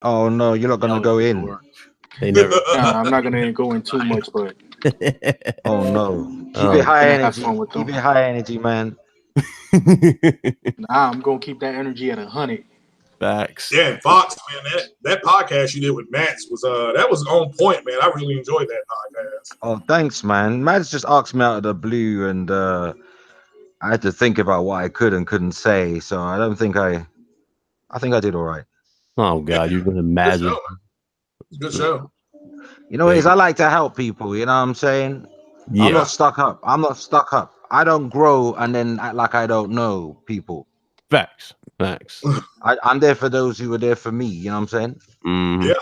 Oh no, you're not gonna go in. They never. Nah, I'm not gonna go in too much, but Oh no, keep Oh. it high gonna have energy. fun with Keep them. it high energy, man. Nah, I'm gonna keep that energy at 100. Facts. Yeah, and Fox, man, that podcast you did with Max was that was on point, man. I really enjoyed that podcast. Oh, thanks, man. Mads just asked me out of the blue, and I had to think about what I could and couldn't say. So I don't think I think I did all right. Oh God, you're gonna Good imagine. show. It's a good show. You know what it is? I like to help people. You know what I'm saying? I'm Yeah, not stuck up. I'm not stuck up. I don't grow and then act like I don't know people. facts, facts. I'm there for those who were there for me. You know what I'm saying? Mhm. Yeah.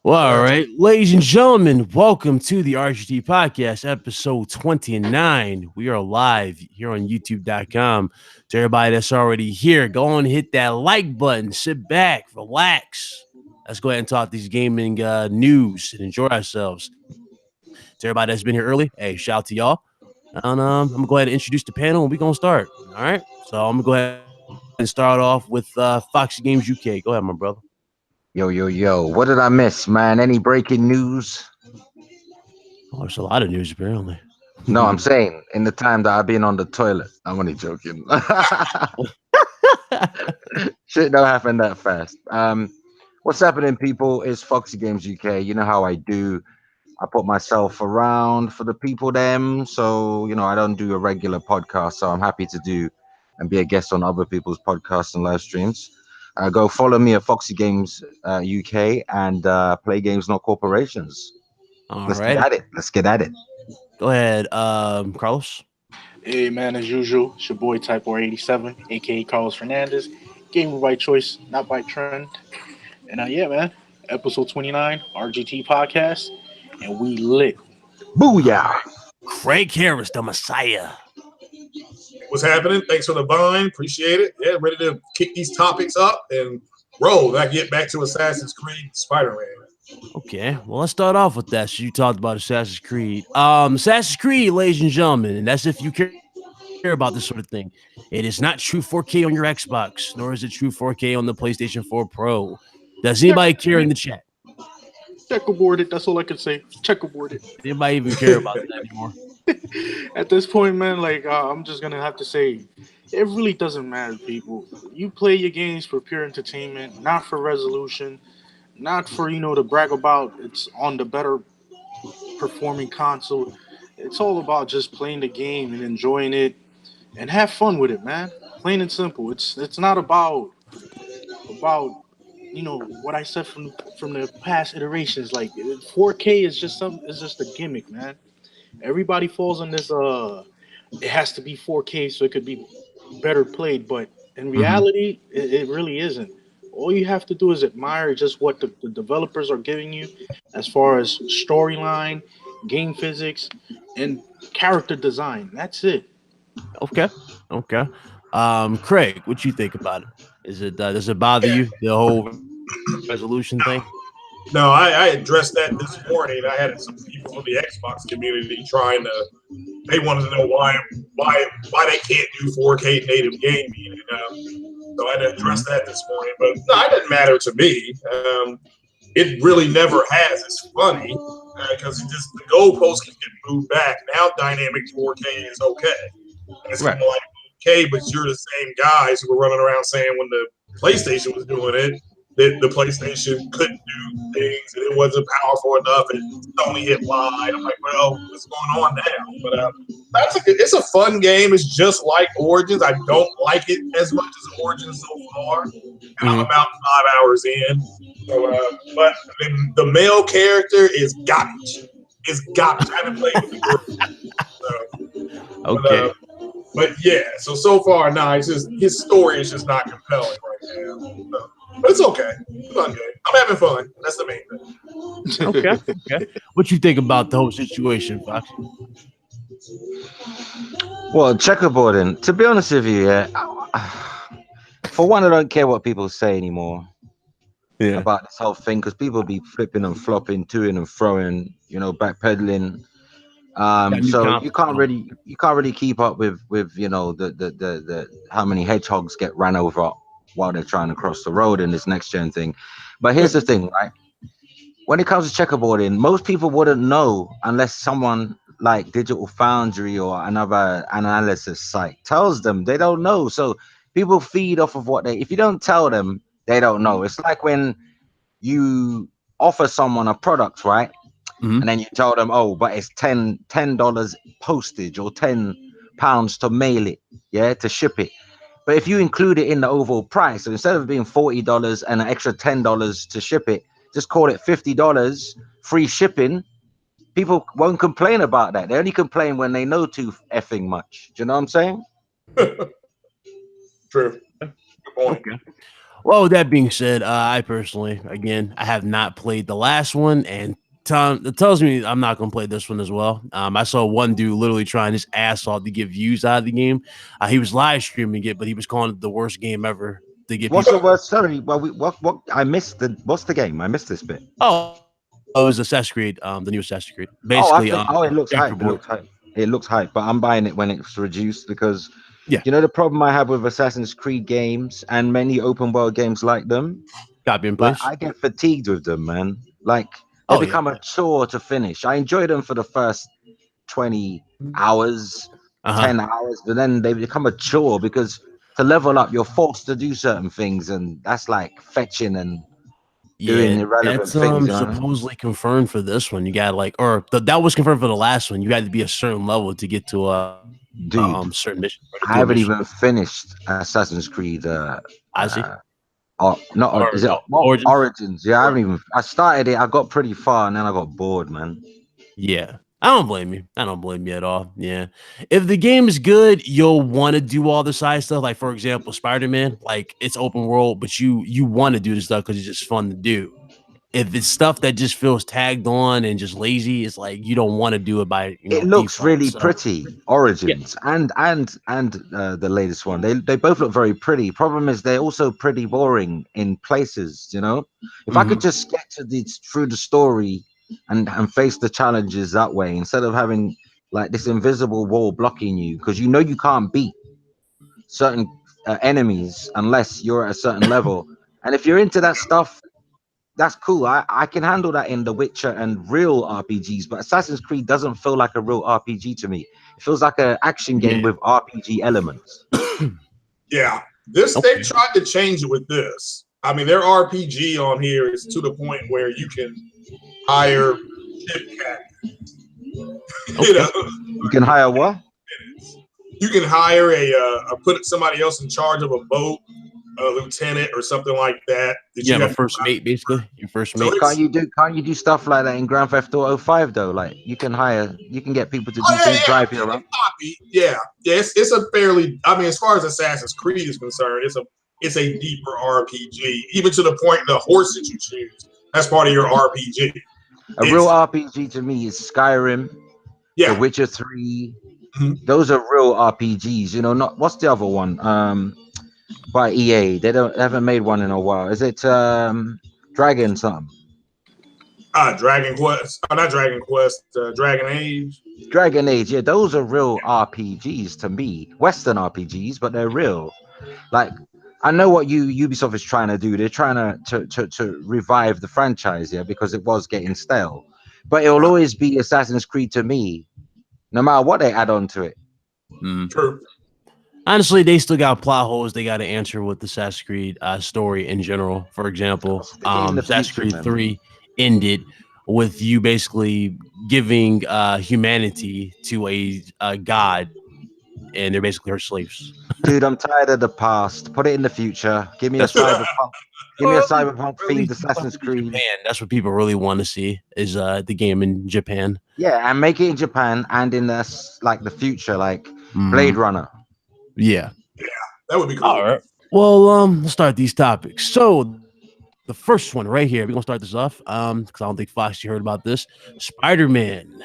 Well, all right, ladies and gentlemen, welcome to the RGT Podcast, episode 29. We are live here on YouTube.com. To everybody that's already here, go on and hit that like button. Sit back, relax. Let's go ahead and talk these gaming news and enjoy ourselves. To everybody that's been here early, hey, shout out to y'all. And I'm gonna go ahead and introduce the panel, and we're gonna start. All right, so I'm gonna go ahead and start off with Foxy Games UK. Go ahead, my brother. Yo. What did I miss, man? Any breaking news? Oh, there's a lot of news apparently. No, I'm saying in the time that I've been on the toilet. I'm only joking. Shit don't happen that fast. What's happening, people, is Foxy Games UK. You know how I do. I put myself around for the people them. So, you know, I don't do a regular podcast. So I'm happy to do and be a guest on other people's podcasts and live streams. Go follow me at Foxy Games UK and Play Games Not Corporations. All Let's right, get at it. Let's get at it. go ahead, Carlos. Hey man, as usual, it's your boy Type487, aka Carlos Fernandez. Gamer by choice, not by trend. And yeah, man, episode 29, RGT podcast, and we lit. Booyah. Craig Harris, the Messiah. What's happening? Thanks for the vine. Appreciate it. Yeah, ready to kick these topics up and roll. I get back to Assassin's Creed Spider-Man. Okay, well, let's start off with that. So you talked about Assassin's Creed. Assassin's Creed, ladies and gentlemen, and that's if you care about this sort of thing. It is not true 4K on your Xbox, nor is it true 4K on the PlayStation 4 Pro. Does anybody care in the chat? Checkerboarded, that's all I can say. Checkerboarded. Anybody even care about that anymore? At this point, man, like I'm just gonna have to say, it really doesn't matter, people. You play your games for pure entertainment, not for resolution, not for to brag about it's on the better performing console. It's all about just playing the game and enjoying it and have fun with it, man. Plain and simple. It's not about what I said from the past iterations. Like 4K is just a gimmick, man. Everybody falls on this it has to be 4K so it could be better played, but in reality it really isn't. All you have to do is admire just what the developers are giving you as far as storyline, game physics, and character design. That's it. Okay. Craig, what you think about it? Is it does it bother you, the whole resolution thing? No, I addressed that this morning. I had some people from the Xbox community they wanted to know why they can't do 4K native gaming. So I had to address that this morning. But no, it didn't matter to me. It really never has. It's funny because the goalposts can get moved back. Now dynamic 4K is okay. It's kind of like okay, but you're the same guys who were running around saying when the PlayStation was doing it, that the PlayStation couldn't do things and it wasn't powerful enough and Sony hit lied. I'm like, well, what's going on now? But it's a fun game. It's just like Origins. I don't like it as much as Origins so far. And I'm about 5 hours in. So, but the male character is garbage. It's garbage. I haven't played with the girl. Okay. But yeah, so far, it's just his story is just not compelling right now. So, but it's okay. It's fun game. I'm having fun. That's the main thing. Okay. What you think about the whole situation, Fox? Well, checkerboarding. To be honest with you, for one, I don't care what people say anymore about this whole thing because people be flipping and flopping, toing and throwing, backpedaling. So you can't really keep up with the how many hedgehogs get ran over while they're trying to cross the road in this next gen thing. But here's the thing, right? When it comes to checkerboarding, most people wouldn't know unless someone like Digital Foundry or another analysis site tells them. They don't know. So people feed off of what they, if you don't tell them, they don't know. It's like when you offer someone a product, right? Mhm. And then you tell them, oh, but it's $10 postage or £10 to mail it, yeah, to ship it. But if you include it in the overall price, so instead of being $40 and an extra $10 to ship it, just call it $50 free shipping. People won't complain about that. They only complain when they know too effing much. Do you know what I'm saying? True. Good point. Okay. Well, with that being said, I personally, again, I have not played the last one, and Tom, it tells me I'm not going to play this one as well. I saw one dude literally trying his ass off to get views out of the game. He was live streaming it, but he was calling it the worst game ever to get What's people. the worst? Sorry, well, what? I missed the. What's the game? I missed this bit. Oh, it was Assassin's Creed, the new Assassin's Creed. Oh, I Basically, think. Oh, it looks hype. It checkerboard. looks hype. It looks hype. But I'm buying it when it's reduced because, Yeah. you know, the problem I have with Assassin's Creed games and many open world games like them. Copy and Like place. I get fatigued with them, man. Like they Oh, become yeah. a chore to finish. I enjoy them for the first 20 hours, Uh-huh. 10 hours, but then they become a chore because to level up, you're forced to do certain things, and that's like fetching and doing Yeah, irrelevant that's things. You know what I mean? supposedly confirmed for this one. You got like, or that was confirmed for the last one. You had to be a certain level to get to Dude, certain mission or to I do a haven't mission. even finished Assassin's Creed. I see. Or not? Or Is it what Origins. Origins? Yeah, I haven't even. I started it. I got pretty far, and then I got bored, man. Yeah. I don't blame you. I don't blame you at all. Yeah. If the game is good, you'll want to do all the side stuff. Like, for example, Spider-Man, like it's open world, but you want to do the stuff because it's just fun to do. If it's stuff that just feels tagged on and just lazy, it's like you don't want to do it by It looks default. really So pretty. yeah. Origins and the latest one. They both look very pretty. Problem is they're also pretty boring in places. You know, if I could Mhm. just get to the through the story and face the challenges that way instead of having like this invisible wall blocking you because you know you can't beat certain enemies unless you're at a certain level. And if you're into that stuff, that's cool. I can handle that in The Witcher and real RPGs, but Assassin's Creed doesn't feel like a real RPG to me. It feels like an action game Yeah. with RPG elements. Yeah. This Okay. they tried to change it with this. I mean, their RPG on here is to the point where you can hire ship captains. Okay. You know, You can hire what? you can hire put somebody else in charge of a boat, a lieutenant or something like that. That You you have a have to first mate, basically. Your first So mate. it's Can't you do stuff like that in Grand Theft Auto 5 though? Like you can get people to do oh yeah, things, yeah, drive you yeah, around. copy. Yeah, yeah. It's a fairly. I mean, as far as Assassin's Creed is concerned, it's a deeper RPG, even to the point the horse that you choose that's part of your RPG. A real It's RPG to me is Skyrim, The yeah, Witcher 3. Mhm. Those are real RPGs, you know, not what's the other one? By EA. They haven't made one in a while. Is it Dragon something? Dragon Quest. Not Dragon Quest. Dragon Age. Dragon Age, yeah, those are real RPGs to me. Western RPGs, but they're real. Like I know what Ubisoft is trying to do. They're trying to revive the franchise, yeah, because it was getting stale. But it will always be Assassin's Creed to me, no matter what they add on to it. Mm. True. Honestly, they still got plot holes they got to answer with the Assassin's Creed story in general. For example, Stick it in the Assassin's future, Creed man. 3 ended with you basically giving humanity to a god, and they're basically her slaves. Dude, I'm tired of the past. Put it in the future. Give me a That's what, cyberpunk. Give me a cyberpunk themed Assassin's Creed. Japan. That's what people really want to see is the game in Japan. Yeah, and make it in Japan and in the future, like Mhm. Blade Runner. Yeah. That would be cool. All right. Well, let's start these topics. So the first one right here, we're gonna start this off. Because I don't think Fox you heard about this. Spider-Man.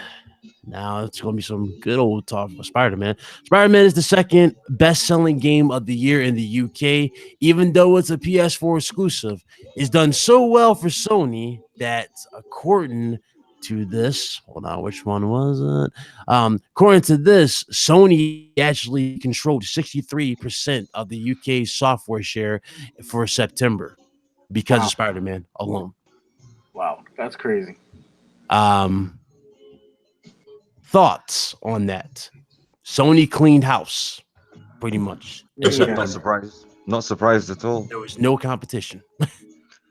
Now it's gonna be some good old talk about Spider-Man. Spider-Man is the second best-selling game of the year in the UK, even though it's a PS4 exclusive. It's done so well for Sony that according to this, hold on, which one was it? According to this, Sony actually controlled 63% of the UK software share for September because of Spider-Man alone. Wow, that's crazy. Thoughts on that? Sony cleaned house, pretty much. Not surprised. Not surprised at all. There was no competition.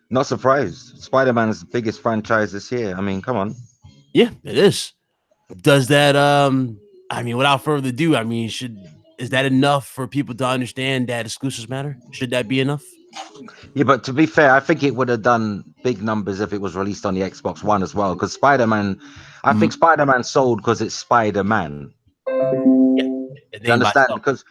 Not surprised. Spider-Man's the biggest franchise this year. I mean, come on. Yeah, it is. Does that I mean, without further ado, I mean, is that enough for people to understand that exclusives matter? Should that be enough? Yeah, but to be fair, I think it would have done big numbers if it was released on the Xbox One as well. Because Spider-Man, I think Spider-Man sold because it's Spider-Man. You understand? Because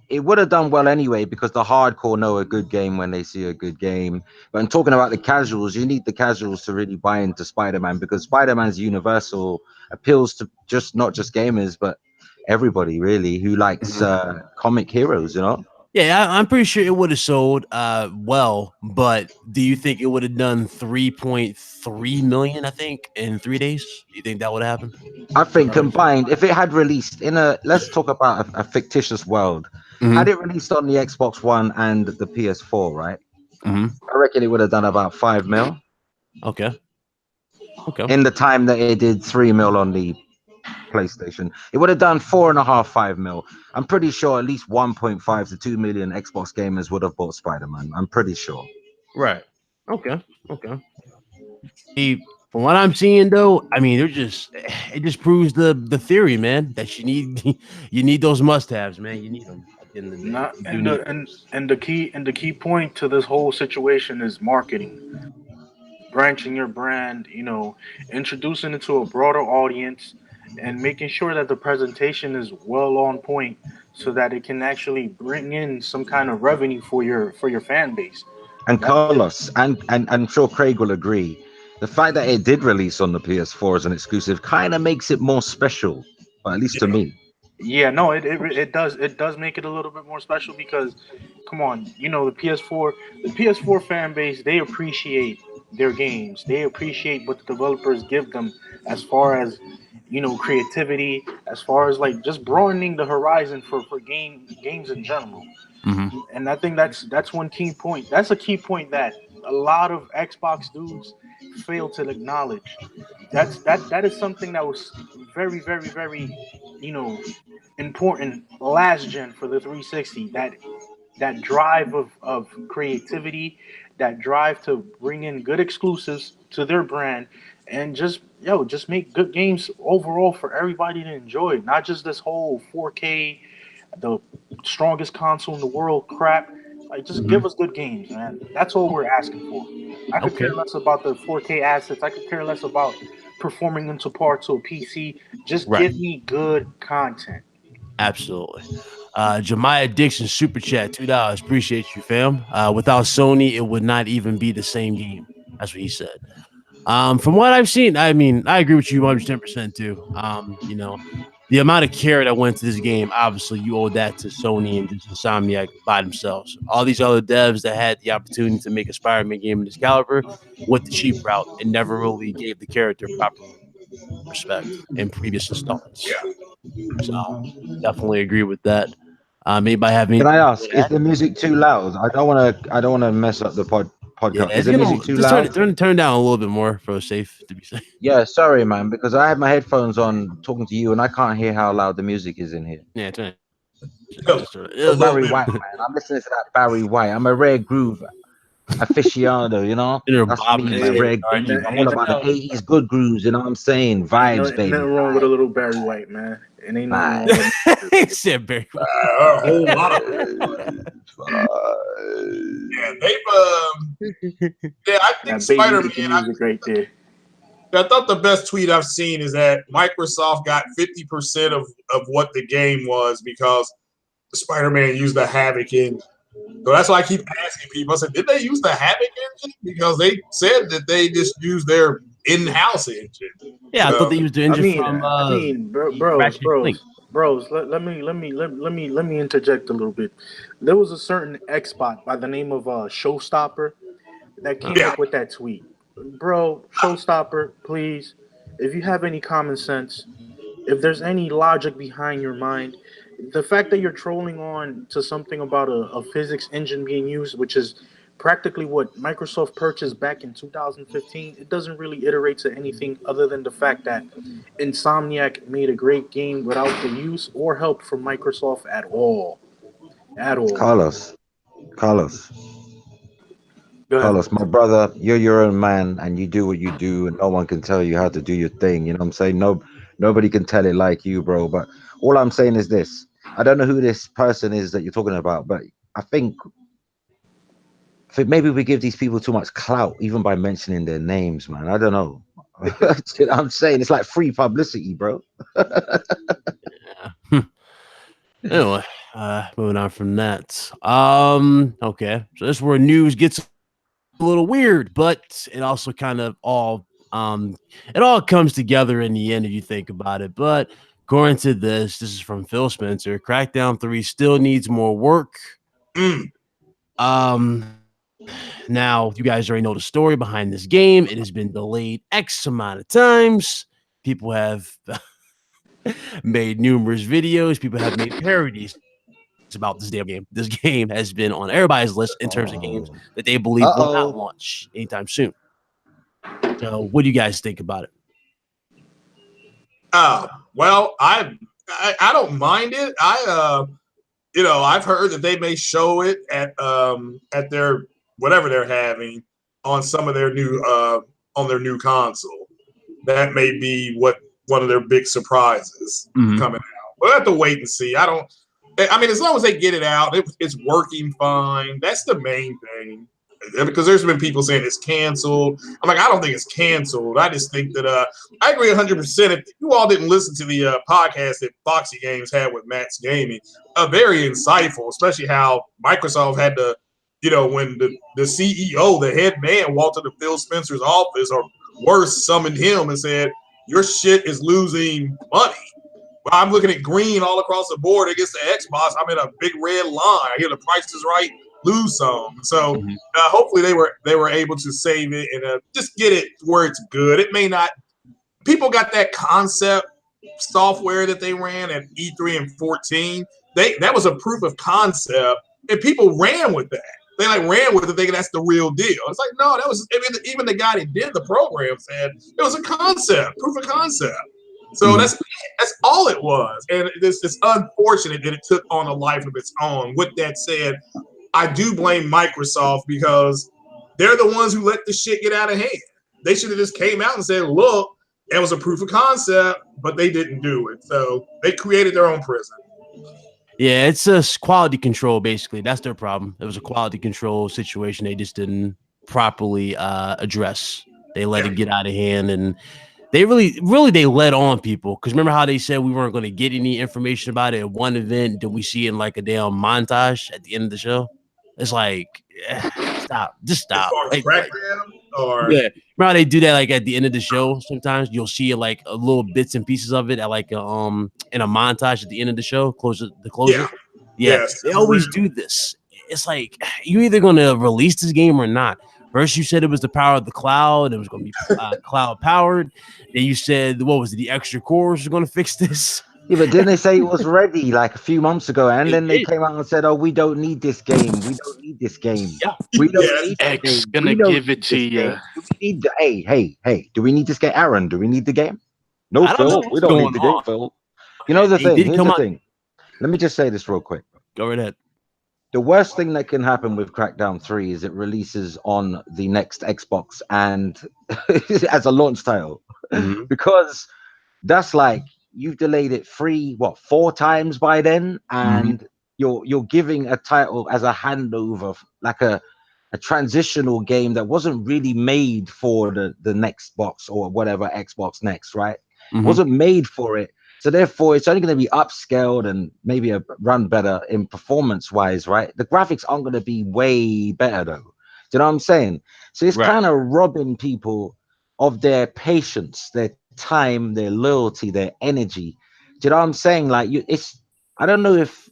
it would have done well anyway, because the hardcore know a good game when they see a good game. But in talking about the casuals, you need the casuals to really buy into Spider-Man, because Spider-Man's universal, appeals to not just gamers, but everybody really who likes comic heroes, you know? Yeah, I'm pretty sure it would have sold well, but do you think it would have done 3.3 million, I think, in 3 days? Do you think that would have happened? I think combined, if it had released let's talk about a fictitious world. Had it released on the Xbox One and the PS4, right? I reckon it would have done about 5 mil. Okay. In the time that it did 3 mil on the PlayStation, it would have done 4.5, 5 mil. I'm pretty sure at least 1.5 to 2 million Xbox gamers would have bought Spider-Man. I'm pretty sure. Right. Okay. From what I'm seeing, though, I mean, it just proves the theory, man, that you need those must-haves, man. You need them at the end of the day. And the key point to this whole situation is marketing, branching your brand, introducing it to a broader audience, and making sure that the presentation is well on point, so that it can actually bring in some kind of revenue for your fan base. And Carlos, and I'm sure Craig will agree, the fact that it did release on the PS4 as an exclusive kind of makes it more special, but at least to me. Yeah, no, it does make it a little bit more special, because, come on, the PS4 fan base, they appreciate their games. They appreciate what the developers give them, as far as creativity, as far as like just broadening the horizon for games in general. And I think that's one key point. That's a key point that a lot of Xbox dudes fail to acknowledge. That is something that was very, very, very, important last gen for the 360. That drive of creativity, that drive to bring in good exclusives to their brand, and just make good games overall for everybody to enjoy. Not just this whole 4K, the strongest console in the world crap. Like, just give us good games, man. That's all we're asking for. I could care less about the 4K assets. I could care less about performing into par to a PC. Just give me good content. Absolutely. Jemiah Dixon, super chat, $2. Appreciate you, fam. Without Sony, it would not even be the same game. That's what he said. From what I've seen, I mean, I agree with you 110% too. The amount of care that went to this game, obviously, you owe that to Sony and just Insomniac by themselves. All these other devs that had the opportunity to make a Spider-Man game in this caliber went the cheap route and never really gave the character proper respect in previous installments. So definitely agree with that. Maybe I have any. Can I ask, is the music too loud? I don't want to mess up the podcast. Yeah, is the music too loud? Turn down a little bit more for safe to be safe. Yeah, sorry, man, because I have my headphones on talking to you, and I can't hear how loud the music is in here. Yeah, turn it. Barry White, man. I'm listening to that Barry White. I'm a rare groove aficionado, That's me, man. Rare groove. I'm all about the 80s good grooves, you know what I'm saying? Vibes, baby. Nothing wrong with a little Barry White, man. It ain't nothing wrong with it. Said Barry White. A whole lot of I think Spider-Man. Right there. I thought the best tweet I've seen is that Microsoft got 50% of what the game was because Spider-Man used the Havoc engine. So that's why I keep asking people. I said, did they use the Havoc engine? Because they said that they just used their in-house engine. Yeah, I thought they used the engine bros. Let me interject a little bit. There was a certain Xbot by the name of Showstopper that came up with that tweet. bro, showstopper, please. If you have any common sense, if there's any logic behind your mind, the fact that you're trolling on to something about a physics engine being used, which is practically what Microsoft purchased back in 2015, it doesn't really iterate to anything other than the fact that Insomniac made a great game without the use or help from Microsoft at all. At all. Carlos, Carlos, Go ahead. Carlos, my brother, you're your own man, and you do what you do, and no one can tell you how to do your thing. You know what I'm saying? No, nobody can tell it like you, bro. But all I'm saying is this: I don't know who this person is that you're talking about, but I think maybe we give these people too much clout, even by mentioning their names, man. I don't know. You know what I'm saying? It's like free publicity, bro. Yeah. Anyway, moving on from that. Okay, so this is where news gets a little weird, but it also kind of it all comes together in the end if you think about it. But according to this is from Phil Spencer. Crackdown 3 still needs more work. Now you guys already know the story behind this game. It has been delayed X amount of times. People have made numerous videos. People have made parodies about this damn game. This game has been on everybody's list in terms of games that they believe will not launch anytime soon. So, what do you guys think about it? Well, I don't mind it. I've heard that they may show it at their whatever they're having on some of their new on their new console. That may be one of their big surprises coming out. We'll have to wait and see. I mean, as long as they get it out, it's working fine. That's the main thing. Because there's been people saying it's canceled. I'm like, I don't think it's canceled. I just think that I agree 100%. If you all didn't listen to the podcast that Foxy Games had with Matt's Gaming, very insightful, especially how Microsoft had to, when the CEO, the head man, walked into Phil Spencer's office or worse, summoned him and said, your shit is losing money. I'm looking at green all across the board against the Xbox. I'm in a big red line. I hear the price is right, lose some. So hopefully they were able to save it and just get it where it's good. It may not. People got that concept software that they ran at E3 and 14. That was a proof of concept, and people ran with that. They ran with it thinking that's the real deal. It's like, no, that was even the guy that did the program said it was a concept, proof of concept. So that's all it was. And it's unfortunate that it took on a life of its own. With that said, I do blame Microsoft because they're the ones who let the shit get out of hand. They should have just came out and said, look, it was a proof of concept, but they didn't do it. So they created their own prison. Yeah, it's a quality control, basically. That's their problem. It was a quality control situation they just didn't properly address. They let it get out of hand, and they really they let on people. Because remember how they said we weren't going to get any information about it at one event? Did we see it in like a damn montage at the end of the show? It's like, stop. Just stop. Yeah. Remember how they do that like at the end of the show? Sometimes you'll see like a little bits and pieces of it at like in a montage at the end of the show, the closer. Yeah. Yes, they always do this. It's like you either gonna release this game or not. First, you said it was the power of the cloud. It was going to be cloud powered. Then you said, what was it? The extra cores were going to fix this. Yeah, but didn't they say it was ready like a few months ago? And then they came out and said, "Oh, we don't need this game. We don't need this game. Yeah, we don't need X this game. Gonna give it to you. Hey, do we need this game, Aaron? Do we need the game? No, Phil, we don't need the game, Phil. You know the thing. Here's the thing. Let me just say this real quick. Go right ahead. The worst thing that can happen with Crackdown 3 is it releases on the next Xbox and as a launch title, because that's like you've delayed it 4 times by then, and you're giving a title as a handover, like a transitional game that wasn't really made for the next box or whatever Xbox next, right? Wasn't made for it. So therefore, it's only going to be upscaled and maybe run better in performance-wise, right? The graphics aren't going to be way better, though. Do you know what I'm saying? So it's kind of robbing people of their patience, their time, their loyalty, their energy. Do you know what I'm saying? Like, I don't know if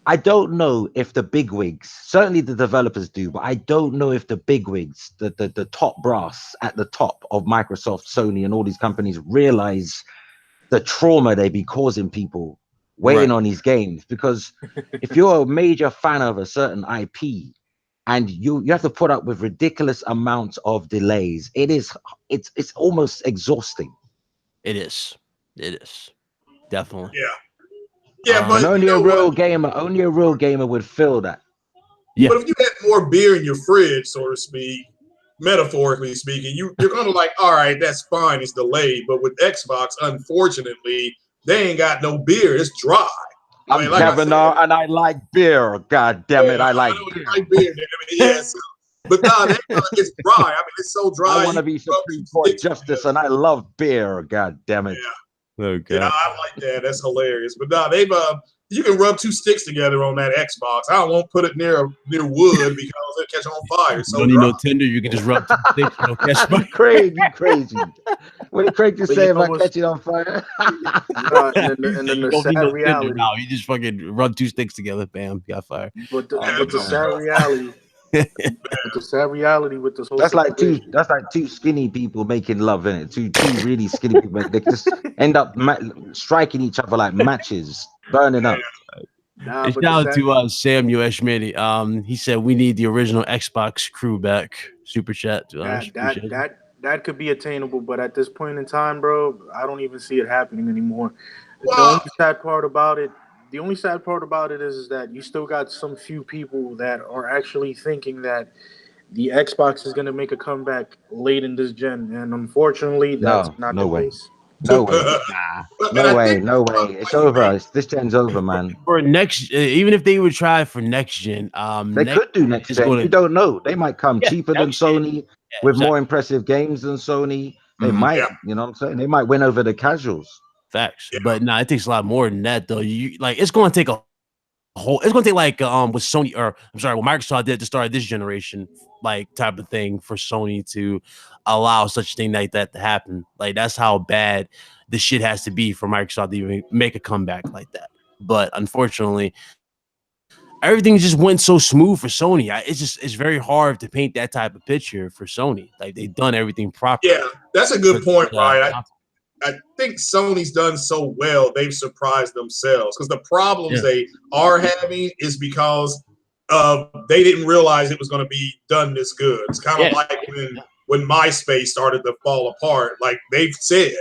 I don't know if the bigwigs, certainly the developers do, but I don't know if the bigwigs, the top brass at the top of Microsoft, Sony, and all these companies realize the trauma they be causing people waiting on these games. Because if you're a major fan of a certain IP and you have to put up with ridiculous amounts of delays, it's almost exhausting. It is. It is. Definitely. Yeah, And but only you a know real what? gamer would feel that. Yeah. But if you had more beer in your fridge, so to speak, metaphorically speaking, you're gonna like, all right, that's fine, it's delayed. But with Xbox, unfortunately, they ain't got no beer. It's dry. I I'm mean, like I Kevin, said, and I like beer. God damn it, yeah, I I like know beer. you like beer, damn it. Yes. But nah, it's dry. I mean, it's so I dry. want You to be can rub two Supreme Court sticks justice, together. and I love beer. God damn it. Okay. Yeah, I like that. That's hilarious. But nah, they've you can rub two sticks together on that Xbox. I won't put it near wood because it'll catch on fire. It's You so don't need dry. no tinder. You can just rub two sticks. You know, catch fire. You crazy. What did Craig just But you say know about what's catching on fire? and then You the don't need sad no tinder reality. now. You just fucking rub two sticks together. Bam, got fire. But the, Yeah, but the this is sad so reality, but the sad reality with this whole That's like two. situation. That's like two skinny people making love, in it. Two really skinny people. They just end up striking each other like matches, burning up. Nah, And but shout the out sad to Samuel Eshmani. He said we need the original Xbox crew back. Super chat. that Appreciate that it. that that could be attainable, but at this point in time, bro, I don't even see it happening anymore. The only well, sad part about it, the only sad part about it is that you still got some few people that are actually thinking that the Xbox is going to make a comeback late in this gen, and unfortunately, that's No, not the no way. case. No way. Nah. and No I way. think No way. It's over. This gen's over, man. For next, even if they would try for next gen, They next could do next is gen. going You to don't know. They might come cheaper than next gen. Sony Yeah, with exactly. more impressive games than Sony. They Mhm. might, yeah, you know what I'm saying? They might win over the casuals. Facts, yeah. but it takes a lot more than that though. You like it's going to take a whole. It's going to take like with Sony or I'm sorry, what Microsoft did to start this generation, like type of thing for Sony to allow such a thing like that to happen. Like that's how bad the shit has to be for Microsoft to even make a comeback like that. But unfortunately, everything just went so smooth for Sony. It's very hard to paint that type of picture for Sony. Like they've done everything properly. Yeah, that's a good But, point, Ryan. console. I think Sony's done so well, they've surprised themselves because the problems Yeah. they are having is because they didn't realize it was going to be done this good. It's kind of Yeah. like when MySpace started to fall apart. Like they've said,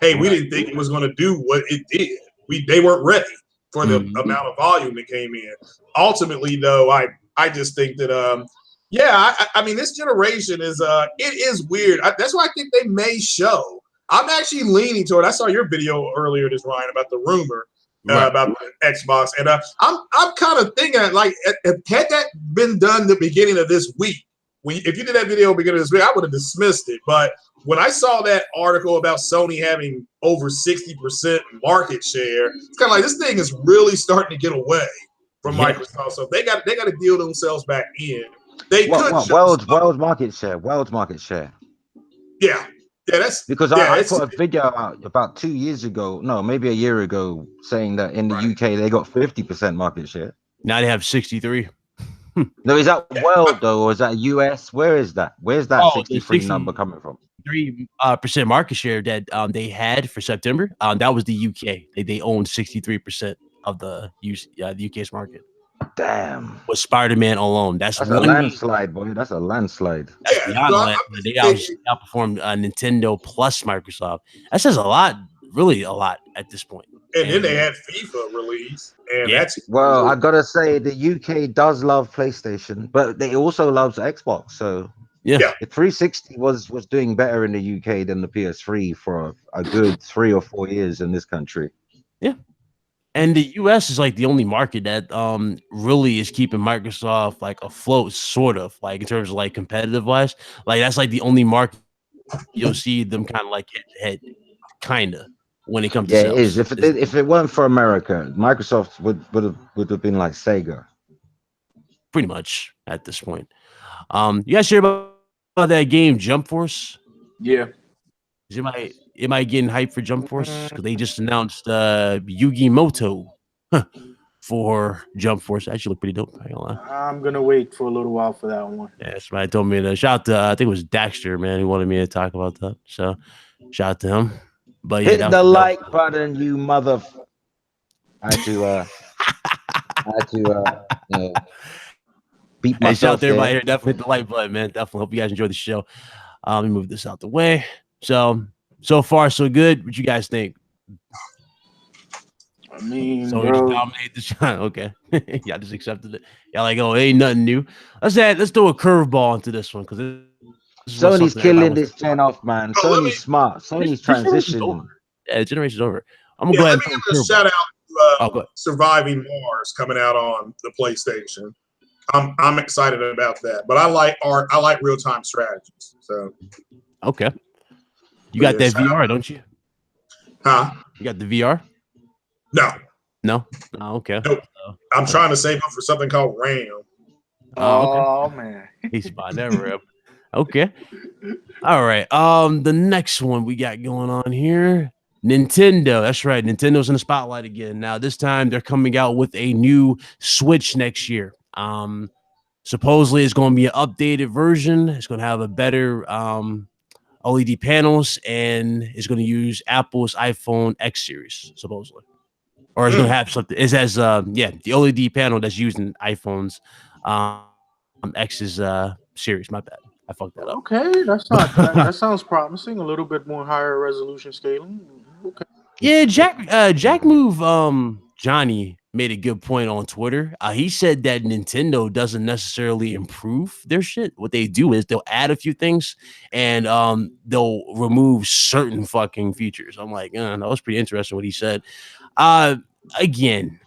hey, we Right. didn't think it was going to do what it did. They weren't ready for the Mhm. amount of volume that came in. Ultimately, though, I just think that yeah, I mean this generation is it is weird. That's why I think they may show. I'm actually leaning toward. I saw your video earlier, this Ryan, about the rumor Right. about the Xbox, and I'm kind of thinking like, had that been done the beginning of this week, if you did that video beginning of this week, I would have dismissed it. But when I saw that article about Sony having over 60% market share, it's kind of like this thing is really starting to get away from Yeah. Microsoft. So they got to deal themselves back in. They could What show world market share? World market share. yeah. Yeah, that's Because yeah, I it's put a video out about 2 years ago, no, maybe a year ago, saying that in the right. UK they got 50% market share. Now they have 63. No, is that Yeah. world though, or is that US? Where is that? Where's that Oh, the 63 number coming from? 63% market share that they had for September. That was the UK. They owned 63% of the UK's market. Damn. With Spider-Man alone. That's That's a one game. landslide, boy. That's a landslide. That's Yeah, beyond so land. I'm They thinking, outperformed Nintendo plus Microsoft. That says a lot, really a lot at this point. and then And they had FIFA release, and yeah, that's Well, I gotta say the UK does love PlayStation, but they also loves Xbox. So yeah. yeah. the 360 was doing better in the UK than the PS3 for a good 3 or 4 years in this country. And the US is like the only market that really is keeping Microsoft like afloat, sort of like in terms of like competitive wise. Like that's like the only market you'll see them kind of like head to head, kind of when it comes to Yeah, it is. sales. If it weren't for America, Microsoft would have been like Sega. Pretty much at this point. You guys hear about that game Jump Force? Yeah. Am I getting hyped for Jump Force? Because they just announced Yugi Moto. Huh. for Jump Force. Actually, look pretty dope. I ain't gonna lie. I'm gonna wait for a little while for that one. Yeah, that's right. Told me to shout out to I think it was Daxter, man. He wanted me to talk about that. So shout out to him. But yeah, Hit that the was like button, you mother. I had to, you know, beat Hey, shout out myself to everybody there. here. Definitely hit the like button, man. Definitely hope you guys enjoyed the show. Let me move this out the way. So far, so good. What you guys think? I mean, So we just bro, dominate the shot. Okay. Y'all just accepted it. Y'all like, oh, ain't nothing new. Let's throw a curveball into this one because this is what Sony's something everybody killing wants. this gen off, man. Oh, let me Sony's smart. Sony's This generation's transitioning. over. Yeah, the generation's over. I'm gonna yeah, go ahead let and me throw a give a curveball. shout out Oh, to Surviving Mars coming out on the PlayStation. I'm excited about that, but I like real time strategies. So okay. You but got yeah, that shout out. VR, don't you? Huh? You got the VR? No, No. Oh, okay. nope. I'm trying to save up for something called RAM. Oh, okay. oh man, He's spot never up. Okay. All right. The next one we got going on here. Nintendo. That's right. Nintendo's in the spotlight again. Now, this time they're coming out with a new Switch next year. Supposedly it's going to be an updated version. It's going to have a better LED panels, and it's going to use Apple's iPhone X series, supposedly. Or it's going to have something. It has the LED panel that's used in iPhones X's series. My bad. I fucked that up. okay, that's not that sounds promising. A little bit more higher resolution scaling. Okay, Yeah, Jack Move Johnny made a good point on Twitter. He said that Nintendo doesn't necessarily improve their shit. What they do is they'll add a few things and they'll remove certain fucking features. I'm like, that was pretty interesting what he said. Again,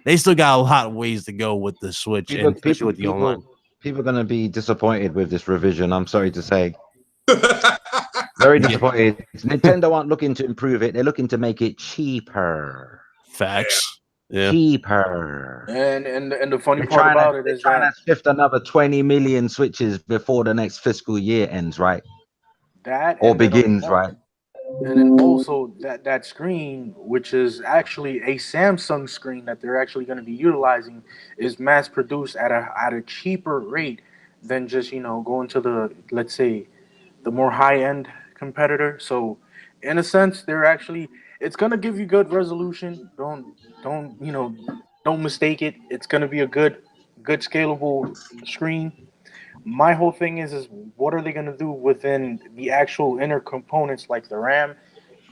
they still got a lot of ways to go with the Switch and especially with the online. People are gonna be disappointed with this revision. I'm sorry to say, very Yeah. disappointed. Nintendo aren't looking to improve it; they're looking to make it cheaper. Facts. Yeah. Cheaper. and the funny They're part trying about to it they're is trying that to shift another 20 million switches before the next fiscal year ends, right? that Or and then begins, right? and then also that screen, which is actually a Samsung screen that they're actually going to be utilizing, is mass produced at a cheaper rate than just going to the, let's say, the more high end competitor. So in a sense, they're actually, it's going to give you good resolution. Don't don't mistake it. It's going to be a good scalable screen. My whole thing is what are they going to do within the actual inner components like the RAM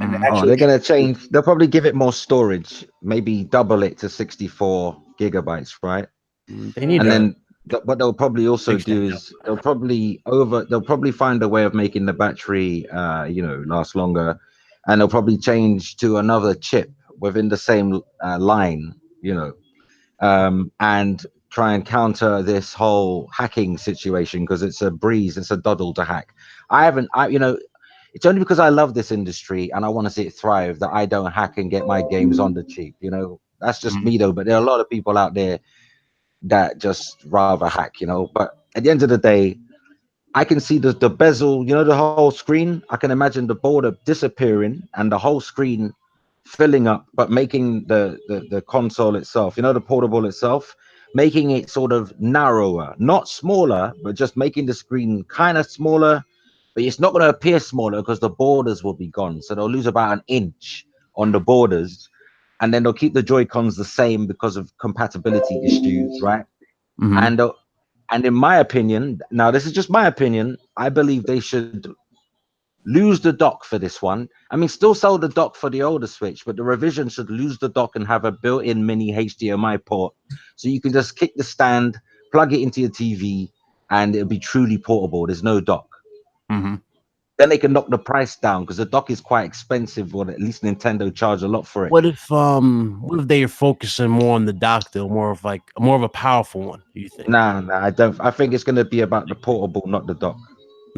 and the Oh, actual they're gonna GPU? change. They'll probably give it more storage, maybe double it to 64 gigabytes, right? They need And to then what they'll probably also fix that do now. is they'll probably find a way of making the battery last longer, and they'll probably change to another chip within the same line, and try and counter this whole hacking situation because it's a breeze, it's a doddle to hack. It's only because I love this industry and I want to see it thrive that I don't hack and get my games on the cheap. That's just me though. But there are a lot of people out there that just rather hack. But at the end of the day, I can see the bezel, the whole screen. I can imagine the border disappearing and the whole screen filling up, but making the console itself, the portable itself, making it sort of narrower, not smaller, but just making the screen kind of smaller. But it's not going to appear smaller because the borders will be gone. So they'll lose about an inch on the borders, and then they'll keep the Joy Cons the same because of compatibility issues, right? Mhm. And in my opinion, now this is just my opinion, I believe they should lose the dock for this one. I mean, still sell the dock for the older Switch, but the revision should lose the dock and have a built-in mini HDMI port, so you can just kick the stand, plug it into your TV, and it'll be truly portable. There's no dock. Mhm. Then they can knock the price down because the dock is quite expensive, or at least Nintendo charge a lot for it. What if they are focusing more on the dock though, more of a powerful one? Do you think? Nah, I don't. I think it's going to be about the portable, not the dock.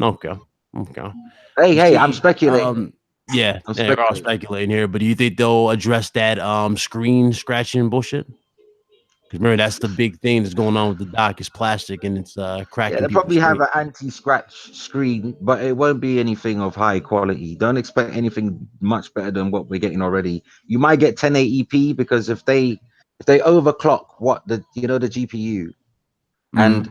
Okay. Okay. Hey, I'm See, speculating. yeah, I'm we're all speculating. speculating here, but do you think they'll address that screen scratching bullshit? Because remember, that's the big thing that's going on with the dock is plastic and it's Yeah, cracking they'll people's probably have screen. an anti-scratch screen, but it won't be anything of high quality. Don't expect anything much better than what we're getting already. You might get 1080p because if they if they overclock what the GPU, and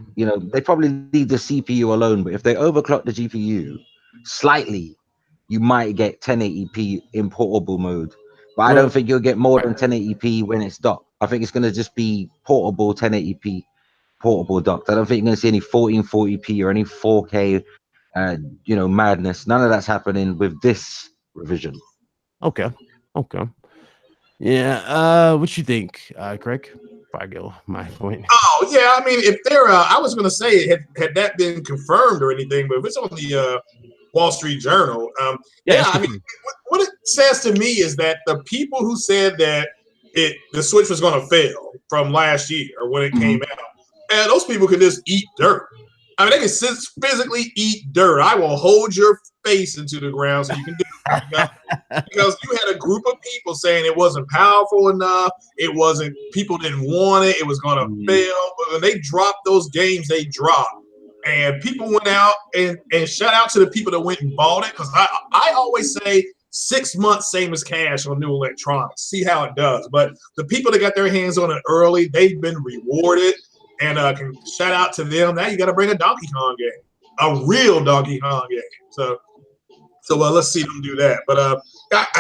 they probably leave the CPU alone, but if they overclock the GPU slightly, you might get 1080p in portable mode. But I don't think you'll get more than 1080p when it's docked. I think it's going to just be portable 1080p, portable docked. I don't think you're going to see any 1440p or any 4K, madness. None of that's happening with this revision. Okay. Yeah. What you think, Craig? Probably go my point. Oh yeah, I mean, if they're, I was going to say, had that been confirmed or anything, but if it's on the Wall Street Journal, I mean, what it says to me is that the people who said that the Switch was going to fail from last year or when it came out, and those people can just eat dirt. I mean, they can physically eat dirt. I will hold your face into the ground so you can do it. Because you had a group of people saying it wasn't powerful enough. People didn't want it. It was going to fail. But when they dropped those games, they dropped. And people went out and shout out to the people that went and bought it. Because I always say 6 months, same as cash on new electronics. See how it does. But the people that got their hands on it early, they've been rewarded. And can shout out to them. Now you got to bring a Donkey Kong game, a real Donkey Kong game. So let's see them do that. But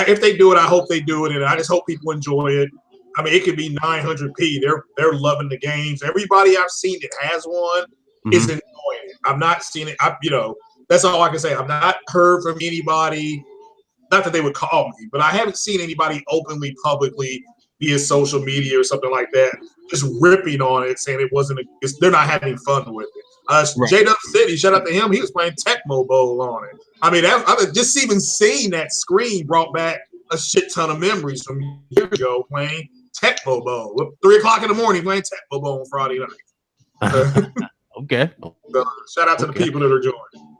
if they do it, I hope they do it, and I just hope people enjoy it. I mean, it could be 900p. They're loving the games. Everybody I've seen that has one is enjoying it. I've not seen it. That's all I can say. I've not heard from anybody. Not that they would call me, but I haven't seen anybody openly, publicly, via social media or something like that, just ripping on it, saying it wasn't. They're not having fun with it. J-Dub City, shout out to him. He was playing Tecmo Bowl on it. I mean, I just even seeing that screen brought back a shit ton of memories from years ago playing Tecmo Bowl. 3 o'clock in the morning playing Tecmo Bowl on Friday night. Okay. So, shout out to the people that are joining.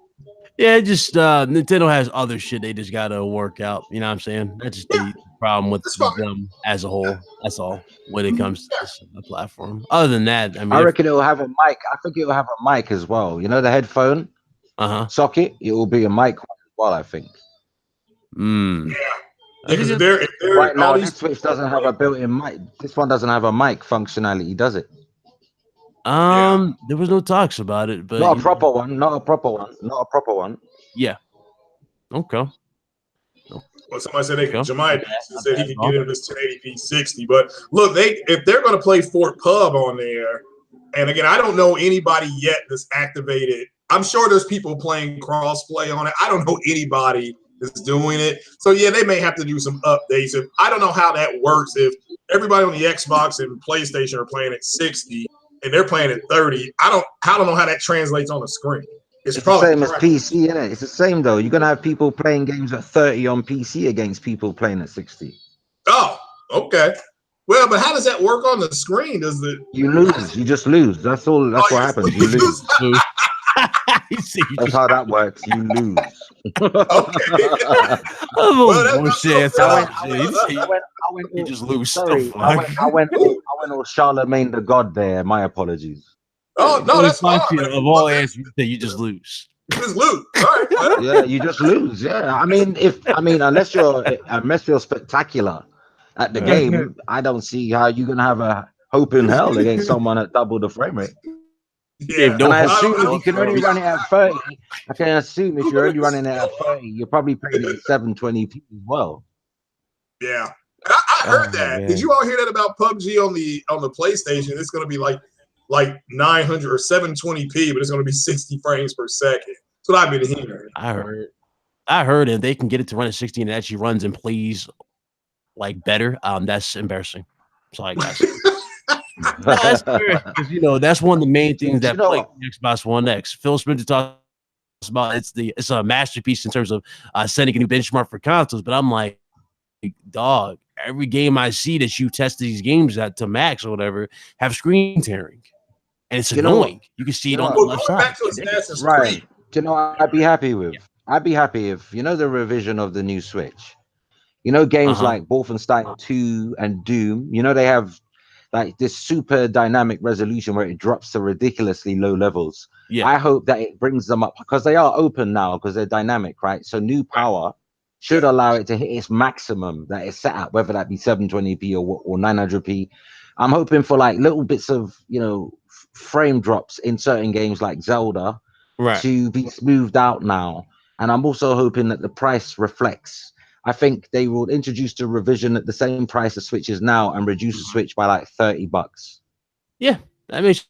Yeah, just Nintendo has other shit they just gotta work out. You know what I'm saying? That's just the problem with them as a whole. That's all when it comes to the platform. Other than that, I mean, I reckon it will have a mic. I think it will have a mic as well. You know, the headphone socket. It will be a mic as well. I think. Yeah. Because if they're right now, this Switch doesn't have a built-in mic. This one doesn't have a mic functionality, does it? There was no talks about it, but not a proper one. Yeah. Okay. Well, somebody said Jamaican said he could get in this 1080p 60. But look, if they're going to play Fort Pub on there, and again, I don't know anybody yet that's activated. I'm sure there's people playing crossplay on it. I don't know anybody that's doing it. So yeah, they may have to do some updates. I don't know how that works. If everybody on the Xbox and PlayStation are playing at 60 and they're playing at 30, I don't know how that translates on the screen. It's probably the same as PC, isn't it? It's the same though. You're gonna have people playing games at 30 on PC against people playing at 60. Oh, okay. Well, but how does that work on the screen? You lose? You just lose. That's all. That's what happens. You lose. That's how that works. You lose. You just lose. Sorry, I went all Charlemagne the God there. My apologies. Oh no, that's fine. Of all answers, you just lose. You just lose. All right. Yeah, you just lose. Yeah, I mean, unless you're spectacular at the game, I don't see how you're gonna have a hope in hell against someone at double the frame rate. Yeah, and I assume if you can only run it at 30, I can assume if you're only running it at 30, you're probably playing it at 720p as well. Yeah, I heard that. Man. Did you all hear that about PUBG on the PlayStation? It's going to be like 900 or 720p, but it's going to be 60 frames per second. That's what I've been hearing. I heard, and they can get it to run at 60 and it actually runs and plays like better. That's embarrassing. So I guess. That's because that's one of the main things that play Xbox One X. Phil Spencer talks about it's a masterpiece in terms of setting a new benchmark for consoles. But I'm like, dog, every game I see that you test these games at to max or whatever have screen tearing, and it's annoying. You can see it on the left side. Right? Do you know what I'd be happy with? I'd be happy if the revision of the new Switch. Games like Wolfenstein 2 and Doom. They have like this super dynamic resolution where it drops to ridiculously low levels. Yeah. I hope that it brings them up because they are open now because they're dynamic, right? So new power should allow it to hit its maximum that it's set at, whether that be 720p or 900p. I'm hoping for like little bits of, frame drops in certain games like Zelda Right. to be smoothed out now. And I'm also hoping that the price reflects. I think they will introduce the revision at the same price the Switch is now and reduce the Switch by like $30. Yeah, that makes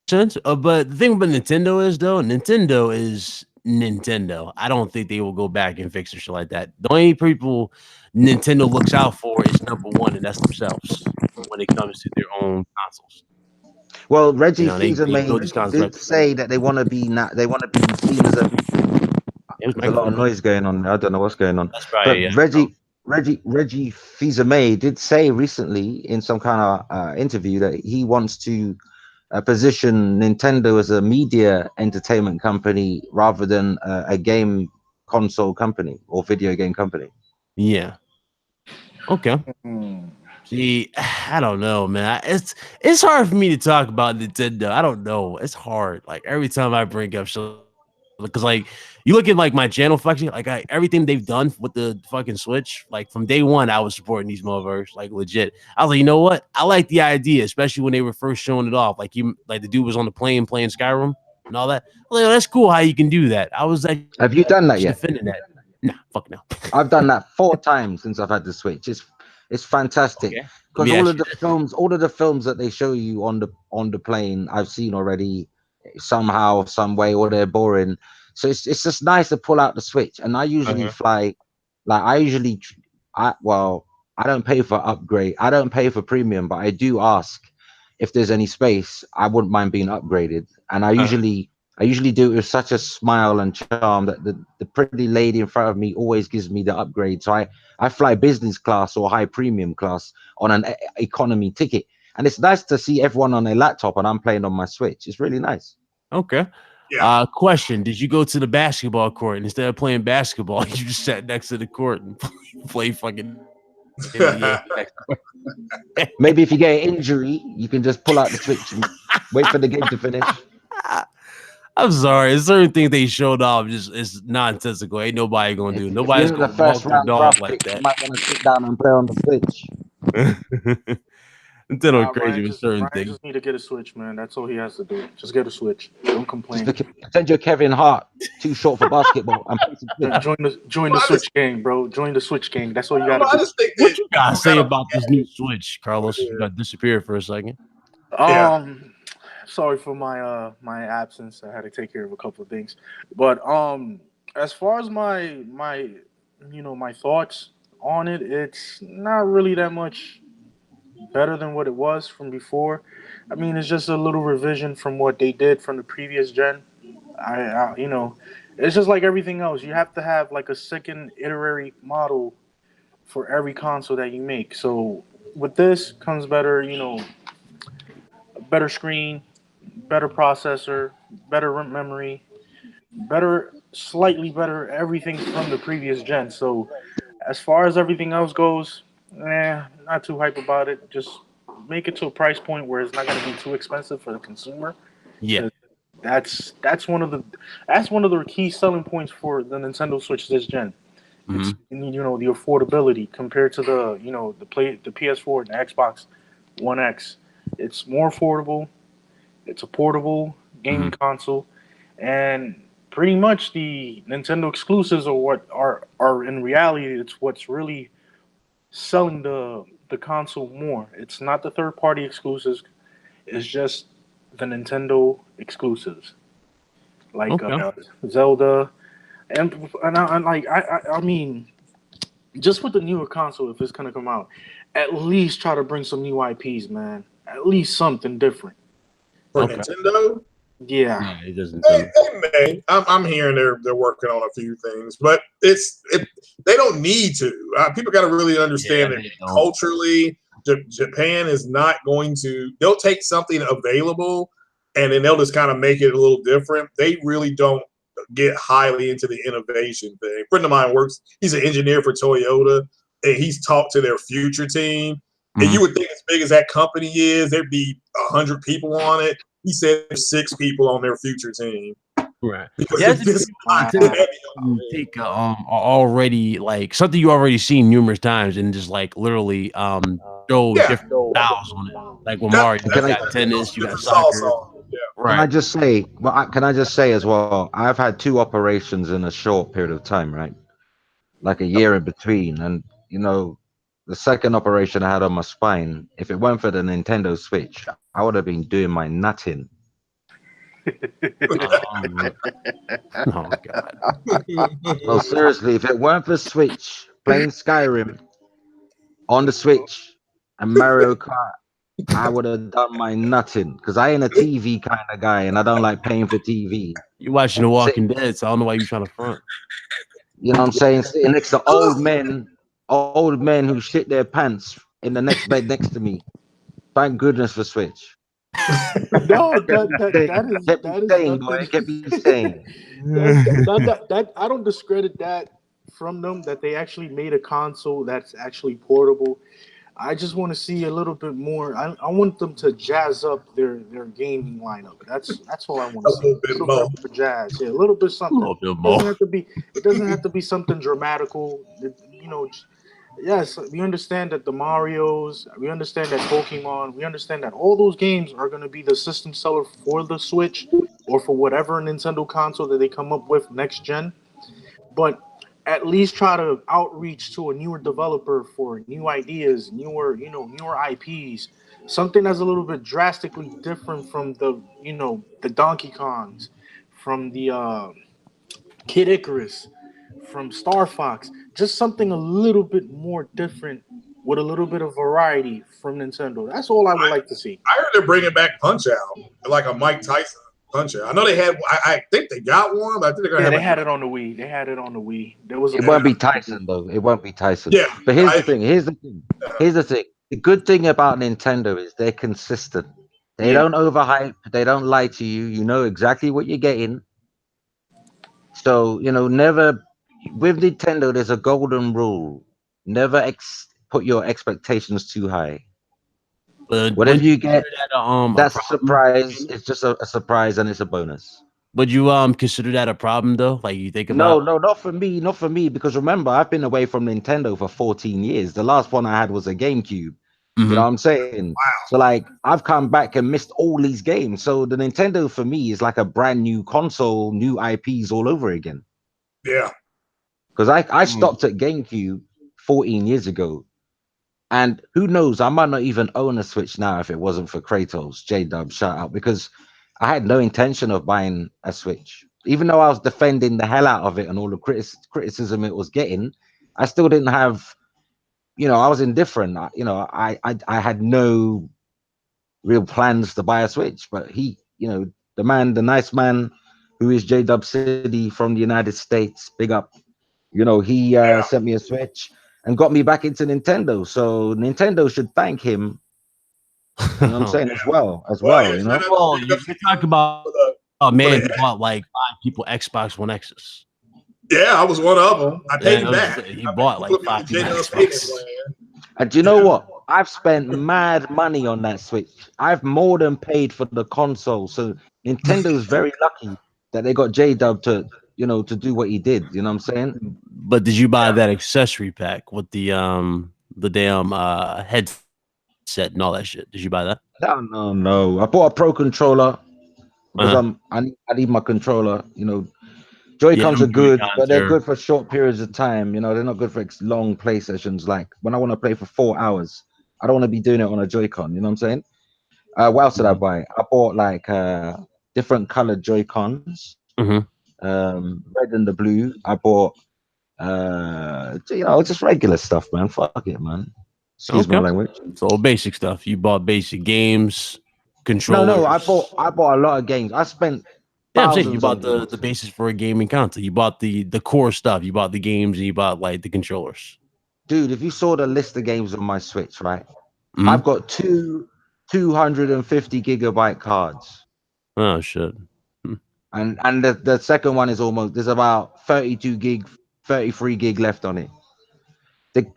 sense. But the thing about Nintendo is, though, Nintendo is Nintendo. I don't think they will go back and fix or shit like that. The only people Nintendo looks out for is number one, and that's themselves when it comes to their own consoles. Well, Reggie They Fils-Aimé build these consoles did right. say that they want to be they want to be seen as a. It was There's a lot of microphone. noise going on. I don't know what's going on. That's But probably Reggie Fils-Aimé did say recently in some kind of interview that he wants to position Nintendo as a media entertainment company rather than a game console company or video game company. yeah. Okay. See, I don't know, man. It's hard for me to talk about Nintendo. I don't know. It's hard. Like every time I bring up shit, because like you look at like my channel fucking like everything they've done with the fucking Switch. Like from day one, I was supporting these motherfuckers. Like legit. I was like, you know what? I like the idea, especially when they were first showing it off. Like the dude was on the plane playing Skyrim and all that. I was like, oh, that's cool how you can do that. I was like, Have you done that yet? defending that. Nah, fuck no. I've done that 4 times since I've had the Switch. It's fantastic Okay. because Yeah, all of the films that they show you on the plane, I've seen already somehow, some way, or they're boring. So it's just nice to pull out the Switch. And I usually fly, like I don't pay for upgrade. I don't pay for premium, but I do ask if there's any space. I wouldn't mind being upgraded, and I usually do it with such a smile and charm that the pretty lady in front of me always gives me the upgrade. So I fly business class or high premium class on an economy ticket. And it's nice to see everyone on their laptop and I'm playing on my Switch. It's really nice. Okay. Yeah. Question: did you go to the basketball court and instead of playing basketball, you just sat next to the court and play fucking NBA? Maybe if you get an injury, you can just pull out the Switch and wait for the game to finish. I'm sorry. Certain things they showed off just is nonsensical. Ain't nobody gonna do. Nobody's If you're gonna the walk first their round dog draft like pick, you that. might want to sit down and play on the Switch. Nintendo crazy with certain Ryan things. just need to get a Switch, man. That's all he has to do. Just get a Switch. Don't complain. Pretend you're Kevin Hart, too short for basketball, and play some Switch. Join the Switch gang, bro. Join the Switch gang. That's all you gotta I do. just think What that you gotta say gotta- about this new Switch, Carlos? You got disappeared for a second. Sorry for my absence. I had to take care of a couple of things. But as far as my my thoughts on it, it's not really that much better than what it was from before. I mean, it's just a little revision from what they did from the previous gen. It's just like everything else. You have to have like a second iterary model for every console that you make. So with this comes better, a better screen, better processor, better memory, slightly better everything from the previous gen. So as far as everything else goes, not too hype about it. Just make it to a price point where it's not going to be too expensive for the consumer. Yeah. That's one of the key selling points for the Nintendo Switch this gen. It's the affordability compared to the PS4 and the Xbox One X. It's more affordable. It's a portable gaming console, and pretty much the Nintendo exclusives are what are in reality. It's what's really selling the console more. It's not the third party exclusives. It's just the Nintendo exclusives, like Zelda, I mean, just with the newer console, if it's gonna come out, at least try to bring some new IPs, man. At least something different. for Nintendo. Yeah, it doesn't. They may. I'm hearing they're working on a few things, but they don't need to. People got to really understand that culturally, Japan is not going to. They'll take something available, and then they'll just kind of make it a little different. They really don't get highly into the innovation thing. A friend of mine works. He's an engineer for Toyota, and he's talked to their future team. And you would think, as big as that company is, there'd be 100 people on it. He said there's 6 people on their future team. Right. Because take already like something you already seen numerous times and just like literally throw Yeah. different styles on it. Like with That- Mario, you Can I- got tennis, you got different sauce soccer. on it. Yeah. Can I Right. just say? Well, can I just say as well? I've had 2 operations in a short period of time, right? Like a year in between, and the second operation I had on my spine. If it weren't for the Nintendo Switch, I would have been doing my nutting. Oh God. No, seriously, if it weren't for Switch, playing Skyrim on the Switch and Mario Kart, I would have done my nutting because I ain't a TV kind of guy and I don't like paying for TV. You watching The Walking Dead, so I don't know why you trying to front. You know what I'm saying? Sitting next to old men who shit their pants in the next bed next to me. Thank goodness for Switch. No, that Kept me is staying, boy. nothing. Kept me staying. that I don't discredit that from them, that they actually made a console that's actually portable. I just want to see a little bit more. I want them to jazz up their gaming lineup. That's all I want A to see. little bit A little more. bit of jazz, yeah, a little bit A something. little bit It more. doesn't have to be. It doesn't have to be something dramatical. Yes, we understand that the Marios, we understand that Pokemon, we understand that all those games are going to be the system seller for the Switch or for whatever Nintendo console that they come up with next gen. But at least try to outreach to a newer developer for new ideas, newer IPs, something that's a little bit drastically different from the Donkey Kongs, from the Kid Icarus, from Star Fox, just something a little bit more different with a little bit of variety from Nintendo. That's all I would like to see. I heard they're bringing back Punch Out, like a Mike Tyson Punch Out. I know they had. I think they got one, but I think they're gonna Yeah, have. they had it on the Wii. They had it on the Wii. There was a It won't be Tyson though. It won't be Tyson. Yeah, But here's the thing. Here's the thing. Here's the thing. The good thing about Nintendo is they're consistent. They Yeah. don't overhype. They don't lie to you. You know exactly what you're getting. So never with Nintendo. There's a golden rule. Never put your expectations too high. But Whatever would you you get, consider that a that's a problem? surprise. It's just a surprise and it's a bonus. Would you consider that a problem though? Like you think No, about no, not for me. Not for me. Because remember, I've been away from Nintendo for 14 years. The last one I had was a GameCube. You know what I'm saying? So like I've come back and missed all these games. So the Nintendo for me is like a brand new console, new IPs all over again. Yeah. Because I stopped at GameCube 14 years ago. And who knows, I might not even own a Switch now if it wasn't for Kratos, J-Dub, shout out, because I had no intention of buying a Switch. Even though I was defending the hell out of it and all the criticism it was getting, I still didn't have, I was indifferent. I had no real plans to buy a Switch. But the nice man who is J-Dub City from the United States, big up, he sent me a Switch and got me back into Nintendo. So Nintendo should thank him. You know what I'm saying? As well. Well, You know. well, you're talking about a man who bought like 5 people Xbox One X's. Yeah, I was one of them. I paid him Yeah, back. he bought like 5 people Xbox. And you know what? I've spent mad money on that Switch. I've more than paid for the console. So Nintendo's very lucky that they got J-Dub to do what he did. You know what I'm saying? But did you buy that accessory pack with the damn headset and all that shit? Did you buy that? No. I bought a Pro controller because I need my controller. Joy-Cons are good, but they're good for short periods of time. They're not good for long play sessions. Like when I want to play for 4 hours, I don't want to be doing it on a Joy-Con. You know what I'm saying? What else did I buy? I bought like different colored Joy-Cons, red and the blue. I bought just regular stuff, man. Fuck it, man. Excuse my language. So basic stuff. You bought basic games, controllers. No, I bought a lot of games. I spent. Yeah, I'm saying you bought the basis for a gaming console. You bought the core stuff. You bought the games and you bought like the controllers. Dude, if you saw the list of games on my Switch, right? I've got 250 gigabyte cards. Oh shit. And the second one is there's about 32 gig, 33 gig left on it.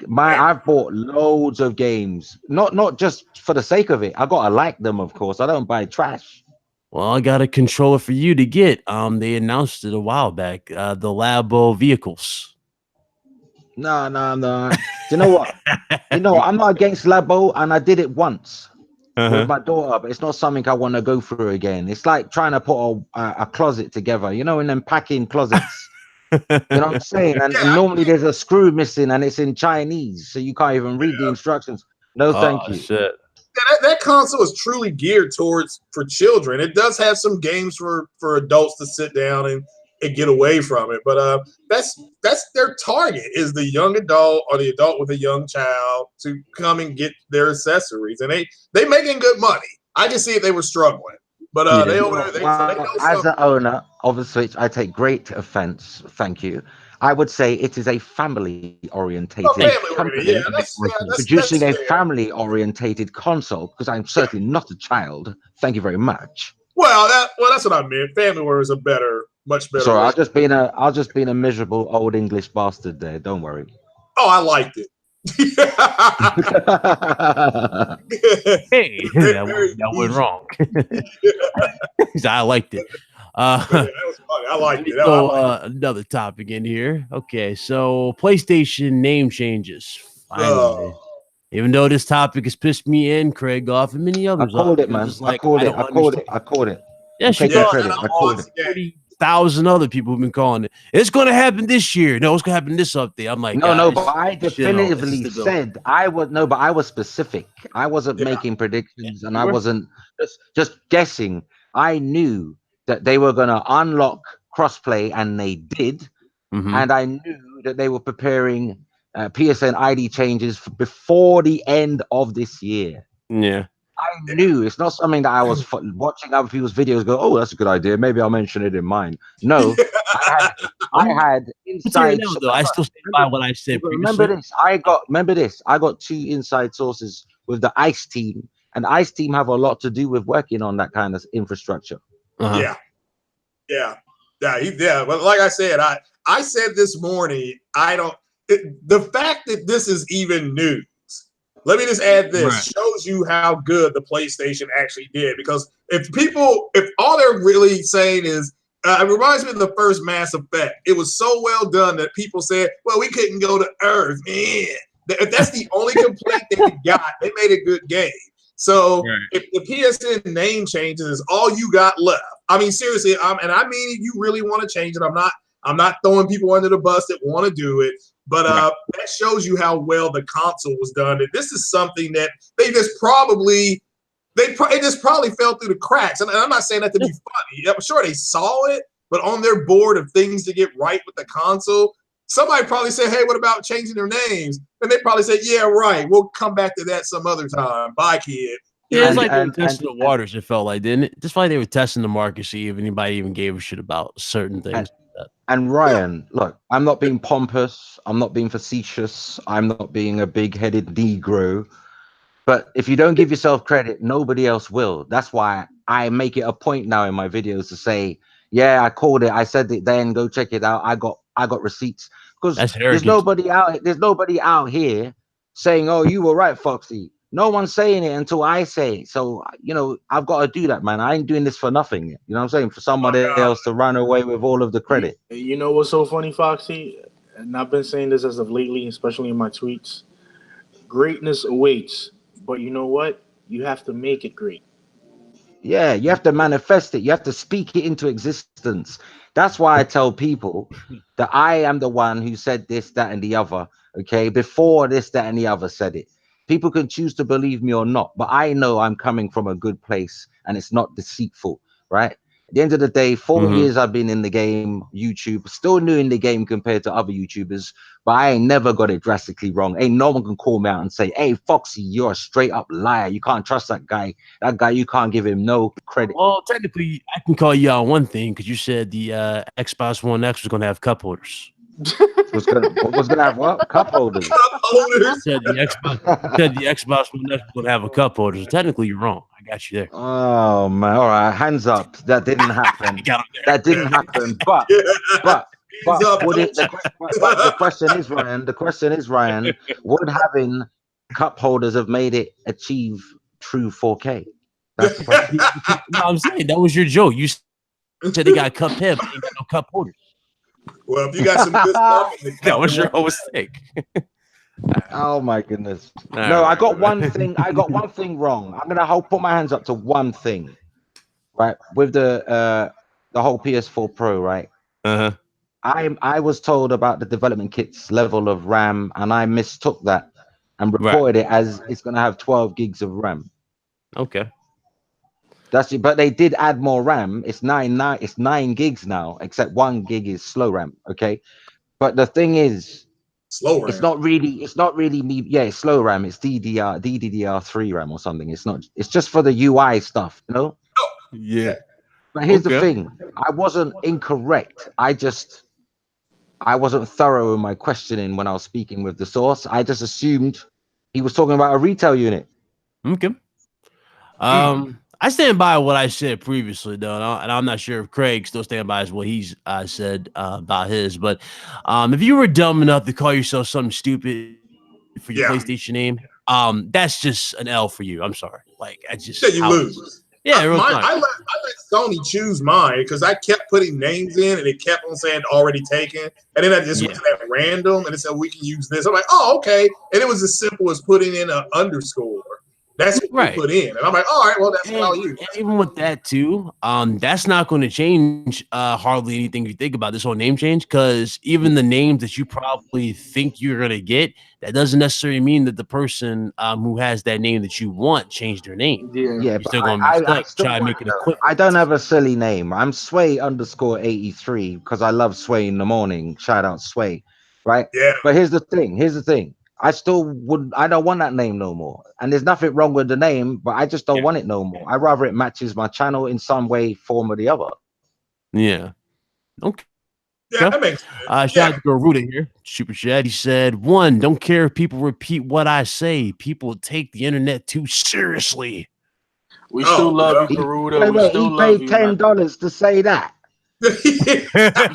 I've bought loads of games, not just for the sake of it. I gotta like them, of course. I don't buy trash. Well, I got a controller for you to get. They announced it a while back. The Labo vehicles. No. Do you know what? I'm not against Labo, and I did it once with my daughter, but it's not something I want to go through again. It's like trying to put a closet together, in them packing closets. You know what I'm saying? And normally there's a screw missing, and it's in Chinese, so you can't even read the instructions. No, thank you. Shit. That console is truly geared for children. It does have some games for adults to sit down and get away from it, but that's their target, is the young adult or the adult with a young child to come and get their accessories, and they making good money. I can see if they were struggling, but they over there. As an owner of a Switch, I take great offense. Thank you. I would say it is a family-orientated company producing a family-orientated console, because I'm certainly not a child. Thank you very much. Well, that's what I meant. Family is much better. Sorry, I'll just being a miserable old English bastard there. Don't worry. Oh, I liked it. Hey, that went wrong. I liked it. That was funny. I liked it. So another topic in here. Okay, so PlayStation name changes. Finally. Even though this topic has pissed me and Craig off and many others. I called it, man. I called it. Yes, you called it. I called it. 30,000 other people have been calling it. It's going to happen this year. No, it's going to happen this update. I'm like, no, but I definitively said I was specific. I wasn't making predictions, and I wasn't just guessing. I knew that they were going to unlock crossplay, and they did. And I knew that they were preparing PSN ID changes before the end of this year. Yeah. I knew. It's not something that I was watching other people's videos go, oh, that's a good idea. Maybe I'll mention it in mine. No, I had inside. I still stand by what I said. Remember this. I got 2 inside sources with the ICE team, and ICE team have a lot to do with working on that kind of infrastructure. Yeah. But like I said, I said this morning, the fact that this is even news. Let me just add this, shows you how good the PlayStation actually did. Because if all they're really saying is, it reminds me of the first Mass Effect. It was so well done that people said, well, we couldn't go to Earth. Man, if that's the only complaint they got, they made a good game. So if the PSN name changes is all you got left, I mean, seriously, and I mean, if you really want to change it, I'm not throwing people under the bus that want to do it. But that shows you how well the console was done. And this is something that it just probably fell through the cracks. And I'm not saying that to be funny. I'm sure they saw it, but on their board of things to get right with the console, somebody probably said, hey, what about changing their names? And they probably said, yeah, right. We'll come back to that some other time. Bye, kid. Yeah, it's like they were testing the waters, it felt like, didn't it? Just like they were testing the market, see if anybody even gave a shit about certain things. And Ryan, look, I'm not being pompous. I'm not being facetious. I'm not being a big-headed Negro. But if you don't give yourself credit, nobody else will. That's why I make it a point now in my videos to say, yeah, I called it. I said it then. Go check it out. I got receipts. Because there's nobody out here saying, oh, you were right, Foxy. No one's saying it until I say it. So, I've got to do that, man. I ain't doing this for nothing. You know what I'm saying? For somebody else to run away with all of the credit. You know what's so funny, Foxy? And I've been saying this as of lately, especially in my tweets. Greatness awaits. But you know what? You have to make it great. Yeah, you have to manifest it. You have to speak it into existence. That's why I tell people that I am the one who said this, that, and the other. Okay, before this, that, and the other said it. People can choose to believe me or not, but I know I'm coming from a good place and it's not deceitful, right? At the end of the day, 4 years I've been in the game, YouTube, still new in the game compared to other YouTubers, but I ain't never got it drastically wrong. Ain't no one can call me out and say, hey, Foxy, you're a straight up liar. You can't trust that guy. That guy, you can't give him no credit. Well, technically, I can call you out on one thing because you said the Xbox One X was going to have cup holders. was gonna have what? Cup holders. Said the Xbox One X was gonna have a cup holder. So technically, you're wrong. I got you there. Oh man! All right, hands up. That didn't happen. That didn't happen. But the question is, Ryan. The question is, Ryan. Would having cup holders have made it achieve true 4K? That's the question. No, I'm saying that was your joke. You said they got cup head, but they got no cup holders. Well, if you got some good stuff in the That was your host take. Oh my goodness. All No, I right. got one thing. I got one thing wrong. I'm gonna put my hands up to one thing, right? With the whole PS4 Pro, right? Uh-huh. I was told about the development kit's level of RAM, and I mistook that and Right. reported it as it's gonna have 12 gigs of RAM. Okay. That's it. But they did add more RAM. It's 9 gigs now, except 1 gig is slow RAM. Okay. But the thing is, slow RAM. it's not really me. Yeah, it's slow RAM. It's DDR3 RAM or something. It's not. It's just for the UI stuff, you know. Yeah. But here's the Okay. thing: I wasn't incorrect. I wasn't thorough in my questioning when I was speaking with the source. I just assumed he was talking about a retail unit. Okay. I stand by what I said previously, though, and I'm not sure if Craig still stand by what he's said about his. But if you were dumb enough to call yourself something stupid for your PlayStation name, that's just an L for you. I'm sorry. Like, I just you lose. Yeah, I let Sony choose mine because I kept putting names in and it kept on saying already taken. And then I just went at random and it said we can use this. I'm like, oh, okay. And it was as simple as putting in an underscore. That's what you put in. And I'm like, all right, well, that's what I'll use. And even with that too, that's not going to change hardly anything you think about this whole name change, because even the names that you probably think you're going to get, that doesn't necessarily mean that the person who has that name that you want changed their name. Yeah, Yeah, You're but still going to be stuck trying to make it equivalent. I don't have a silly name. I'm Sway_83 because I love Sway in the morning. Shout out Sway, right? Yeah. But here's the thing. I don't want that name no more. And there's nothing wrong with the name, but I just don't want it no more. I'd rather it matches my channel in some way, form, or the other. Yeah. Okay. Yeah, that makes sense. Shout out to Garuda here. Super chat. He said, "1, don't care if people repeat what I say. People take the internet too seriously." We still love you, Garuda. We still love you. He paid $10 to say that. We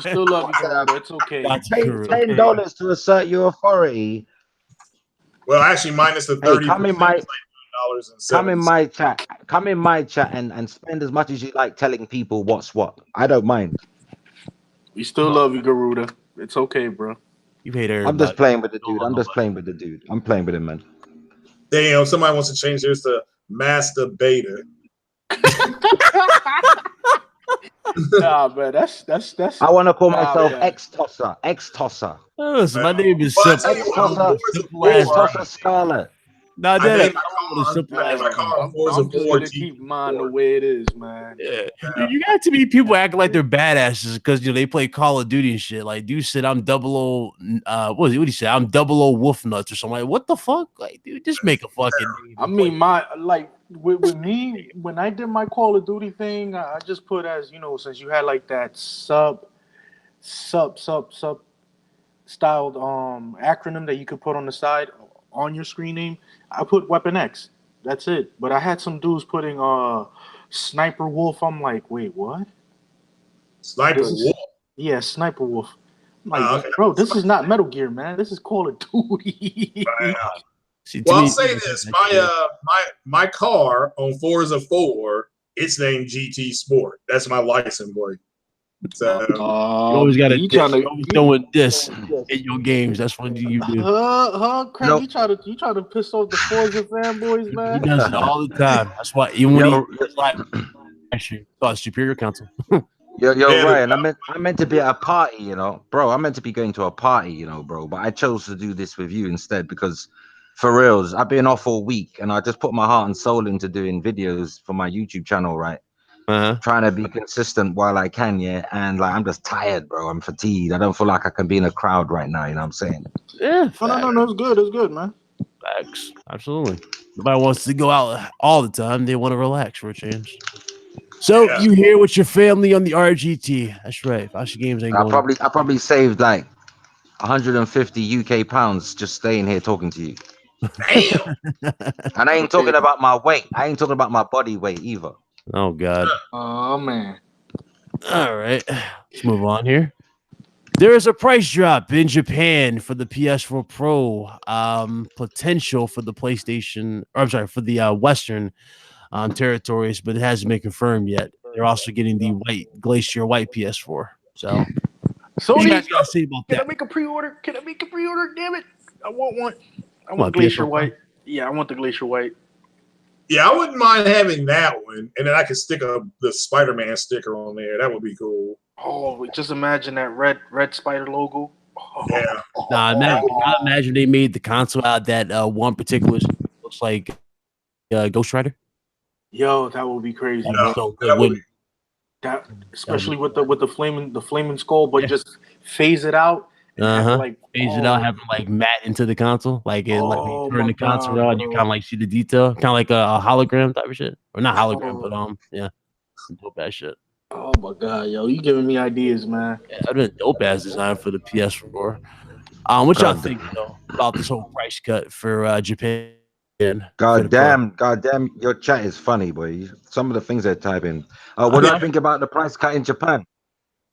still love you, Garuda. It's okay. Pay $10 to assert your authority. Well, actually, minus the 30%. Come in my chat and spend as much as you like telling people what's what. I don't mind. We still love you, Garuda. It's okay, bro. You hate everybody. I'm just playing with the dude. I'm playing with him, man. Damn, somebody wants to change theirs to masturbator. Nah, man, that's. I want to call myself X-Tosser. X-Tosser. Listen, my name is simple. X-Tosser Scarlett. No, that ain't I'm just gonna keep mine the way it is, man. Yeah. Dude, you got too many people acting like they're badasses because they play Call of Duty and shit. Like, dude said I'm 00. What did he say? I'm 00 Wolf Nuts or something. Like, what the fuck? Like, dude, just make a fucking name. I mean, with me, when I did my Call of Duty thing, I just put as since you had like that sub styled acronym that you could put on the side on your screen name, I put Weapon X. That's it. But I had some dudes putting Sniper Wolf. I'm like, wait, what? Sniper Wolf? Yeah, Sniper Wolf. I'm like, bro, this is not Metal Gear, man. This is Call of Duty. Well, I'll say this: my car on Forza 4, it's named GT Sport. That's my license plate. So you always got to throwing this in your games. That's what you do. Craig, you try to piss off the Forza fanboys, man. He does it all the time. That's why even when he's like, actually, Superior Council. You're Ryan. I meant to be at a party, bro. I meant to be going to a party, bro. But I chose to do this with you instead because, for reals, I've been off all week and I just put my heart and soul into doing videos for my YouTube channel, right? Trying to be consistent while I can, and like I'm just tired, bro. I'm fatigued. I don't feel like I can be in a crowd right now. You know what I'm saying? Yeah. No, it's good. It's good, man. Facts. Absolutely. Nobody wants to go out all the time. They want to relax for a change. So you here with your family on the RGT? That's right. Fasha Games ain't going. I probably saved like 150 UK pounds just staying here talking to you. Damn. And I ain't talking about my weight. I ain't talking about my body weight either. Oh God. Oh man. All right. Let's move on here. There is a price drop in Japan for the PS4 Pro. Potential for the PlayStation, or I'm sorry, for the Western territories, but it hasn't been confirmed yet. They're also getting the white Glacier White PS4. So What you Sony, guys gotta say about can I that? make a pre-order? Can I make a pre-order? Damn it! I want one. I What, want Glacier PS4? White. Yeah, I want the Glacier White. Yeah, I wouldn't mind having that one, and then I could stick the Spider-Man sticker on there. That would be cool. Oh, just imagine that red spider logo. Oh, Yeah. Nah, I imagine they made the console out that one particular looks like Ghost Rider. yo, that would be crazy, That'd bro. be so that good. would When, That especially with the flaming skull, but Yeah. just phase it out and have like phase it out, have them like matte into the console, like it like Oh you turn my the console God, on, you bro. kind of like see the detail, kind of like a hologram type of shit, or not hologram, but yeah, some dope ass shit. Oh my God, yo, you giving me ideas, man. Yeah, that'd been dope ass design for the PS4. What y'all God, think though about this whole price cut for Japan? For the God Pro? damn, your chat is funny, boy. Some of the things they're typing. What do I think about the price cut in Japan?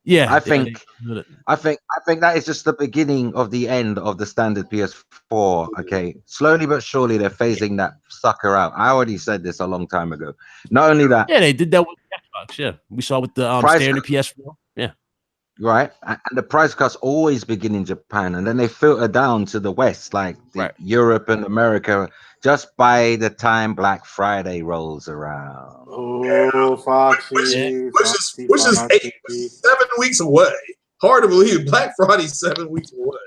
Yeah, I think they- I think that is just the beginning of the end of the standard PS4. Okay, slowly but surely they're phasing that sucker out. I already said this a long time ago. Not only that, yeah, they did that with Xbox. Yeah, we saw with the price standard PS4. Yeah, right, and the price cuts always begin in Japan, and then they filter down to the West, like right. Europe and America, just by the time Black Friday rolls around. Oh, Foxy, Which is 7 weeks away. Hard to believe. Black Friday's 7 weeks away.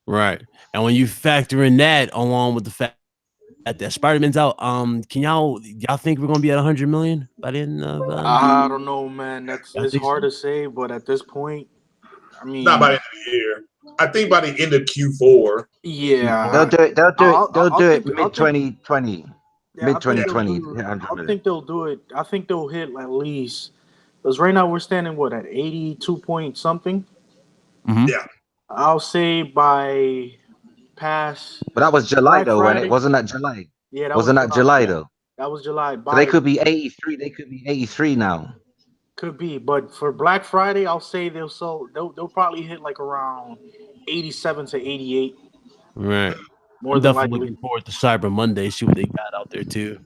Right. And when you factor in that along with the fact that Spider-Man's out, can y'all think we're gonna be at 100 million by the end of I don't know, man. I It's think hard so. to say, but at this point, I mean, Not by the end of the year. I think by the end of Q4. yeah, They'll do it. They'll do it I'll mid 2020. Yeah, Mid I think they'll 2020. do. Yeah, 100 I million. think they'll do it. I think they'll hit at least because right now we're standing at 82 point something. Mhm. Yeah. I'll say by past But that was July Black though, when it Friday. wasn't that July. Yeah, that Wasn't was that July. July though? That was July. So they By could be 83. They could be 83 now. could be, but for Black Friday, I'll say they'll probably hit like around 87 to 88. Right. More I'm than definitely likely. looking forward to Cyber Monday, see what they got out there too.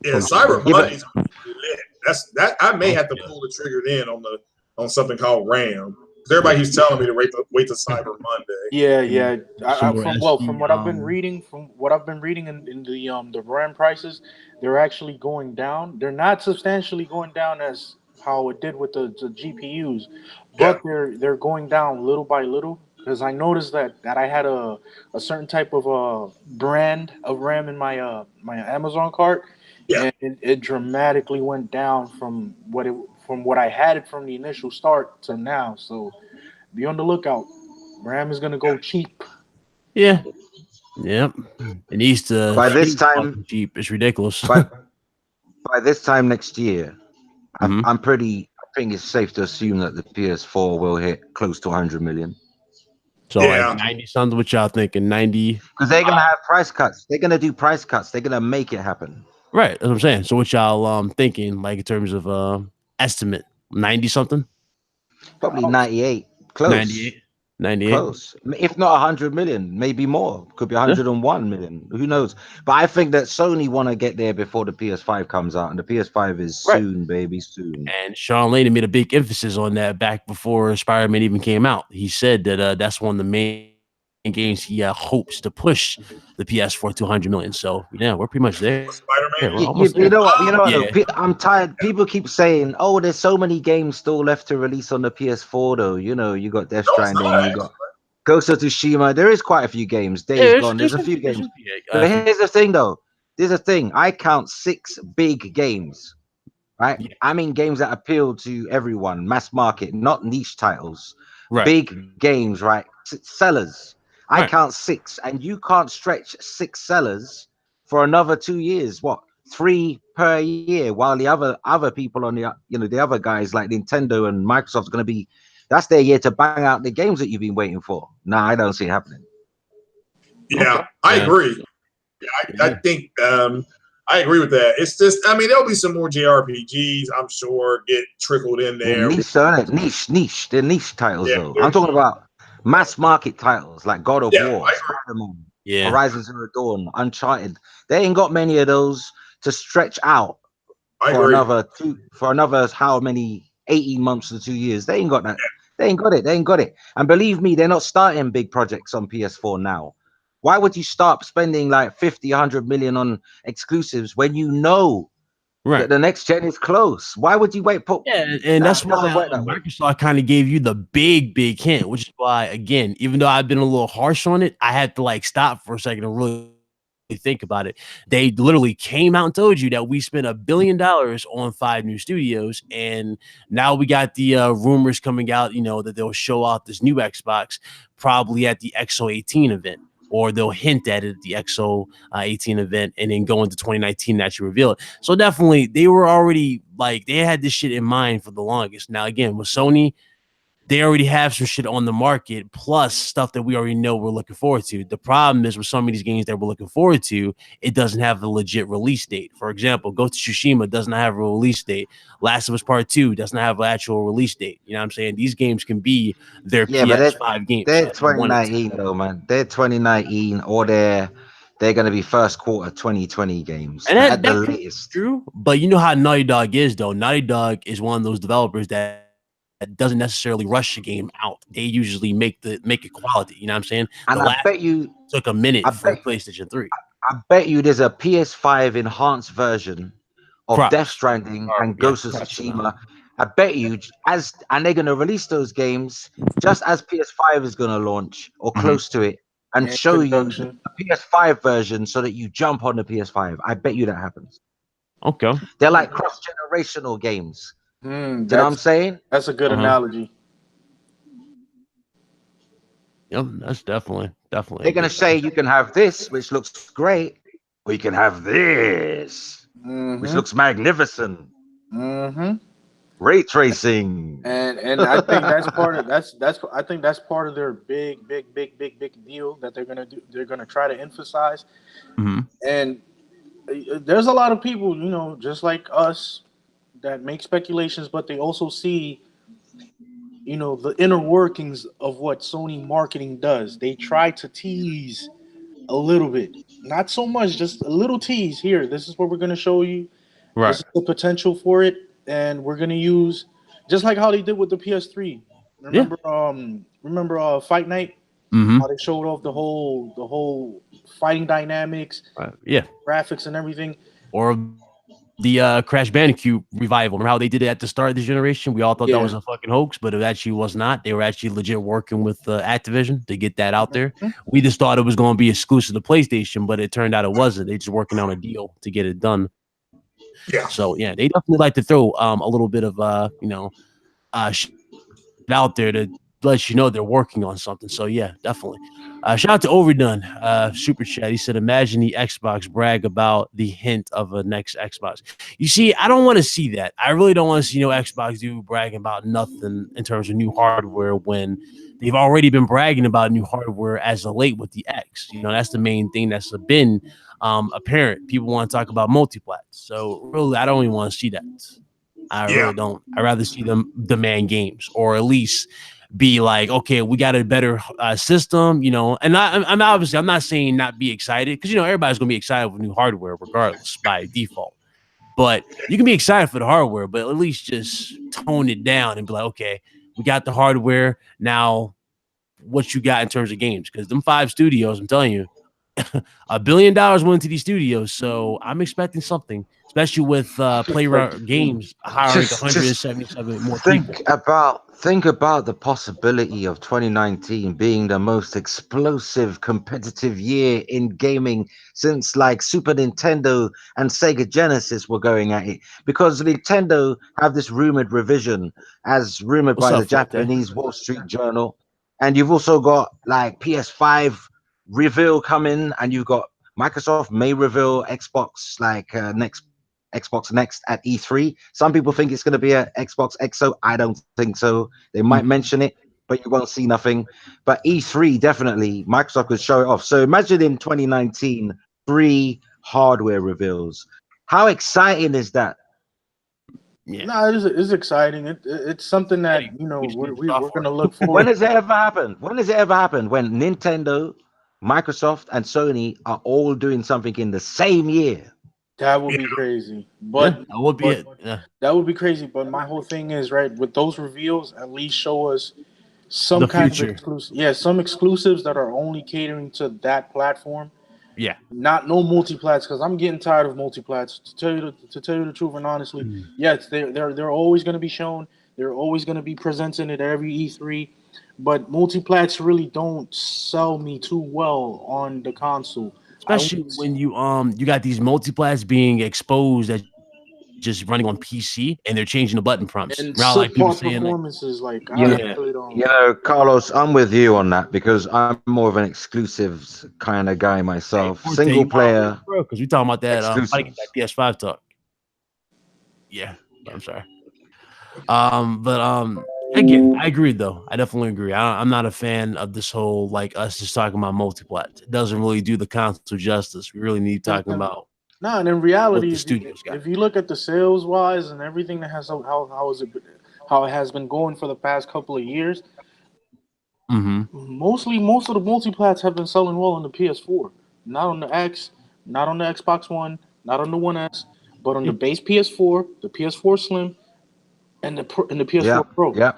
Yeah, From Cyber Yeah, but- Monday's lit. That I may have to pull the trigger then on something called RAM. Everybody keeps telling me to wait till Cyber Monday. Yeah. Some more From what I've been reading, in the RAM prices, they're actually going down. They're not substantially going down as how it did with the GPUs, but they're going down little by little. Because I noticed that I had a certain type of brand of RAM in my my Amazon cart, Yeah. and it dramatically went down from what I had it from the initial start to now. So be on the lookout. RAM is gonna go cheap. Yeah. Yep. It needs to By this stay time- fucking cheap. It's ridiculous. By this time next year, Mhm. I think it's safe to assume that the PS4 will hit close to 100 million. So Yeah. like 90 something, what y'all thinking? 90. Because they're gonna have price cuts. They're gonna do price cuts. They're gonna make it happen. Right. That's what I'm saying. So what y'all thinking, like in terms of estimate? 90 something? Probably 98. Close. 98. 98. Close. If not 100 million, maybe more. Could be 101 million. Who knows? But I think that Sony want to get there before the PS5 comes out, and the PS5 is Right. soon, baby, soon. And Sean Laney made a big emphasis on that back before Spider-Man even came out. He said that that's one of the main games he hopes to push the PS4 to 100 million. So yeah, we're pretty much there. Spider-Man. Yeah, we're You, almost you there. know what? You know what? Yeah. Though? I'm tired. People keep saying, "Oh, there's so many games still left to release on the PS4." Though, you know, you got Death No, it's Stranding, not. you got Ghost of Tsushima. There is quite a few games. Days Gone. There's a few games. But here's the thing, though. There's a thing. I count 6 big games, right? Yeah. I mean games that appeal to everyone, mass market, not niche titles. Right. Big games, right? Sellers. I Right. count 6, and you can't stretch 6 sellers for another 2 years. What? 3 per year, while the other people on the other guys like Nintendo and Microsoft's going to be. That's their year to bang out the games that you've been waiting for. No, I don't see it happening. Yeah, I agree. Yeah, I think I agree with that. It's just, I mean, there'll be some more JRPGs, I'm sure, get trickled in there. Niche, isn't it? Niche. They're niche titles, Yeah, though. I'm talking about mass market titles like God of War, I agree. Spider-Man, Yeah. Horizon Zero Dawn, Uncharted. They ain't got many of those to stretch out I for agree. another how many 18 months to 2 years. They ain't got that. They ain't got it. They ain't got it. And believe me, they're not starting big projects on PS4 now. Why would you start spending like 50, 100 million on exclusives when you know Right. that the next gen is close? Why would you wait? Yeah, and that's why doesn't work that way. Microsoft kind of gave you the big hint, which is why, again, even though I've been a little harsh on it, I had to like stop for a second and really think about it. They literally came out and told you that we spent $1 billion on 5 new studios, and now we got the rumors coming out, that they'll show off this new Xbox probably at the XO18 event, or they'll hint at it at the XO18 event, and then go into 2019 and actually reveal it. So definitely, they were already like, they had this shit in mind for the longest. Now, again, with Sony, they already have some shit on the market, plus stuff that we already know we're looking forward to. The problem is with some of these games that we're looking forward to, it doesn't have a legit release date. For example, Ghost of Tsushima does not have a release date. Last of Us Part 2 doesn't have an actual release date. You know what I'm saying? These games can be their PS5 games. They're 2019 though, man. They're 2019, or they're going to be first quarter 2020 games and at the that latest. True, but you know how Naughty Dog is, though. Naughty Dog is one of those developers that doesn't necessarily rush a game out. They usually make it quality. You know what I'm saying? And I bet you took a minute for PlayStation 3. I bet you there's a PS5 enhanced version of Death Stranding and Ghost of Tsushima. I bet you, and they're gonna release those games just as PS5 is gonna launch or close to it, and show you the PS5 version so that you jump on the PS5. I bet you that happens. Okay. They're like cross-generational games. Do you know what I'm saying? That's a good analogy. Yep, that's definitely. They're gonna say you can have this, which looks great, or you can have this, which looks magnificent. Ray tracing. And I think that's part of I think that's part of their big deal that they're gonna do. They're gonna try to emphasize. And there's a lot of people, just like us, that make speculations, but they also see, the inner workings of what Sony marketing does. They try to tease a little bit, not so much, just a little tease. Here, this is what we're going to show you. Right. This is the potential for it, and we're going to use, just like how they did with the PS3. Remember Fight Night? How they showed off the whole fighting dynamics, graphics and everything. Or the Crash Bandicoot revival. Remember how they did it at the start of the generation? We all thought that was a fucking hoax, but it actually was not. They were actually legit working with Activision to get that out there. We just thought it was going to be exclusive to PlayStation, but it turned out it wasn't. They just working on a deal to get it done. Yeah. So yeah, they definitely like to throw a little bit of shit out there to let you know they're working on something. So yeah, definitely. Shout out to Overdone, super chat. He said, "Imagine the Xbox brag about the hint of a next Xbox." You see, I don't want to see that. I really don't want to see Xbox do bragging about nothing in terms of new hardware when they've already been bragging about new hardware as of late with the X. That's the main thing that's been apparent. People want to talk about multiplat. So really, I don't even want to see that. I really don't. I'd rather see them demand games, or at least be like, okay, we got a better system, and I'm obviously, I'm not saying not be excited, because everybody's gonna be excited with new hardware regardless by default, but you can be excited for the hardware, but at least just tone it down and be like, okay, we got the hardware, now what you got in terms of games? Because them 5 studios, I'm telling you, $1 billion went into these studios, so I'm expecting something, especially with Playground Games hiring 177 more people. Think about the possibility of 2019 being the most explosive competitive year in gaming since like Super Nintendo and Sega Genesis were going at it, because Nintendo have this rumored revision, as rumored by the Japanese Wall Street Journal, and you've also got like PS5 reveal coming, and you've got Microsoft may reveal Xbox Xbox Next at E3. Some people think it's going to be an Xbox XO. I don't think so. They might mention it, but you won't see nothing. But E3, definitely, Microsoft could show it off. So imagine in 2019, 3 hardware reveals. How exciting is that? Yeah. No, it's exciting. It's something that, we're going to look forward. When has it ever happened? When Nintendo, Microsoft, and Sony are all doing something in the same year? That would be crazy, but that would be it. That would be crazy. But my whole thing is, right, with those reveals, at least show us some The kind future. of exclusive. Yeah, some exclusives that are only catering to that platform. Yeah. Not no multiplats, because I'm getting tired of multiplats. To tell you the truth and honestly, yes, they're always going to be shown. They're always going to be presented at every E3, but multiplats really don't sell me too well on the console. Especially when you got these multiplats being exposed as just running on PC and they're changing the button prompts. and Not like people subpar saying like, performances. Like You I know, really don't. you know, Carlos, I'm with you on that because I'm more of an exclusives kind of guy hey, myself. Forte, Single you want player bro, because we talking about that I get that exclusives. PS5 talk. Yeah, I'm sorry. But again, I agree though. I definitely agree. I'm not a fan of this whole like us just talking about multiplat. It doesn't really do the console justice. We really need talking about No, and in what reality, the studios got. if you look at the sales wise and everything that has how it has been going for the past couple of years, most of the multiplats have been selling well on the PS4, not on the X, not on the Xbox One, not on the One S, but on the base PS4, the PS4 Slim, and the Yeah, PS4 Pro. yeah,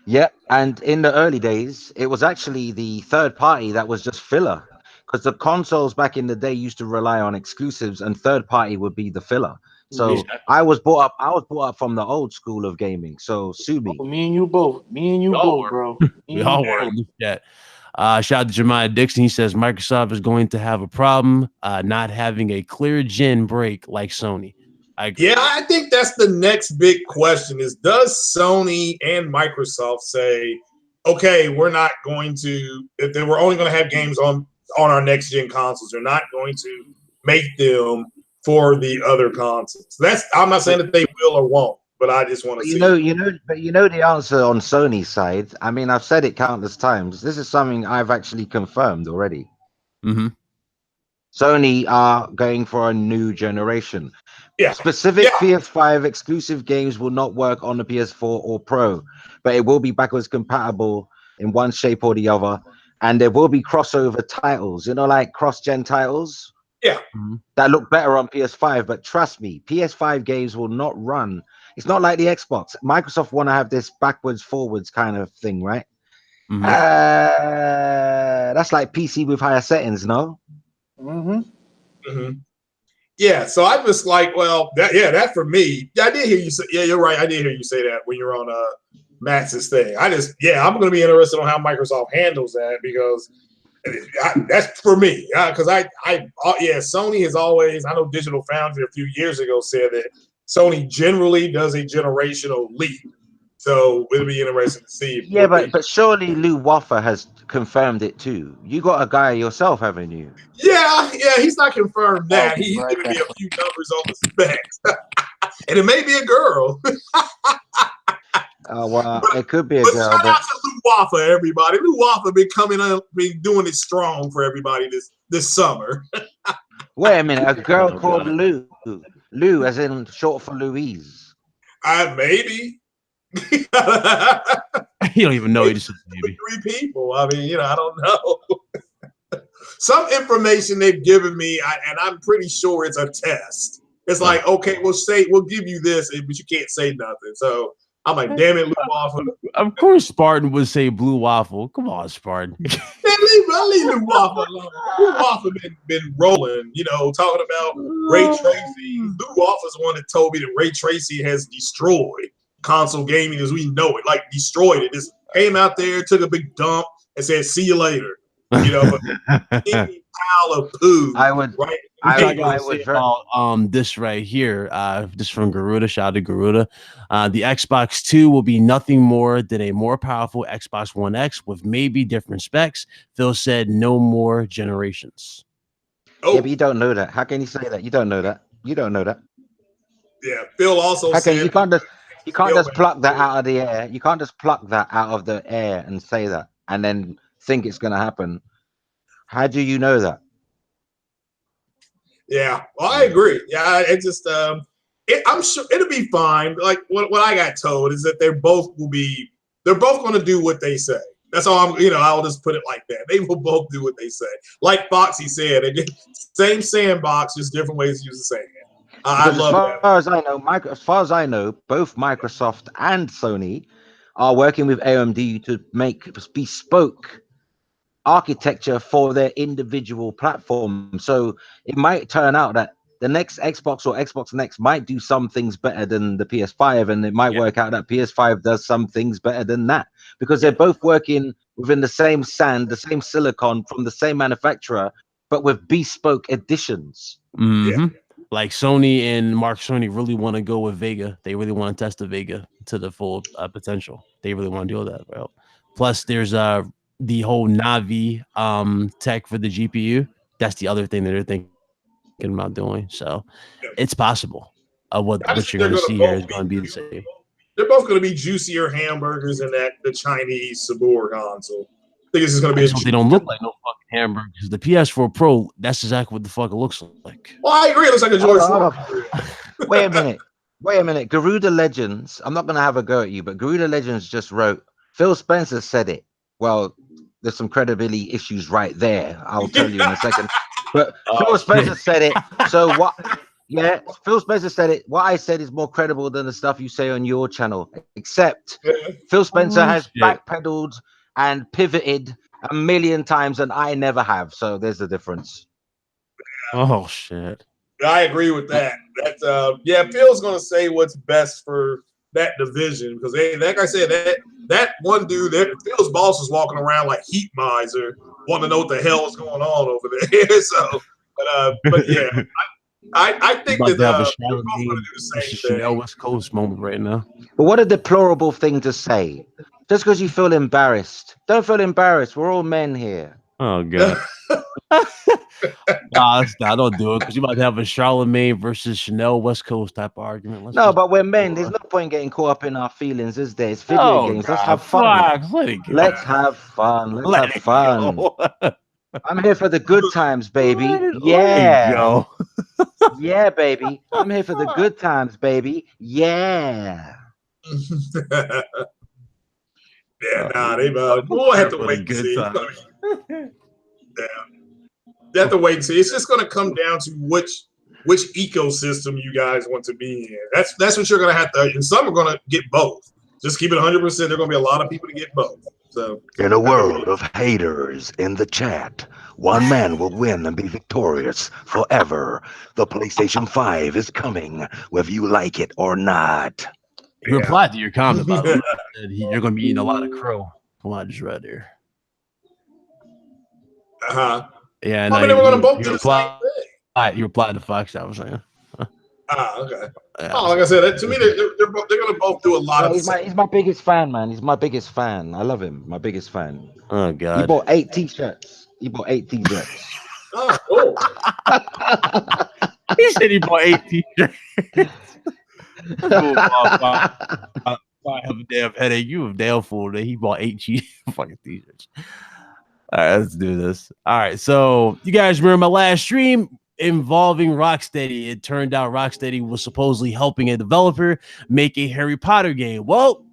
yeah. And in the early days, it was actually the third party that was just filler because the consoles back in the day used to rely on exclusives, and third party would be the filler. Yeah. So I was brought up. I was brought up from the old school of gaming. So sue me. Oh, me and you both. Me and you We all both, were. bro. We all were in the chat. Shout out to Jemiah Dixon. He says Microsoft is going to have a problem not having a clear gen break like Sony. I agree. Yeah, I think that's the next big question is does Sony and Microsoft say, okay, we're not going to, if they were only going to have games on our next gen consoles, they're not going to make them for the other consoles. That's I'm not saying that they will or won't, but I just want to see. But you know the answer on Sony's side. I mean, I've said it countless times. This is something I've actually confirmed already. Mm-hmm. Sony are going for a new generation. Yeah. Specific PS5 exclusive games will not work on the PS4 or Pro, but it will be backwards compatible in one shape or the other. And there will be crossover titles, you know, like cross-gen titles. Yeah. That look better on PS5, but trust me, PS5 games will not run. It's not like the Xbox. Microsoft want to have this backwards, forwards kind of thing, right? That's like PC with higher settings, no? Yeah, so I just like, well, that for me, I did hear you say, yeah, you're right. I did hear you say that when you're on Max's thing. I'm going to be interested on how Microsoft handles that because that's for me. Because Sony has always, I know Digital Foundry a few years ago said that Sony generally does a generational leap. So it'll be interesting to see. Yeah, but surely Lou Waffer has confirmed it too. You got a guy yourself, haven't you? Yeah, he's not confirmed that. He's giving me a few numbers on the specs. And it may be a girl. Well, it could be a girl. Shout out to Lou Waffer, everybody. Lou Waffer been coming up, been doing it strong for everybody this summer. Wait a minute, a girl called Lou. Lou, as in short for Louise. Maybe. You don't even know. You just said maybe. 3 people. I mean, I don't know. Some information they've given me, and I'm pretty sure it's a test. It's like, okay, we'll give you this, but you can't say nothing. So I'm like, damn it, Lou Waffle. Of course, Spartan would say blue waffle. Come on, Spartan. leave Lou Waffle alone. Lou Waffle been rolling, talking about Ray Tracy. Lou Waffle's the one that told me that Ray Tracy has destroyed console gaming as we know it, like destroyed it. Just came out there, took a big dump, and said, "See you later." But pile of poo. I would say about this right here. This from Garuda. Shout out to Garuda. The Xbox 2 will be nothing more than a more powerful Xbox One X with maybe different specs. Phil said no more generations. Oh. Yeah, but you don't know that. How can you say that? You don't know that. You don't know that. Yeah, Phil also said you can't just pluck that out of the air. You can't just pluck that out of the air and say that and then think it's going to happen. How do you know that? Yeah, well, I agree. Yeah, it just I'm sure it'll be fine. Like what I got told is that they're both going to do what they say. That's all I'll just put it like that. They will both do what they say. Like Foxy said, same sandbox, just different ways to use the sand. I love that. As far as I know, both Microsoft and Sony are working with AMD to make bespoke architecture for their individual platform. So it might turn out that the next Xbox or Xbox Next might do some things better than the PS5, and it might work out that PS5 does some things better than that, because they're both working within the same sand, the same silicon from the same manufacturer, but with bespoke editions. Like Sony and Mark Cerny really want to go with Vega. They really want to test the Vega to the full potential. They really want to do that, bro. Plus, there's the whole Navi tech for the GPU. That's the other thing that they're thinking about doing. So it's possible. What you're going to see here is going to be the same. They're both going to be juicier hamburgers in the Chinese Sabor console. I think this is going to be they don't look like no fucking hamburgers. The PS4 Pro, that's exactly what the fuck it looks like. Well, I agree. It looks like a George. Wait a minute. Garuda Legends. I'm not going to have a go at you, but Garuda Legends just wrote, Phil Spencer said it. Well, there's some credibility issues right there. I'll tell you in a second. But Phil Spencer said it. So what? Yeah, Phil Spencer said it. What I said is more credible than the stuff you say on your channel. Except Phil Spencer has backpedaled and pivoted a million times, and I never have. So there's the difference. Oh shit! I agree with that. That's Phil's gonna say what's best for that division, because like I said, that one dude, Phil's boss was walking around like Heat Miser, wanting to know what the hell is going on over there. So, but yeah. I think that they're both going to do the same thing. West Coast moment right now. But what a deplorable thing to say. Just because you feel embarrassed. Don't feel embarrassed. We're all men here. Oh, God. Don't do it, because you might have a Charlemagne versus Chanel West Coast type of argument. But we're men. There's no point getting caught up in our feelings, is there? It's video games. Let's have fun. Let's have fun. Let's have fun. I'm here for the good times, baby. Yeah. Yeah, baby. I'm here for the good times, baby. Yeah. We'll have to wait and see. They have to wait and see. It's just going to come down to which ecosystem you guys want to be in. That's what you're going to have to. And some are going to get both. Just keep it 100%. There are going to be a lot of people to get both. So, in a world of haters in the chat, one man will win and be victorious forever. The PlayStation 5 is coming, whether you like it or not. He replied to your comment, by the way. You're going to be eating a lot of crow. Come on, just right there. Yeah, I mean, they were going to both do the same thing. You replied to Fox, I was saying. Okay. Like I said, to me, they're going to both do a lot of. He's my biggest fan, man. He's my biggest fan. I love him. My biggest fan. Oh God. He bought 8 T-shirts. Oh, cool. He said he bought 8 T-shirts. I have a damn headache. You have damn fool that he bought 8 fucking T-shirts. All right, let's do this. All right, so you guys remember my last stream involving Rocksteady? It turned out Rocksteady was supposedly helping a developer make a Harry Potter game. Well,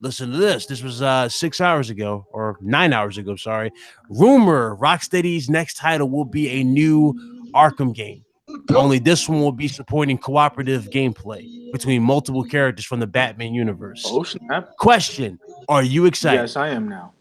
listen to this. This was 6 hours ago, or 9 hours ago, sorry. Rumor, Rocksteady's next title will be a new Arkham game. Only this one will be supporting cooperative gameplay between multiple characters from the Batman universe. Oh, snap. Question, are you excited? Yes, I am now.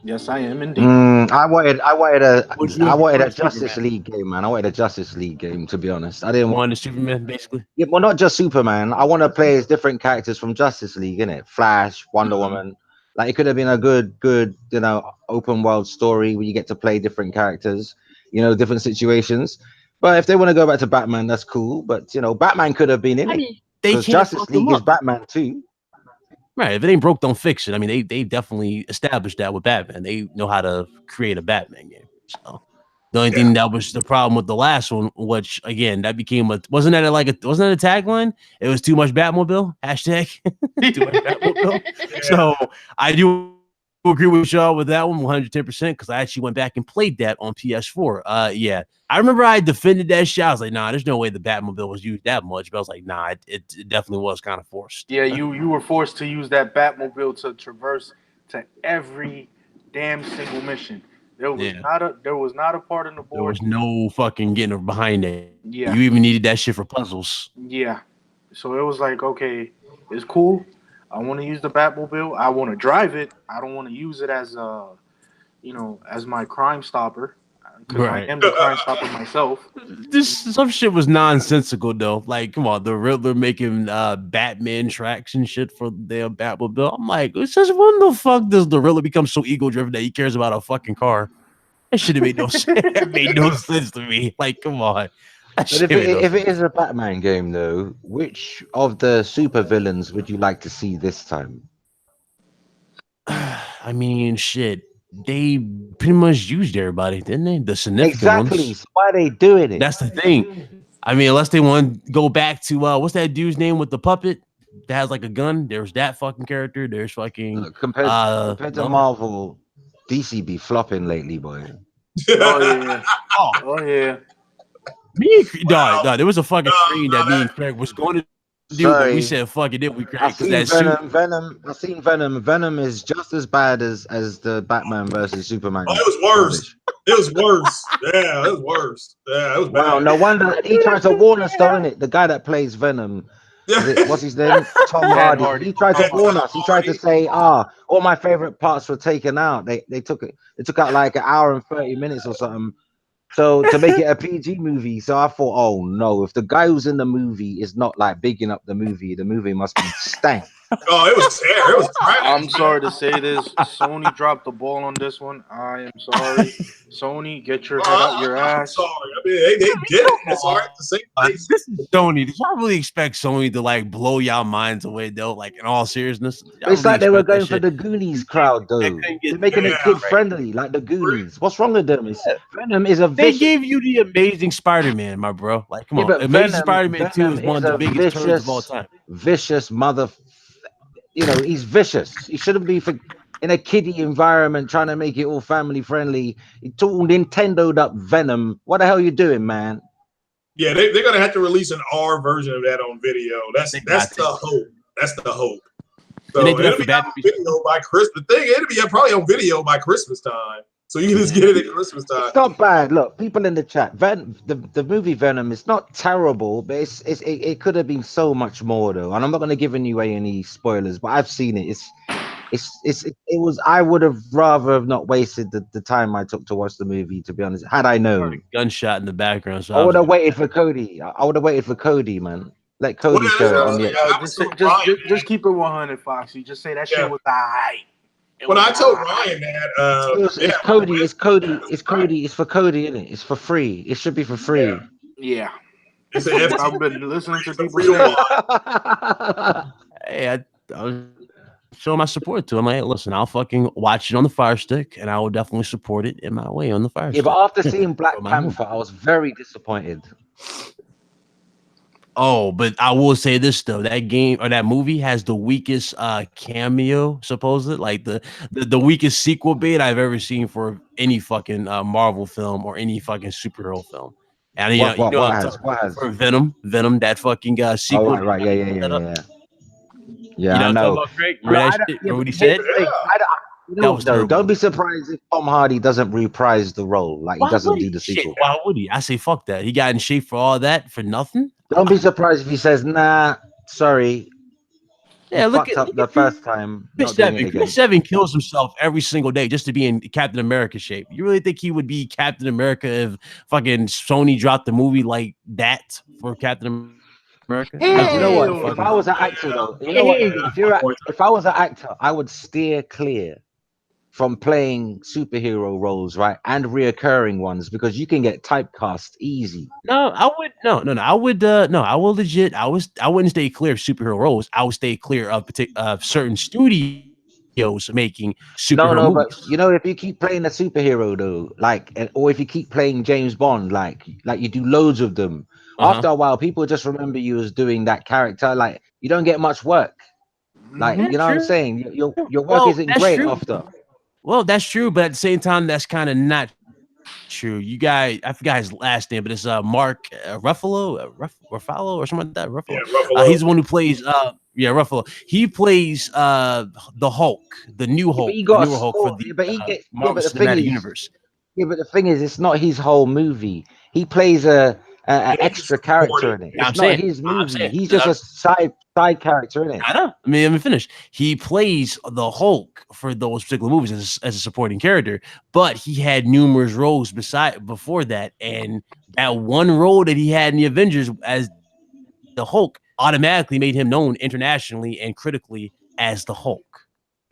Yes, I am indeed. I wanted a Justice League game, man. I wanted a Justice League game, to be honest. I didn't want a Superman, basically. Yeah, well, not just Superman. I want to play as different characters from Justice League, innit? Flash, Wonder Woman. Like, it could have been a good, open world story where you get to play different characters, different situations. But if they want to go back to Batman, that's cool. But Batman could have been in it. Because Justice League is Batman too. Right. If it ain't broke, don't fix it. I mean, they definitely established that with Batman. They know how to create a Batman game. So the only thing that was the problem with the last one, which again, that became wasn't that a tagline? It was too much Batmobile. # too much Batmobile. So I do agree with y'all with that one 110% because I actually went back and played that on PS4. Yeah, I remember I defended that shit. I was like, nah, there's no way the Batmobile was used that much. But I was like, nah, it definitely was kind of forced. Yeah, you were forced to use that Batmobile to traverse to every damn single mission. There was not a part in the board. There was no fucking getting behind it. Yeah, you even needed that shit for puzzles. Yeah, so it was like, okay, it's cool. I want to use the Batmobile. I want to drive it. I don't want to use it as as my crime stopper, because I Right. am the crime stopper myself. Some shit was nonsensical though. Like, come on, the Riddler making Batman tracks and shit for their Batmobile. I'm like, it's just when the fuck does the Riddler become so ego driven that he cares about a fucking car? That should have made no sense. It made no sense to me. Like, come on. That But shit if made no it sense. is a Batman game, though, which of the super villains would you like to see this time? I mean, shit. They pretty much used everybody, didn't they? The significant Exactly. ones. So why are they doing it? That's the thing. I mean, unless they want to go back to what's that dude's name with the puppet that has like a gun? There's that fucking character. There's fucking Compared to no. Marvel, DC be flopping lately, boy. Oh yeah. Oh yeah. Me and Wow. no, there was a fucking No, screen no, that me that- and Craig was going to do, but we Sorry. said fuck it, did we I've crack seen that suit? Venom. I've seen Venom. Venom is just as bad as the Batman versus Superman. Oh, it was worse. rubbish. It was worse. Yeah, it was worse. Yeah, it was Wow, bad. no wonder he tried to warn us, though, innit? The guy that plays Venom. What's his name? Tom Hardy. Hardy. He tried to Yeah, warn Tom us. He tried to Hardy. say, all my favorite parts were taken out. They took it. They took out like an hour and 30 minutes or something. So to make it a PG movie. So I thought, oh no, if the guy who's in the movie is not like bigging up the movie must be stank. Oh, it was terrible. It was trash. I'm sorry to say this. Sony dropped the ball on this one. I am sorry. Sony, get your head out your I'm ass. sorry. I mean, they did it. It's hard to say. This is Sony. Did y'all really expect Sony to like blow y'all minds away though? Like in all seriousness, y'all It's really like they were expect that going for shit? the Goonies crowd, though. couldn't get- They're making it yeah, kid friendly, like the Goonies. What's wrong with them? Venom is a They vicious. gave you the Amazing Spider-Man, my bro. Like, come Yeah, on, but Amazing Spider-Man 2 Venom is one of is the a biggest turns of all time. vicious mother. You know, he's vicious. He shouldn't be in a kiddie environment trying to make it all family friendly. It's all Nintendo'd up Venom. What the hell you doing, man? Yeah, they're gonna have to release an R version of that on video. That's They got the hope. That's the hope. So And they do that it'll for be bad on movies. video by Christmas. It'll be probably on video by Christmas time. So you can just get it at Christmas time. It's not bad. Look, people in the chat, the movie Venom is not terrible, but it could have been so much more though. And I'm not going to give away any spoilers, but I've seen it. It was. I would have rather have not wasted the time I took to watch the movie. To be honest, had I known, Gunshot in the background. So I would have waited for Cody. I would have waited for Cody, man. Let Cody Well, show it yeah, on the. yeah. I was so Ryan, just keep it 100, Foxy. Just say that Yeah. shit was alright. When I told Ryan that, It's Cody. It's Cody. It's Cody. It's for Cody, isn't it? It's for free. It should be for free. Yeah. it's an I've been listening to people free to say. watch. hey, I was showing my support to him. Like, listen, I'll fucking watch it on the Fire Stick, and I will definitely support it in my way on the Fire Yeah, Stick. but after seeing Black For my Panther, I was very disappointed. Oh, but I will say this though: that game or that movie has the weakest cameo, supposedly, like the weakest sequel bait I've ever seen for any fucking Marvel film or any fucking superhero film. And What has? for Venom, that fucking sequel. Oh, right, yeah. Yeah, you I know know. what I'm talking about, Craig? Remember that shit? Remember what he said? That was terrible. Don't be surprised if Tom Hardy doesn't reprise the role, like he doesn't do the Shit, sequel. why would he? I say fuck that. He got in shape for all that for nothing. Don't be surprised if he says, "Nah, sorry." Yeah, look fucked at up the first time. Chris Seven kills himself every single day just to be in Captain America shape. You really think he would be Captain America if fucking Sony dropped the movie like that for Captain America? You know what? Hell If I was an actor, though, you know what? If I was an actor, I would steer clear from playing superhero roles, right, and reoccurring ones, because you can get typecast easy. No, I would I will legit. I wouldn't stay clear of superhero roles. I would stay clear of certain studios making superhero movies. But you know, if you keep playing a superhero though, or if you keep playing James Bond, like you do loads of them, after a while, people just remember you as doing that character. Like you don't get much work. Like you know what I'm saying? Your work isn't great after. Well, that's true, but at the same time, that's kind of not true. You guys, I forgot his last name, but it's Mark Ruffalo or something like that. Ruffalo. Yeah, Ruffalo. He's the one who plays Ruffalo. He plays the Hulk, the new Hulk, the newer Hulk for the Marvel Cinematic Universe. Yeah, but the thing is, it's not his whole movie. He plays a an extra character in it. I'm It's not saying- his I'm movie. saying- He's just a side character in it. I know. I mean, let me finish. He plays the Hulk for those particular movies as a supporting character, but he had numerous roles before that, and that one role that he had in the Avengers as the Hulk automatically made him known internationally and critically as the Hulk.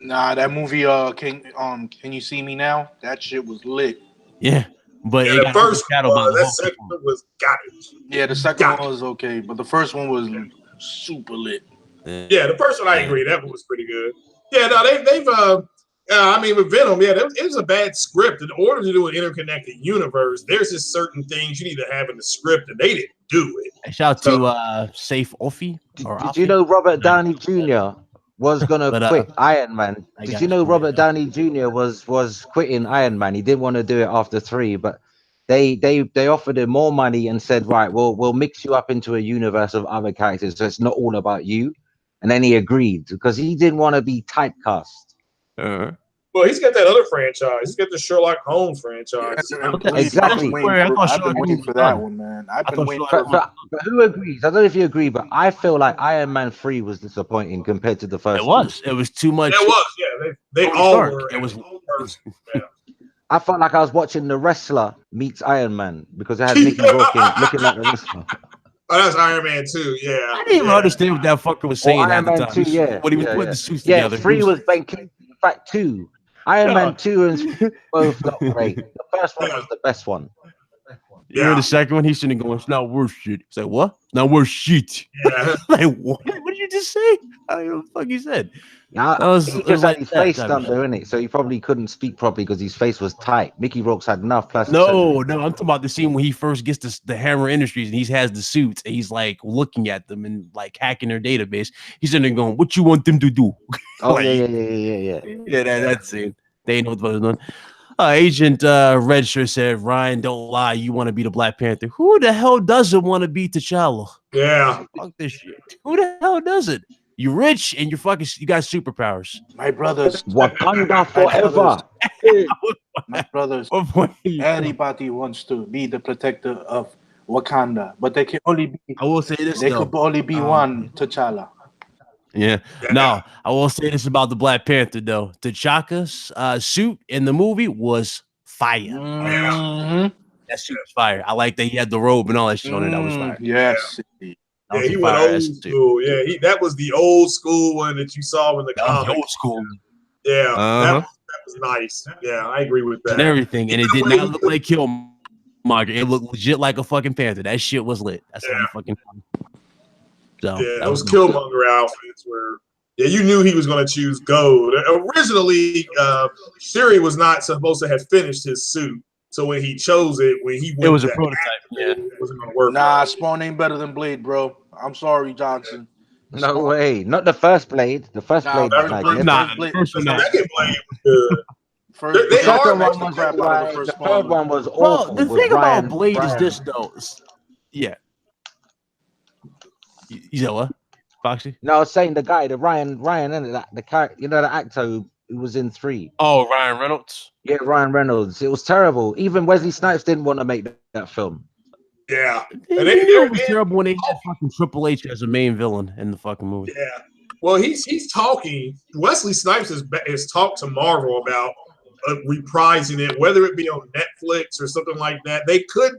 Nah, that movie, Can You See Me Now? That shit was lit. Yeah, but Yeah, it the got first overshadowed by the that Hulk. second one was garbage. Yeah, the second one was okay, but the first one was super lit. Yeah, the first one I agree. That one was pretty good. Yeah, no, they've I mean, with Venom, yeah, it was a bad script. In order to do an interconnected universe, there's just certain things you need to have in the script, and they didn't do it. Shout out to Safe Offie. Did you know Robert Downey Jr. was gonna quit Iron Man? Did you know Robert Downey Jr. was quitting Iron Man? He didn't want to do it after 3, but they offered him more money and said, right, we'll mix you up into a universe of other characters, so it's not all about you. And then he agreed because he didn't want to be typecast. Well, he's got that other franchise. He's got the Sherlock Holmes franchise. Exactly. I've been waiting for that one, man. I've been waiting. But who agrees? I don't know if you agree, but I feel like Iron Man 3 was disappointing compared to the first. It was too much. It was, yeah. They all were. It was. I felt like I was watching The Wrestler meets Iron Man because it had Mickey Rourke looking like the wrestler. Oh, that's Iron Man 2, yeah. I didn't even understand what that fucker was saying at the Iron time. Man 2, yeah. When he was putting the suits together. 3 was Ben King. In fact, 2. Iron Man 2 and both not great. The first one was the best one. You know the second one, he's sitting going, it's not worth shit. He's like, what? Not worth shit. Yeah. Like, what? What did you just say? I don't know what the fuck he said. Yeah, It was like his face done though, innit? So he probably couldn't speak properly because his face was tight. Mickey Rourke's had enough plastic. No, I'm talking about the scene when he first gets the Hammer Industries and he has the suits and he's like looking at them and like hacking their database. He's sitting there going, what you want them to do? Oh, Like, yeah. That scene. They ain't know what the fuck was doing. Agent Redshirt said, Ryan, don't lie. You want to be the Black Panther. Who the hell doesn't want to be T'Challa? Yeah. Fuck this shit. Who the hell doesn't? You rich and you got superpowers. My brothers. Wakanda forever. My brothers. Everybody wants to be the protector of Wakanda, but they can only be. I will say this. They could only be one T'Challa. Yeah. No, I will say this about the Black Panther though. T'Chaka's suit in the movie was fire. Mm-hmm. That suit was fire. I like that he had the robe and all that shit on it. That was fire. Yes. Yeah, he went old school. Yeah, that was the old school one that you saw in the comics. Old school. Yeah, that was nice. Yeah, I agree with that. And everything, and it did not look like Killmonger. It looked legit like a fucking Panther. That shit was lit. That's fucking. So, yeah, those Killmonger outfits were. Yeah, you knew he was going to choose gold. Originally, Shuri was not supposed to have finished his suit. So when he chose it, it was a prototype. It wasn't gonna work. Nah, Spawn ain't better than Blade, bro. I'm sorry, Johnson. No way. Not the first Blade. The first Blade was like the second Blade was good. The third one was awful. Well, the thing about Blade is this though. Yeah. You said what? Foxy? No, I was saying the Ryan, the character, you know, the actor who was in 3. Oh, Ryan Reynolds. Yeah, Ryan Reynolds. It was terrible. Even Wesley Snipes didn't want to make that film. Yeah, it was terrible when they had fucking Triple H as a main villain in the fucking movie. Yeah, well, he's talking. Wesley Snipes has talked to Marvel about reprising it, whether it be on Netflix or something like that. They could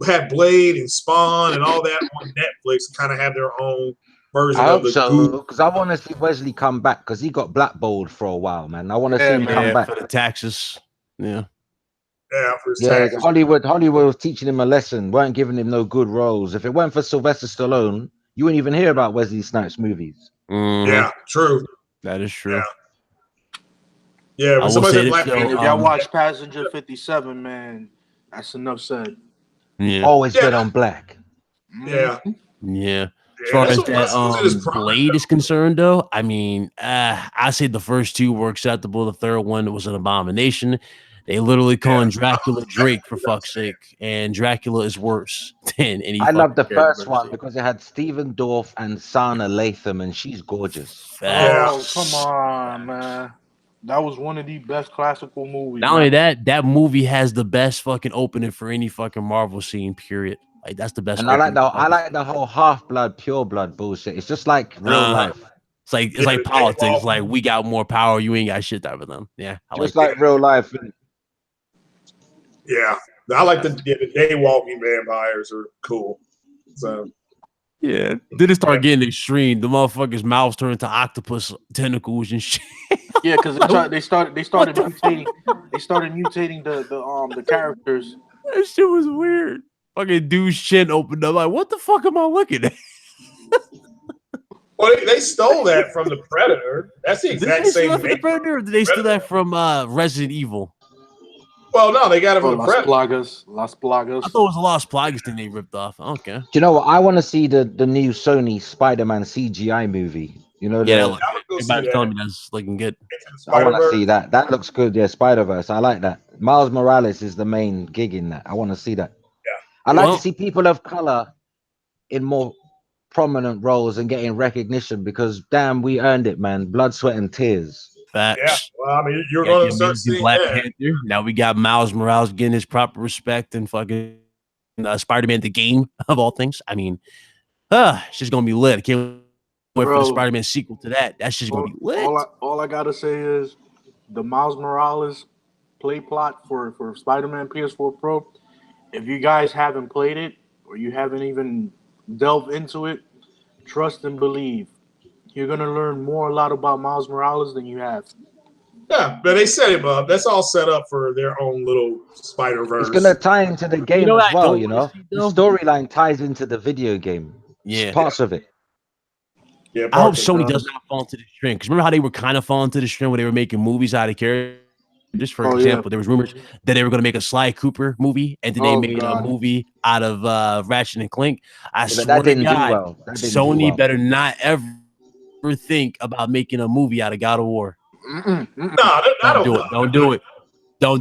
have Blade and Spawn and all that on Netflix, and kind of have their own version. I hope so, because I want to see Wesley come back because he got blackballed for a while, man. I want to see him come back for the taxes. Yeah. Yeah, Hollywood was teaching him a lesson, weren't giving him no good roles. If it weren't for Sylvester Stallone, you wouldn't even hear about Wesley Snipes movies. Yeah, true. That is true. Yeah, when somebody said Black Panther, y'all watch Passenger 57, man. That's enough said. Yeah. Always bet on black. Yeah. Yeah. As far as that Blade is concerned, though, I mean, I say the first 2 were acceptable. The third one was an abomination. They literally calling Dracula Drake for fuck's sake, and Dracula is worse than any. I love the first one because it had Stephen Dorff and Sana Latham, and she's gorgeous. Oh, come on, man. That was one of the best classical movies. Not only that movie has the best fucking opening for any fucking Marvel scene, period. Like that's the best. And I like the whole half blood, pure blood bullshit. It's just like real life. It's like politics. It's like we got more power, you ain't got shit type of them. Yeah, I just like real life. Yeah, I like the daywalking vampires are cool. So yeah, then it started getting extreme. The motherfuckers' mouths turned into octopus tentacles and shit. Yeah, because they started mutating. They started mutating the characters. That shit was weird. Fucking dude's chin opened up. Like, what the fuck am I looking at? Well, they stole that from the Predator. That's the exact same thing. The Predator, or did they steal that from Resident Evil? Well, no, they got it from the Predator. Las Plagas. I thought it was a Las Plagas thing they ripped off. Okay. Do you know what? I want to see the new Sony Spider-Man CGI movie. You know, everybody's telling me that's looking good. I want to see that. That looks good. Yeah, Spider-Verse. I like that. Miles Morales is the main gig in that. I want to see that. Yeah. I like to see people of color in more prominent roles and getting recognition because damn, we earned it, man. Blood, sweat, and tears. Facts. Yeah, well, I mean, you're going to start seeing Black Panther. Now we got Miles Morales getting his proper respect and fucking Spider-Man the game of all things. I mean, it's just gonna be lit. I can't wait for the Spider-Man sequel to that. That's just gonna be lit. All I gotta say is the Miles Morales play plot for Spider-Man PS4 Pro. If you guys haven't played it or you haven't even delved into it, trust and believe. You're gonna learn a lot about Miles Morales than you have. Yeah, but they set him up. That's all set up for their own little Spider-Verse. It's gonna tie into the game as well, you know. The storyline ties into the video game. Yeah, parts of it. Yeah, I hope Sony does not fall into the trend. Because remember how they were kind of falling into the trend when they were making movies out of characters? Just for example, there was rumors that they were going to make a Sly Cooper movie, and then they made a movie out of Ratchet and Clank. I swear to God, Sony better not ever think about making a movie out of God of War. No, don't do it.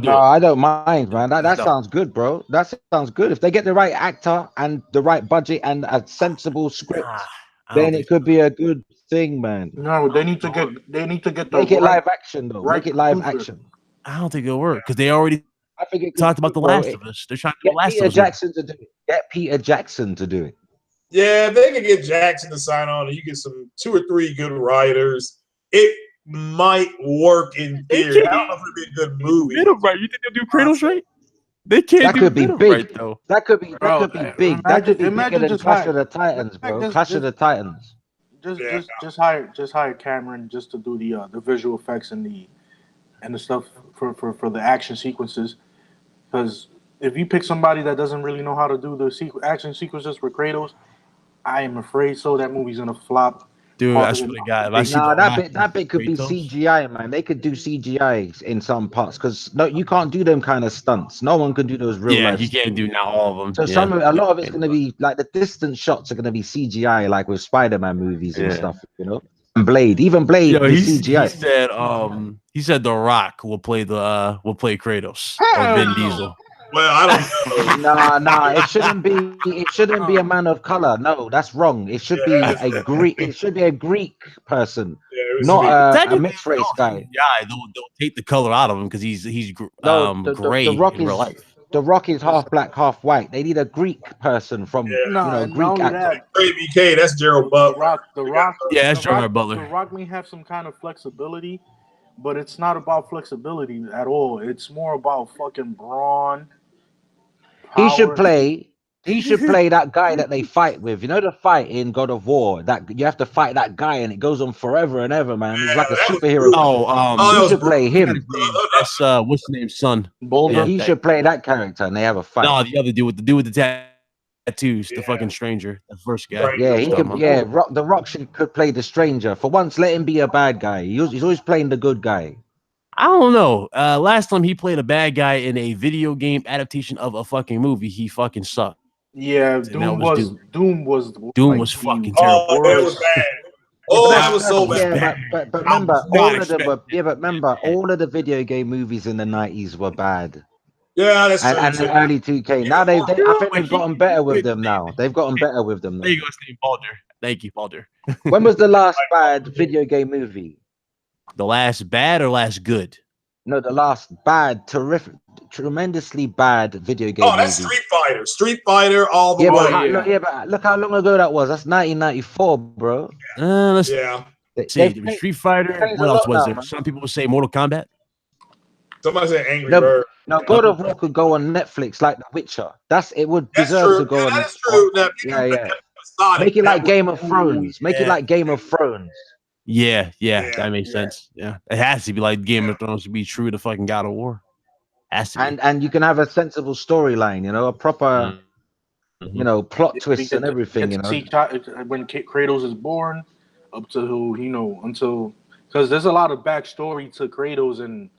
I don't mind, man. That sounds good, bro. That sounds good. If they get the right actor and the right budget and a sensible script, then it could be a good thing, man. No, they need to get make it live action though. Make it live action. I don't think it'll work because they already talked about The Last of Us. They're trying to get The Last of Us. Jackson to do it. Get Peter Jackson to do it. Yeah, if they can get Jackson to sign on and you get 2 or 3 good writers, it might work in theory. I don't know if it'd be a good movie. Right? You think they'll do Kratos right? They can't. That could be big. Right, though. That could be big. That could be bigger than Clash of the Titans, bro. Clash of the Titans. Just hire Cameron just to do the visual effects and the stuff for the action sequences. Because if you pick somebody that doesn't really know how to do the action sequences for Kratos, I am afraid that movie's gonna flop. Dude, I swear to God. That bit could be CGI, man. They could do CGI in some parts because you can't do them kind of stunts. No one can do those real life. You can't do now all of them. So a lot of it's gonna be like the distant shots are gonna be CGI, like with Spider-Man movies and stuff, you know. And Blade, even Blade, CGI. He said The Rock will play Kratos or Vin Diesel. Well, I don't know. Nah. It shouldn't be a man of color. No, that's wrong. It should be a Greek. It should be a Greek person, not a mixed race guy. Yeah, they'll take the color out of him because he's gray in real life. The Rock is half black, half white. They need a Greek person from Greek actor. BK, that's Gerald Butler. The Rock. Yeah, that's Gerald Butler. The Rock may have some kind of flexibility, but it's not about flexibility at all. It's more about fucking brawn. He should play that guy that they fight with. You know the fight in God of War that you have to fight that guy and it goes on forever and ever, man. It's like a superhero. He should play him. That's what's the name, son? Boulder. He should play that character and they have a fight. No, the other dude with the tattoos, the fucking stranger, the first guy. Yeah, he could. Yeah, The Rock could play the stranger for once. Let him be a bad guy. He's always playing the good guy. I don't know. Last time he played a bad guy in a video game adaptation of a fucking movie, he fucking sucked. Yeah, Doom was fucking terrible. Oh, it was bad. That was so bad. But remember, all of them were. Yeah, but remember, all of the video game movies in the 90s were bad. Yeah, that's true. And the early 2K. Now I think they've gotten better with them now. They've gotten better with them. There you go, Steve Balder. Thank you, Balder. When was the last bad video game movie? The last bad or last good? No, the last bad, terrific, tremendously bad video game Oh, that's movie. Street Fighter all the Yeah, but way. look how long ago that was. That's 1994, bro. Let's Yeah. see. There was Street Fighter. changed What a else lot was now, there? man. Some people would say Mortal Kombat. Somebody said Angry No, Bird. no, God of War could go on Netflix like The Witcher. It would That's deserve true. to go That on. is true. Now, if you Yeah, do yeah. Sonic, Make it that like would- Game of Thrones. Make it yeah. like Game of Thrones. Yeah, Yeah, that makes sense. Yeah, it has to be like Game of Thrones to be true to fucking God of War. Has to be. And you can have a sensible storyline, a proper, Mhm. plot We twists and get everything, to see when Kratos is born, up to until because there's a lot of backstory to Kratos and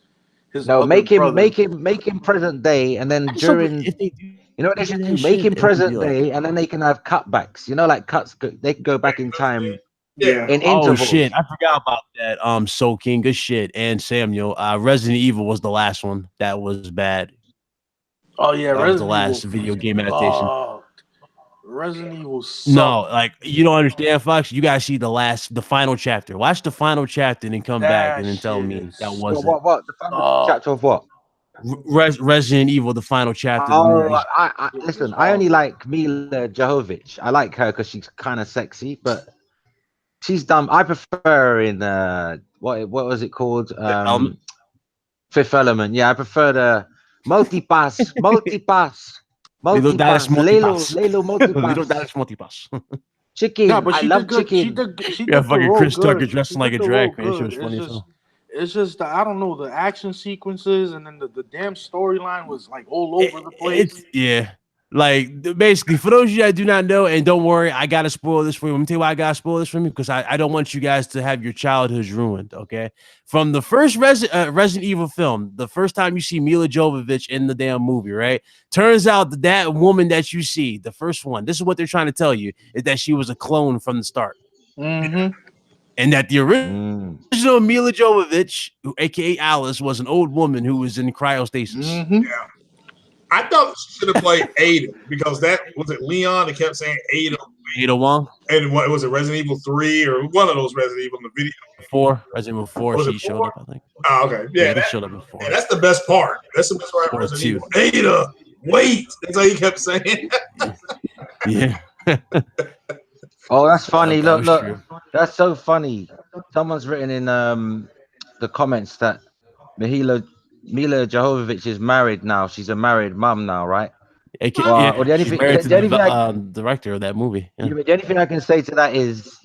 his No, other make him brother. make him present day, and then during If they do, what they do should that do, make shit, him it would be present like, day, and then they can have cutbacks. Like they can go back in time Yeah. in oh intervals. shit, I forgot about that. Soul King, good shit, and Samuel. Resident Evil was the last one that was bad. Oh yeah, That was the Resident last Evil. video game adaptation. Resident Evil sucked. No, like you don't understand, Fox. You guys see the final chapter. Watch the final chapter and then come back and then tell shit me is that What, wasn't the final chapter of what? Resident Evil, the final chapter of the Oh, movie. I listen. I only like Mila Jovovich. I like her because she's kind of sexy, but she's dumb. I prefer her in what was it called? Element? Fifth Element. Yeah, I prefer the multipass, Little Dallas multipass. Lelo Little multipass. Dallas multipass. Chicken. No, but I she love did good. chicken. She Yeah, did the fucking role Chris Tucker good. dressing She like did a the drag role queen. Shit was good. funny as hell. It's just I don't know, the action sequences and then the damn storyline was like all over the place. Basically, for those of you that do not know, and don't worry, I gotta spoil this for you. Let me tell you why I gotta spoil this for you, because I don't want you guys to have your childhoods ruined. Okay, from the first Resident Evil film, the first time you see Mila Jovovich in the damn movie, right? Turns out that woman that you see, the first one, this is what they're trying to tell you, is that she was a clone from the start, Mm-hmm. and that the original Mila Jovovich, aka Alice, was an old woman who was in cryostasis. Mm-hmm. Yeah. I thought she should have played Ada because that was it Leon that kept saying Ada. Ada Wong. And what was it, Resident Evil 3 or one of those Resident Evil in the video? 4, Resident Evil 4, Was she it showed 4? up, I think. Oh, okay. Yeah, They showed up in 4. and that's the best part. That's the best part of Or Resident 2. Evil. Ada, wait. That's all he kept saying. Yeah. Oh, that's funny. That was Look, true. that's so funny. Someone's written in the comments that Mila Jovovich is married now. She's a married mum now, right? Or the only she's thing- married to the only the thing I- director of that movie. Yeah. The only thing I can say to that is,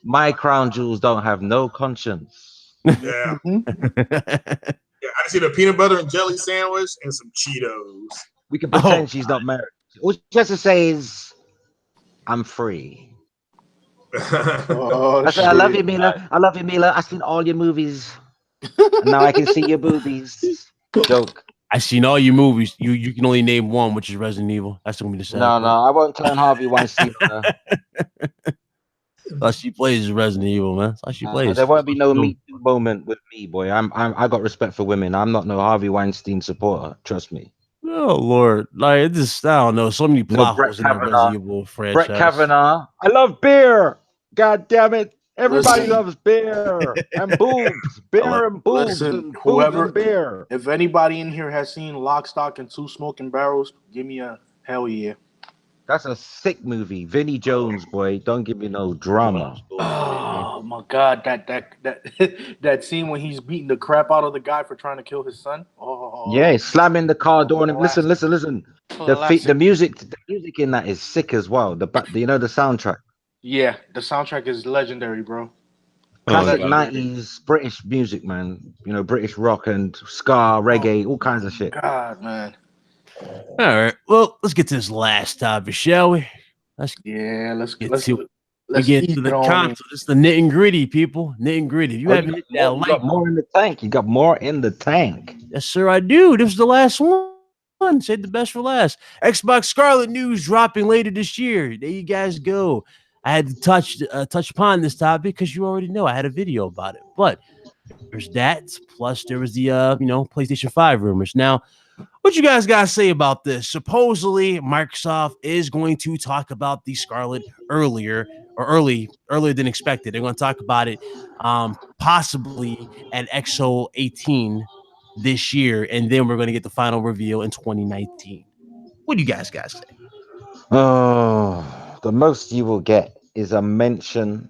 my crown jewels don't have no conscience. Yeah. Yeah, I see the peanut butter and jelly sandwich and some Cheetos. We can pretend she's not married. All she has to say is, "I'm free." Oh, I said, "I love you, Mila. I love you, Mila. I've seen all your movies. And now I can see your boobies." Joke. I've seen all your movies. You can only name one, which is Resident Evil. That's gonna be the sad No, part. I won't turn Harvey Weinstein. All she plays is Resident Evil, man. That's all she plays. There won't be no Me Too moment with me, boy. I got respect for women. I'm not no Harvey Weinstein supporter. Trust me. Oh Lord, like it just I don't know. So many plot Brett holes in the Kavanaugh. Resident Evil franchise. Brett Kavanaugh. I love beer. God damn it. Everybody Listen. loves beer and boobs. Beer and boobs Listen, and whoever- boobs and beer. If anybody in here has seen Lock, Stock, and Two Smoking Barrels, give me a hell yeah. That's a sick movie. Vinnie Jones, boy. Don't give me no drama. Oh my god, that scene when he's beating the crap out of the guy for trying to kill his son. Oh Yeah, slamming the car door on him. Listen. The music in that is sick as well. The soundtrack. Yeah, the soundtrack is legendary, bro. Classic yeah. 90s British music, man. British rock and ska, reggae, all kinds of shit. God, man. All right. Well, let's get to this last topic, shall we? Let's Get let's to it. We let's get ease to it the on console. in. It's the nit and gritty, people. Nit and gritty. If you haven't hit that You like, got more in the tank. You got more in the tank. yes, sir, I do. This is the last one. Save the best for last. Xbox Scarlett news dropping later this year. There you guys go. I had to touch upon this topic because you already know I had a video about it. But there's that. Plus, there was the PlayStation 5 rumors. Now, what you guys got to say about this? Supposedly, Microsoft is going to talk about the Scarlett earlier than expected. They're going to talk about it possibly at XO 18 this year, and then we're going to get the final reveal in 2019. What do you guys say? Oh, the most you will get is a mention,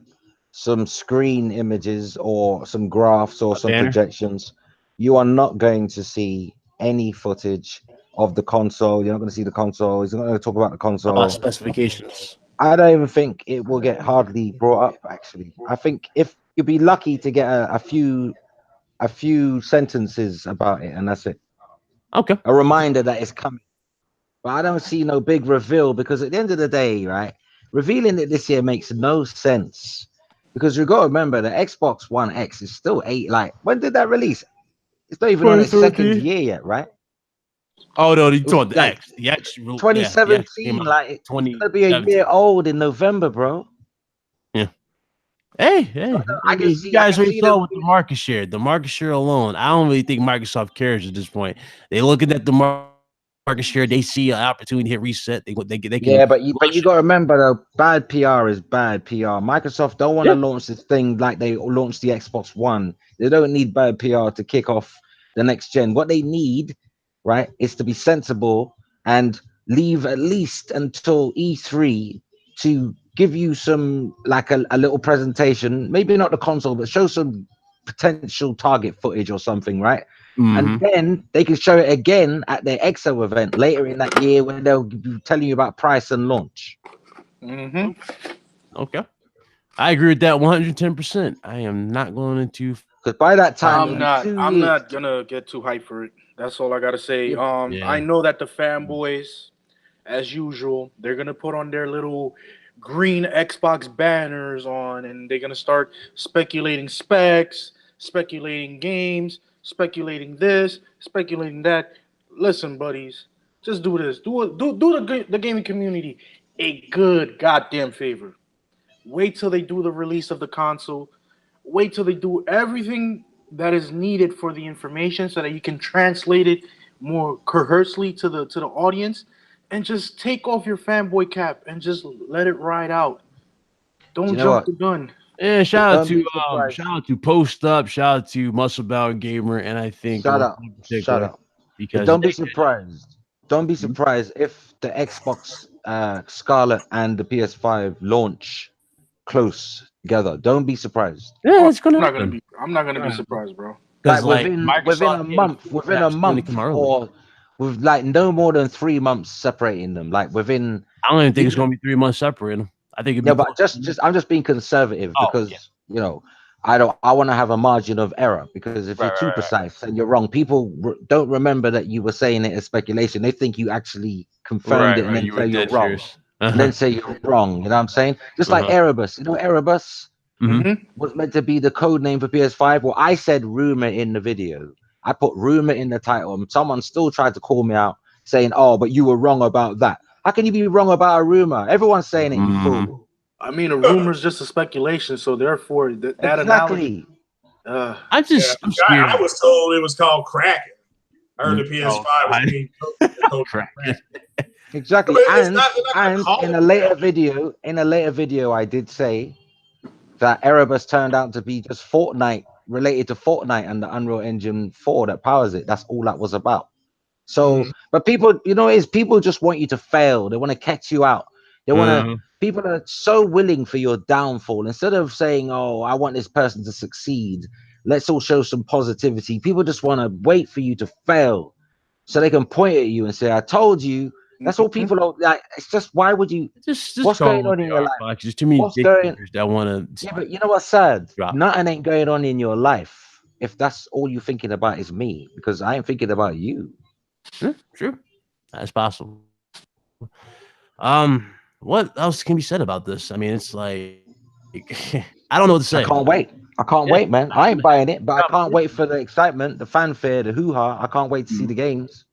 some screen images or some graphs or some banner? projections. You are not going to see any footage of the console. You're not going to see the console. He's not going to talk about the console. Specifications. I don't even think it will get hardly brought up. Actually, I think if you'd be lucky to get a few sentences about it, and that's it. Okay. A reminder that it's coming. But I don't see no big reveal because at the end of the day, right, revealing it this year makes no sense. Because you got to remember the Xbox One X is still Like, when did that release? It's not even on its second year yet, right? Oh no, you talking the like X? The X, 2017. Like, it's gonna be a year old in November, bro. Yeah. Hey. I mean, you guys already saw with the market share. The market share alone, I don't really think Microsoft cares at this point. They looking at the market share, they see an opportunity to hit reset. They can. Yeah, but you got to remember though, bad PR is bad PR. Microsoft don't want to launch this thing like they launched the Xbox One. They don't need bad PR to kick off the next gen. What they need, right, is to be sensible and leave at least until E3 to give you some like a little presentation, maybe not the console, but show some potential target footage or something, right? And then they can show it again at their EXO event later in that year when they'll be telling you about price and launch. Okay. I agree with that 110%. I am not going into because by that time I'm not gonna get too hyped for it. That's all I gotta say. I know that the fanboys, as usual, they're gonna put on their little green Xbox banners on, and they're gonna start speculating specs, speculating games, speculating this, speculating that. Listen, buddies, just do this. Do the gaming community a good goddamn favor. Wait till they do the release of the console. Wait till they do everything that is needed for the information so that you can translate it more coherently to the audience, and just take off your fanboy cap and just let it ride out. Don't jump the gun. Yeah, shout out to Post Up, shout out to Muscle Bound Gamer, and I think shut up. Because don't be surprised. Don't be surprised if the Xbox Scarlett and the PS5 launch close together. Don't be surprised. Yeah, it's gonna. I'm not gonna be surprised, bro. Like within a month, or with like no more than 3 months separating them. Like within, I don't even think it's gonna be 3 months separating them. I think but I'm just being conservative because you know I want to have a margin of error, because if you're too precise and you're wrong, people don't remember that you were saying it as speculation. They think you actually confirmed it and then say you're wrong. And then say you're wrong. You know what I'm saying? Just like Erebus. You know, Erebus was meant to be the code name for PS5. Well, I said rumor in the video. I put rumor in the title, and someone still tried to call me out saying, "Oh, but you were wrong about that." How can you be wrong about a rumor? Everyone's saying it, you fool. I mean, a rumor is just a speculation, so therefore that analogy. I'm scared. I was told it was called Kraken. I heard the PS5 was being called Kraken. Exactly. And in a later video, I did say that Erebus turned out to be just Fortnite, related to Fortnite and the Unreal Engine 4 that powers it. That's all that was about. So, but people, people just want you to fail. They want to catch you out. They want to. People are so willing for your downfall. Instead of saying, "Oh, I want this person to succeed," let's all show some positivity. People just want to wait for you to fail, so they can point at you and say, "I told you." That's all people are like. It's just, why would you? Just what's going on in your life? Just too many that want to. Yeah, but you know what's sad? Nothing ain't going on in your life if that's all you're thinking about is me, because I ain't thinking about you. True, that's possible. What else can be said about this? I mean, it's like I don't know what to say. I can't wait, man. I ain't buying it, but I can't wait for the excitement, the fanfare, the hoo-ha. I can't wait to see the games.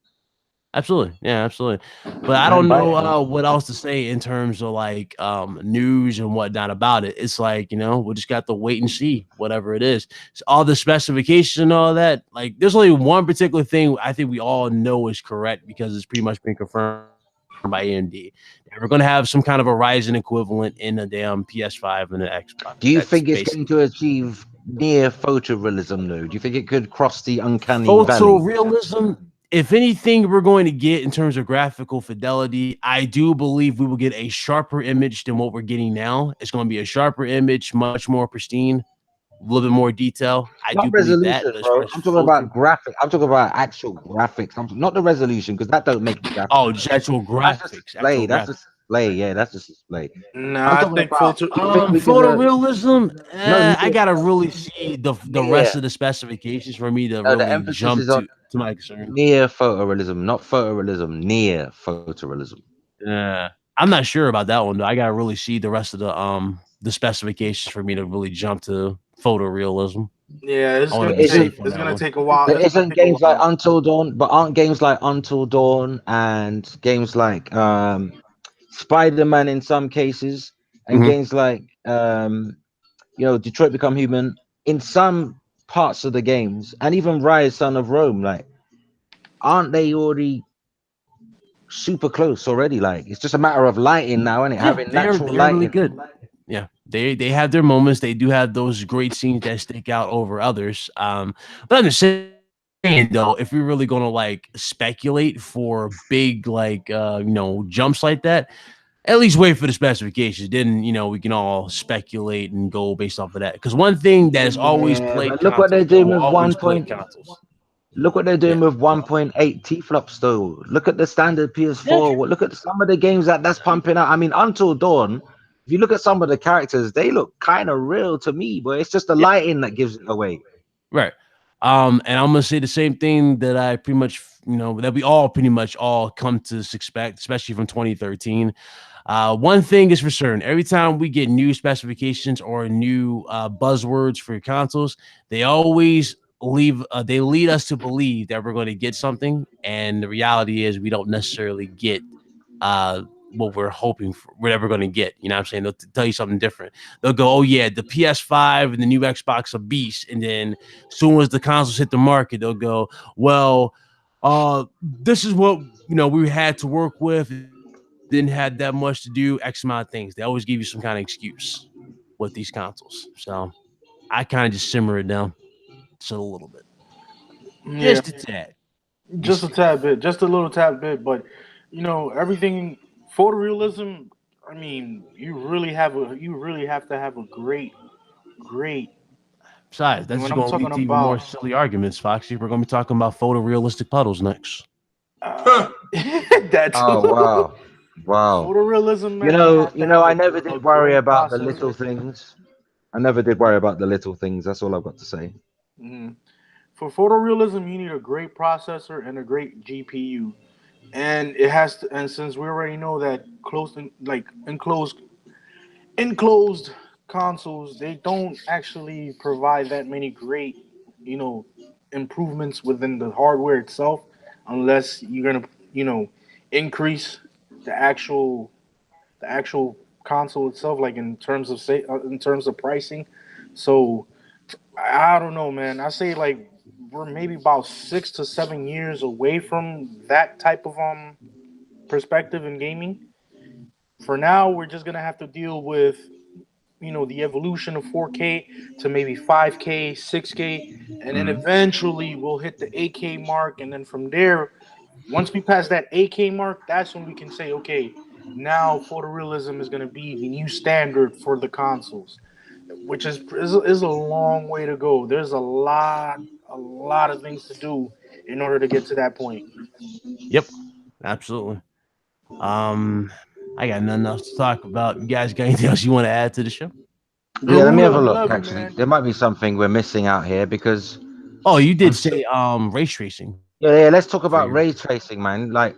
Absolutely. Yeah, absolutely. But I don't know what else to say in terms of like news and whatnot about it. It's like, we just got to wait and see whatever it is. So all the specifications and all that, like there's only one particular thing I think we all know is correct because it's pretty much been confirmed by AMD. We're going to have some kind of a Ryzen equivalent in a damn PS5 and an Xbox. Do you think it's going to achieve near photorealism though? Do you think it could cross the uncanny valley? Photorealism. If anything, we're going to get in terms of graphical fidelity, I do believe we will get a sharper image than what we're getting now. It's going to be a sharper image, much more pristine, a little bit more detail. I Not do believe that. resolution, But as far bro. as I'm talking photo, about graphic. I'm talking about actual graphics. Not the resolution because that don't make it graphic. oh, just actual That's just graphics, display. actual That's graphics. just display. Yeah, that's just display. I'm Nah, I talking think about. photo. I think we could. Photorealism. No, I gotta really see the rest near. of the specifications for me to No, the really emphasis jump is on to my concern. near photorealism, not photorealism. Near photorealism. Yeah, I'm not sure about that one though. I gotta really see the rest of the specifications for me to really jump to photorealism. Yeah, I it's want But to be gonna take. safe isn't on It's that gonna one. take a while. but It's gonna isn't take a games like while. Until Dawn? But aren't games like Until Dawn and games like Spider-Man in some cases, and Mhm. games like Detroit Become Human in some parts of the games, and even Rise Son of Rome, like aren't they already super close already? Like it's just a matter of lighting now, and it Yeah, having they natural are really lighting. good. Yeah, they have their moments. They do have those great scenes that stick out over others. But I'm just saying though, if we're really gonna like speculate for big like jumps like that, at least wait for the specifications. Then we can all speculate and go based off of that. Because one thing that has always Yeah, plagued but look what they're consoles, that doing will with always plague 1. consoles. Look what they're Yeah, doing with 1.8 T-flops though. Look at the standard yeah, PS4. Look at some of the games that's pumping out. I mean, Until Dawn. If you look at some of the characters, they look kind of real to me, but it's just the yeah. lighting that gives it away. Right. And I'm gonna say the same thing that I pretty much, that we all pretty much all come to expect, especially from 2013. One thing is for certain: every time we get new specifications or new buzzwords for consoles, they always they lead us to believe that we're going to get something, and the reality is we don't necessarily get uh what we're hoping for, whatever we're going to get. You know what I'm saying? They'll tell you something different. They'll go, oh yeah, the PS5 and the new Xbox are beast, and then as soon as the consoles hit the market, they'll go, well, this is what we had to work with. Didn't have that much to do, X amount of things. They always give you some kind of excuse with these consoles. So I kind of just simmer it down just a little bit, Yeah, just a tad. just a tad bit, just a little tad bit. But everything photorealism. I mean, you really have to have a great. Besides, that's When just I'm going to lead talking to even more about silly arguments, Foxy. We're going to be talking about photorealistic puddles next. that Oh too. wow, wow. Photorealism, You man, you know, have to you know, have I never a did worry great about the little processor. things. I never did worry about the little things. That's all I've got to say. Mhm. For photorealism, you need a great processor and a great GPU, and it has to. And since we already know that enclosed consoles, they don't actually provide that many great, you know, improvements within the hardware itself, unless you're gonna, you know, increase the actual the actual console itself, like in terms of pricing. So I don't know, man. I say like we're maybe about 6 to 7 years away from that type of perspective in gaming. For now, we're just gonna have to deal with the evolution of 4K to maybe 5K, 6K, and then Mhm. eventually we'll hit the 8K mark, and then from there, once we pass that 8K mark, that's when we can say, okay, now photorealism is going to be the new standard for the consoles, which is a long way to go. There's a lot of things to do in order to get to that point. Yep, absolutely. Um, I got nothing else to talk about. You guys got anything else you want to add to the show? Yeah, let me have Garuda a look. 11, Actually, man. there might be something we're missing out here because Oh, you I'm did still. say ray tracing Yeah, let's talk for about your ray tracing, man. Like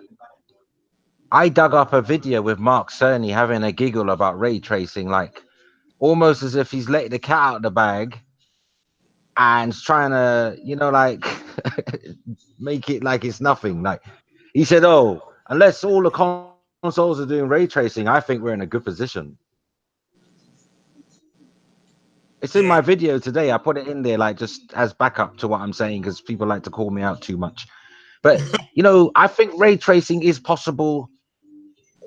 I dug up a video with Mark Cerny having a giggle about ray tracing, like almost as if he's let the cat out of the bag and trying to, like make it like it's nothing. Like he said, "Oh, unless all the consoles are doing ray tracing, I think we're in a good position." It's in Yeah. my video today. I put it in there, like just as backup to what I'm saying, because people like to call me out too much. But I think ray tracing is possible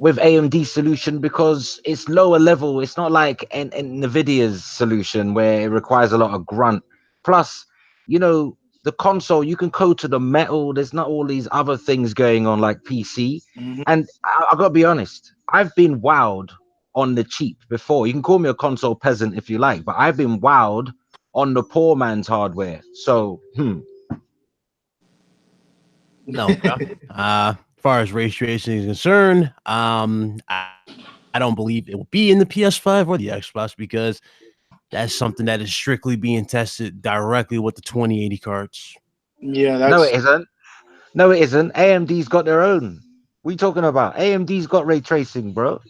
with AMD solution because it's lower level. It's not like in Nvidia's solution where it requires a lot of grunt. Plus, you know, the console you can code to the metal. There's not all these other things going on like PC. Mhm. And I gotta be honest, I've been wowed on the cheap before. You can call me a console peasant if you like, but I've been wowed on the poor man's hardware. So, No, okay. As far as ray tracing is concerned, I don't believe it will be in the PS5 or the Xbox because that's something that is strictly being tested directly with the 2080 cards. Yeah, no, that's it isn't. No, it isn't. AMD's got their own. What are you talking about? AMD's got ray tracing, bro.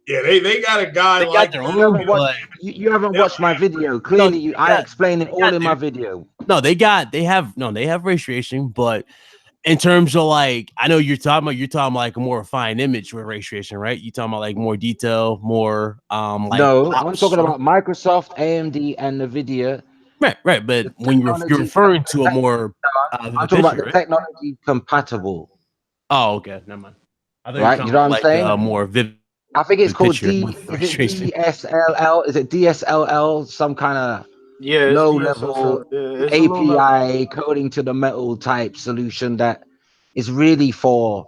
Yeah, they got a guy They got like their You haven't own, watched. but You haven't Dell watched my video. no, Clearly, I explain it all in my video. no, they have ray tracing, but in terms of like, I know you're talking like a more refined image with ray tracing, right? You talking about like more detail, more like No, I'm pops, talking or- about Microsoft, AMD, and Nvidia. right. But The when you're technology. referring to a more I'm vivid talking about picture, the right? technology compatible, Oh, okay, never mind. I thought you were right? talking You know what about I'm like a saying? more vivid I think it's called picture D. with ray Is it tracing. DSLL? Is it DSLL? Some kind of yeah, it's low DSSL. level Yeah, it's a low level. API coding to the metal type solution that is really for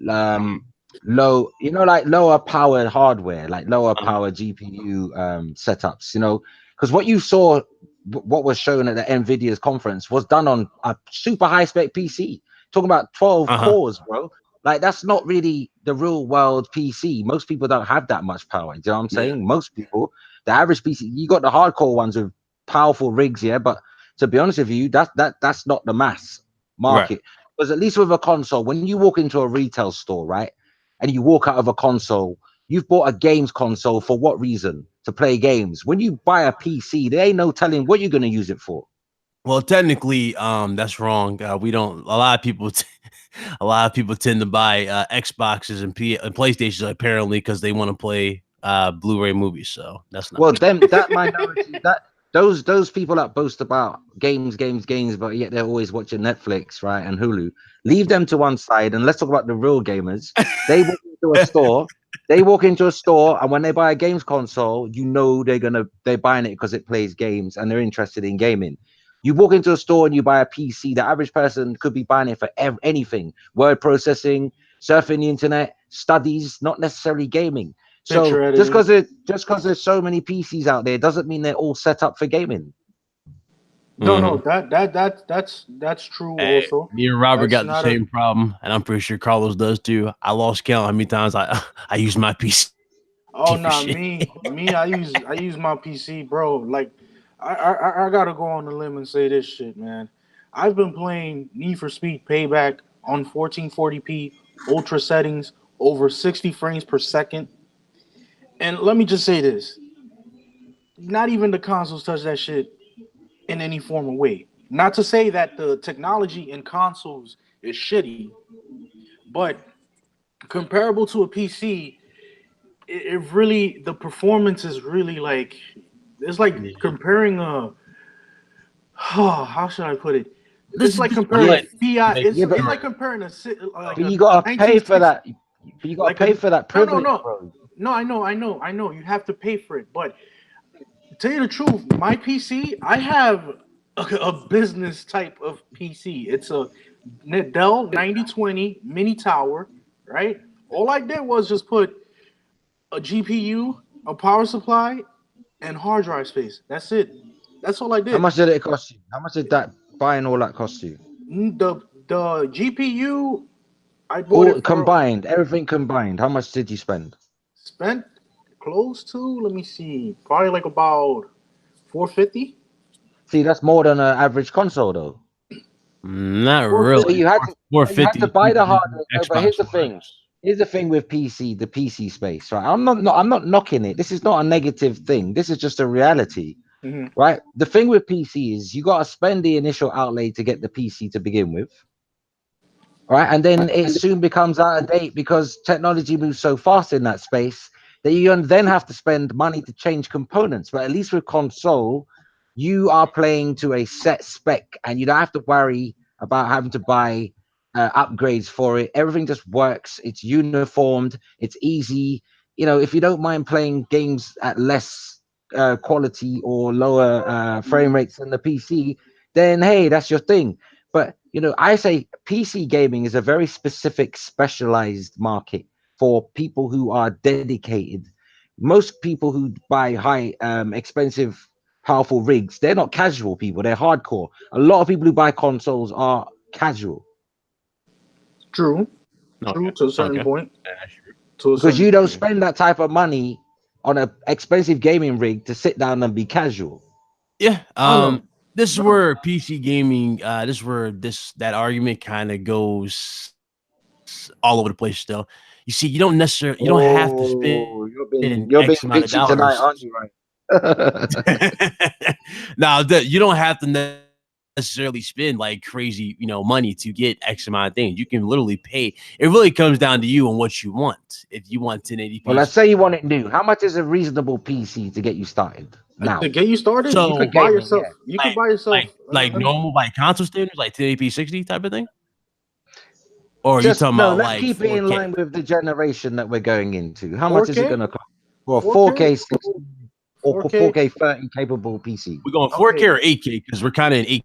um low, like lower powered hardware, like lower power GPU setups, because what you saw, what was shown at the Nvidia's conference was done on a super high spec PC, talking about 12 Uh-huh. cores, bro. Like that's not really the real world PC. Most people don't have that much power. Do you know what I'm Yeah. saying? Most people, the average PC, you got the hardcore ones with powerful rigs, yeah, but to be honest with you, that's not the mass Right. market. Because at least with a console, when you walk into a retail store, right, and you walk out of a console, you've bought a games console for what reason? To play games. When you buy a PC, there ain't no telling what you're gonna use it for. Well, technically, that's wrong. We don't. A lot of people, a lot of people tend to buy Xboxes and PlayStations apparently because they want to play Blu-ray movies. So that's not Well, true. them that minority, those people that boast about games, but yet they're always watching Netflix, right, and Hulu. Leave them to one side, and let's talk about the real gamers. They walk into a store. They walk into a store, and when they buy a games console, they're buying it because it plays games, and they're interested in gaming. You walk into a store and you buy a PC. The average person could be buying it for anything: word processing, surfing the internet, studies, not necessarily gaming. So Picture just editing. because there's so many PCs out there doesn't mean they're all set up for gaming. No, Mhm. no, that's true. Hey, Also, me and Robert that's got the not a. same problem, and I'm pretty sure Carlos does too. I lost count how many times I I use my PC Oh for nah, shit. me. I use my PC, bro. Like, I gotta go on the limb and say this shit, man. I've been playing Need for Speed Payback on 1440p ultra settings, over 60 frames per second. And let me just say this: not even the consoles touch that shit in any form of way. Not to say that the technology in consoles is shitty, but comparable to a PC, it really the performance is really like it's like Yeah. comparing a how should I put it? It's like This is comparing what Fiat. makes It's Yeah, it but, it's great. like comparing like but you a gotta pay for 1960 that. But you gotta like pay a for that no no privilege, no bro. no I know you have to pay for it. But to tell you the truth, my PC I have a business type of PC. It's a Dell 9020 mini tower, right? All I did was just put a GPU, a power supply, and hard drive space. That's it. That's all I How did. much did it cost you? How much did that buying all that cost you? The GPU, I bought All it for combined, everything combined. How much did you spend? spent close to, let me see, probably like about 450. See, that's more than an average console, though. Not So 450. really. you had to, so you had 450 to is buy cheaper the than hardware. No, but here's Xbox the One thing. X. Here's the thing with the PC space, right? I'm not knocking it. This is not a negative thing. This is just a reality, Mhm. right? The thing with PC is you got to spend the initial outlay to get the PC to begin with, right? And then it soon becomes out of date because technology moves so fast in that space that you then have to spend money to change components. But at least with console, you are playing to a set spec and you don't have to worry about having to buy upgrades for it. Everything just works. It's uniformed. It's easy. If you don't mind playing games at less quality or lower frame rates than the PC, then hey, that's your thing. But I say PC gaming is a very specific, specialized market for people who are dedicated. Most people who buy high, expensive, powerful rigs, they're not casual people. They're hardcore. A lot of people who buy consoles are casual. True. Okay. True to a certain Okay. point. That's true. To a Because certain you don't point. spend that type of money on an expensive gaming rig to sit down and be casual. Yeah. Oh no. This is No. where PC gaming. This is where that argument kind of goes all over the place. Still, you see, you don't have to Oh, spend you're being X amount of bitchy tonight, dollars. aren't you? Right? Now, you don't have to necessarily spend like crazy, money to get X amount of things. You can literally pay. It really comes down to you and what you want. If you want 1080p, Well, let's say you want it new. How much is a reasonable PC to get you started now? To get you started, you so could buy gaming, yourself. yeah. You could buy yourself. normal like console standards, like 1080p 60 type of thing. Or are you Just talking no. about Let's like keep it in 4K? line with the generation that we're going into. How much is it 4K. going to cost for a 4K. 4K 60 or 4K. 4K 30 capable PC? We're going 4K Okay. or 8K because we're kind of in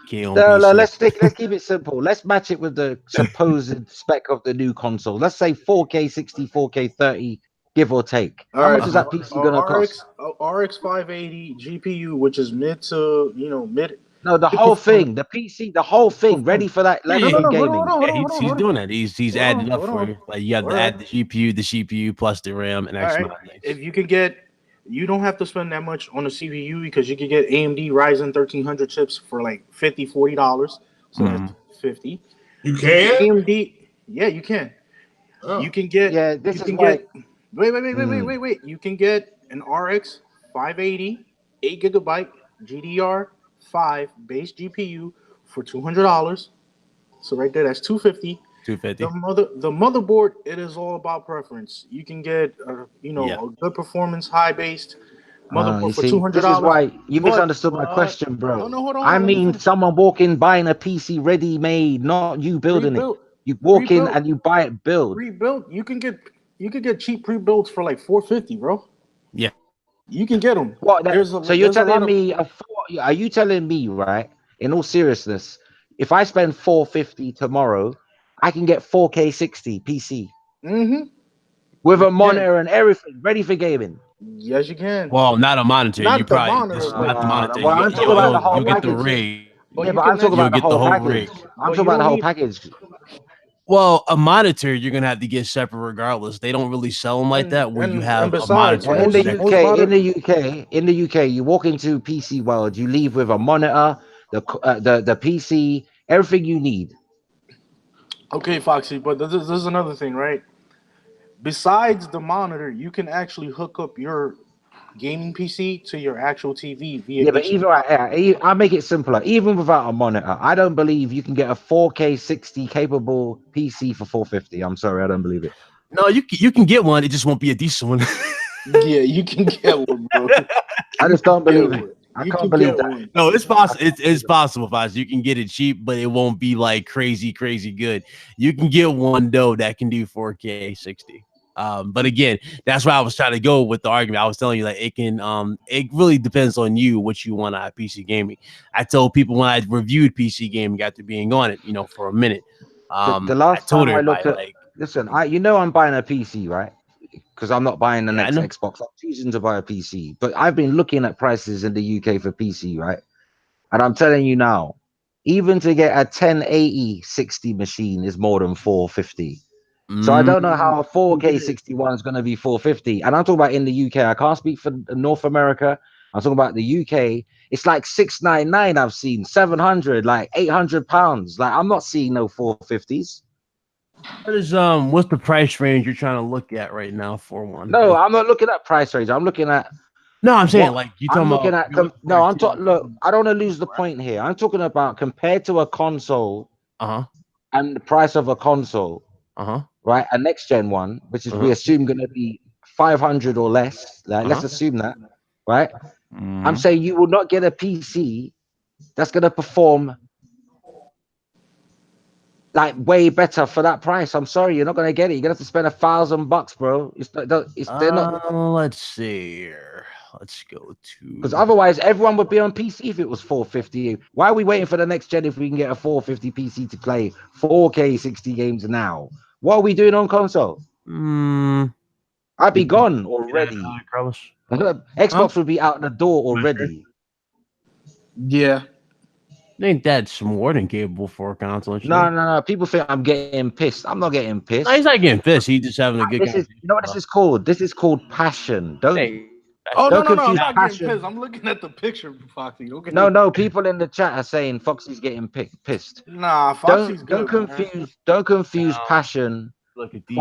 8K on No, PC. let's keep it simple. Let's match it with the supposed spec of the new console. Let's say 4K 60, 4K 30, give or take. All How right. much is that PC going to cost? RX 580 GPU, which is mid to mid No, the mid whole performance. thing, the PC, the whole thing, ready for that Yeah, No, level no, of no. gaming. yeah, he's doing that. He's Hold adding on, it up hold for on. you. Like you have All to right. add the CPU plus the RAM and All X right. amount of things. If you can get, you don't have to spend that much on the CPU because you can get AMD Ryzen 1300 chips for like $50-$40. So that's 50. You can? AMD, yeah, you can. Oh. You can get, Yeah, you this is can why. get. Wait. You can get an RX 580, 8 GB GDR5 base GPU for $200. So right there, that's 250. 250. The motherboard, it is all about preference. You can get Yeah. a good performance, high based You motherboard for two see, hundred this is dollars. why you misunderstood my But question, no, bro. no, hold I on, let me mean, finish. someone walking buying a PC ready made, not you building it. Pre-built, You walk in pre-built, and you buy it build. pre-built. You can get cheap pre-builts for like 450, bro. Yeah. You can get them. What? So you're There's a lot telling of me are you telling me, right? In all seriousness, if I spend 450 tomorrow, I can get 4K 60 PC mm-hmm. with a Yeah, monitor and everything ready for gaming. yes, you can. Well, not a monitor. You Not the probably monitor, this not the but monitor. Well, I'm talking about the whole You'll get the package. rig. but Yeah, you but I'm can talking You'll about actually, the get the whole whole package. rig. I'm but talking you about the don't whole need. package. Well, a monitor you're gonna have to get separate regardless. They don't really sell them like that. Where you And have a besides, monitor Well, that connects. In the UK, you walk into PC world, you leave with a monitor, the PC, everything you need. okay, Foxy, but this is another thing, right? Besides the monitor, you can actually hook up your gaming PC to your actual TV via Yeah, but HDMI. I'll make it simpler. Even without a monitor, I don't believe you can get a 4K 60 capable PC for 450. I'm sorry, I don't believe it. No, you can get one. It just won't be a decent one. Yeah, you can get one, bro. I You just can don't get believe it. one. I You can't can believe get that. one. No, it's I possible. can't It's believe it. possible, Foz. You can get it cheap, but it won't be like crazy good. You can get one though that can do 4K 60. But again, that's why I was trying to go with the argument. I was telling you that it can. It really depends on you what you want out of PC gaming. I told people when I reviewed PC gaming after being on it, for a minute. The I last told time I looked everybody at, like, listen, I'm buying a PC, right? Because I'm not buying the yeah, I next know. Xbox. I'm choosing to buy a PC. But I've been looking at prices in the UK for PC, right? And I'm telling you now, even to get a 1080 60 machine is more than 450. So I don't know Mm, how a 4K 61 is going to be 450. And I'm talking about in the UK. I can't speak for North America. I'm talking about the UK. It's like 699. I've seen 700, like £800. Like I'm not seeing no 450s. what's the price range you're trying to look at right now for one? No, I'm not looking at price range. I'm looking at No, I'm saying what like you I'm talking looking about. at. You're looking for No, a I'm TV. talking. Look, I don't want to lose the point here. I'm talking about compared to a console Uh huh. and the price of a console, Uh huh. right? A next gen one, which is we Uh assume going to be 500 or less. Like, let's huh. assume that, right? I'm Mm-hmm. saying you will not get a PC that's going to perform like way better for that price. I'm sorry, you're not gonna get it. You're gonna have to spend $1,000, bro. They're not, Let's see here. Let's go because to. otherwise everyone would be on PC if it was 450. Why are we waiting for the next gen if we can get a 450 PC to play 4K 60 games now? What are we doing on console? I'd be gone already. Carlos. Xbox would be out the door already. Yeah. Ain't that more than capable for a console? No. People think I'm getting pissed. I'm not getting pissed. No, he's not getting pissed. He's just having a good. This is, you know what this is called? This is called passion. Don't Oh don't no, I'm confuse not passion. getting pissed. I'm looking at the picture, Foxy. Okay. No. People in the chat are saying Foxy's getting pissed. Nah, Foxy's Don't good. confuse. Don't confuse passion Look at these.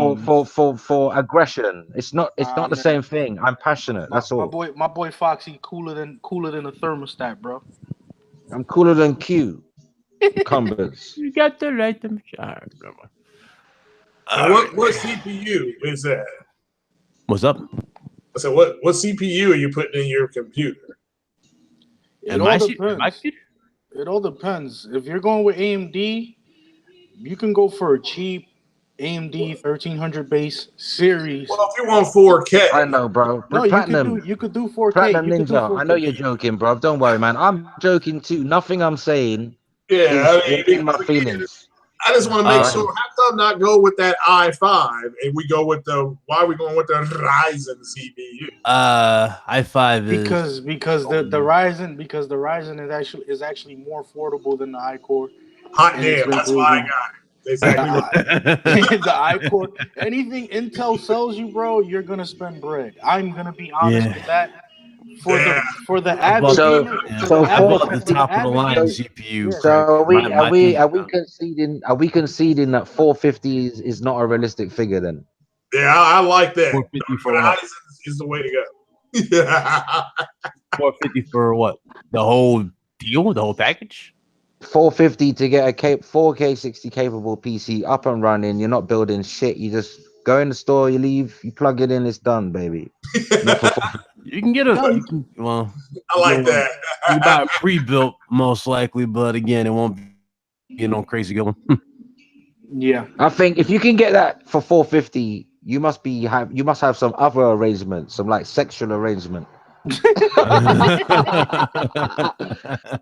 for aggression. It's not the Man. same thing. I'm passionate. That's all. My boy Foxy cooler than a thermostat, bro. I'm cooler than Q. Cumbers. You got the right. And what CPU is that? What's up? I said, what CPU are you putting in your computer? It all depends. It all depends. If you're going with AMD, you can go for a cheap AMD 1300 base series. Well, if you want 4K, I know, bro. No, Platinum. you could do 4K. Platinum you could do Ninja. 4K. I know you're joking, bro. Don't worry, man. I'm joking too. Nothing I'm saying yeah, is in my feelings. I just want to make sure. How come not go with that i5 and we go with why are we going with the Ryzen CPU? i5 is because the Ryzen is actually more affordable than the iCore. Hot damn, that's why I got it. Exactly right. The iCore, anything Intel sells you, bro, you're gonna spend bread. I'm gonna be honest with that. For the average, So the top of the line CPU. So are we conceding that 450 is not a realistic figure then? Yeah, I like that. 450 for Ryzen what? is the way to go. 450 for what? The whole deal, the whole package. 450 to get a 4K 60 capable PC up and running. You're not building shit. You just go in the store, you leave, you plug it in, it's done, baby. You can get a. I like that. You buy a pre-built, most likely, but again, it won't be no crazy good one. Yeah, I think if you can get that for 450, you must have some other arrangement, some like sexual arrangement. You're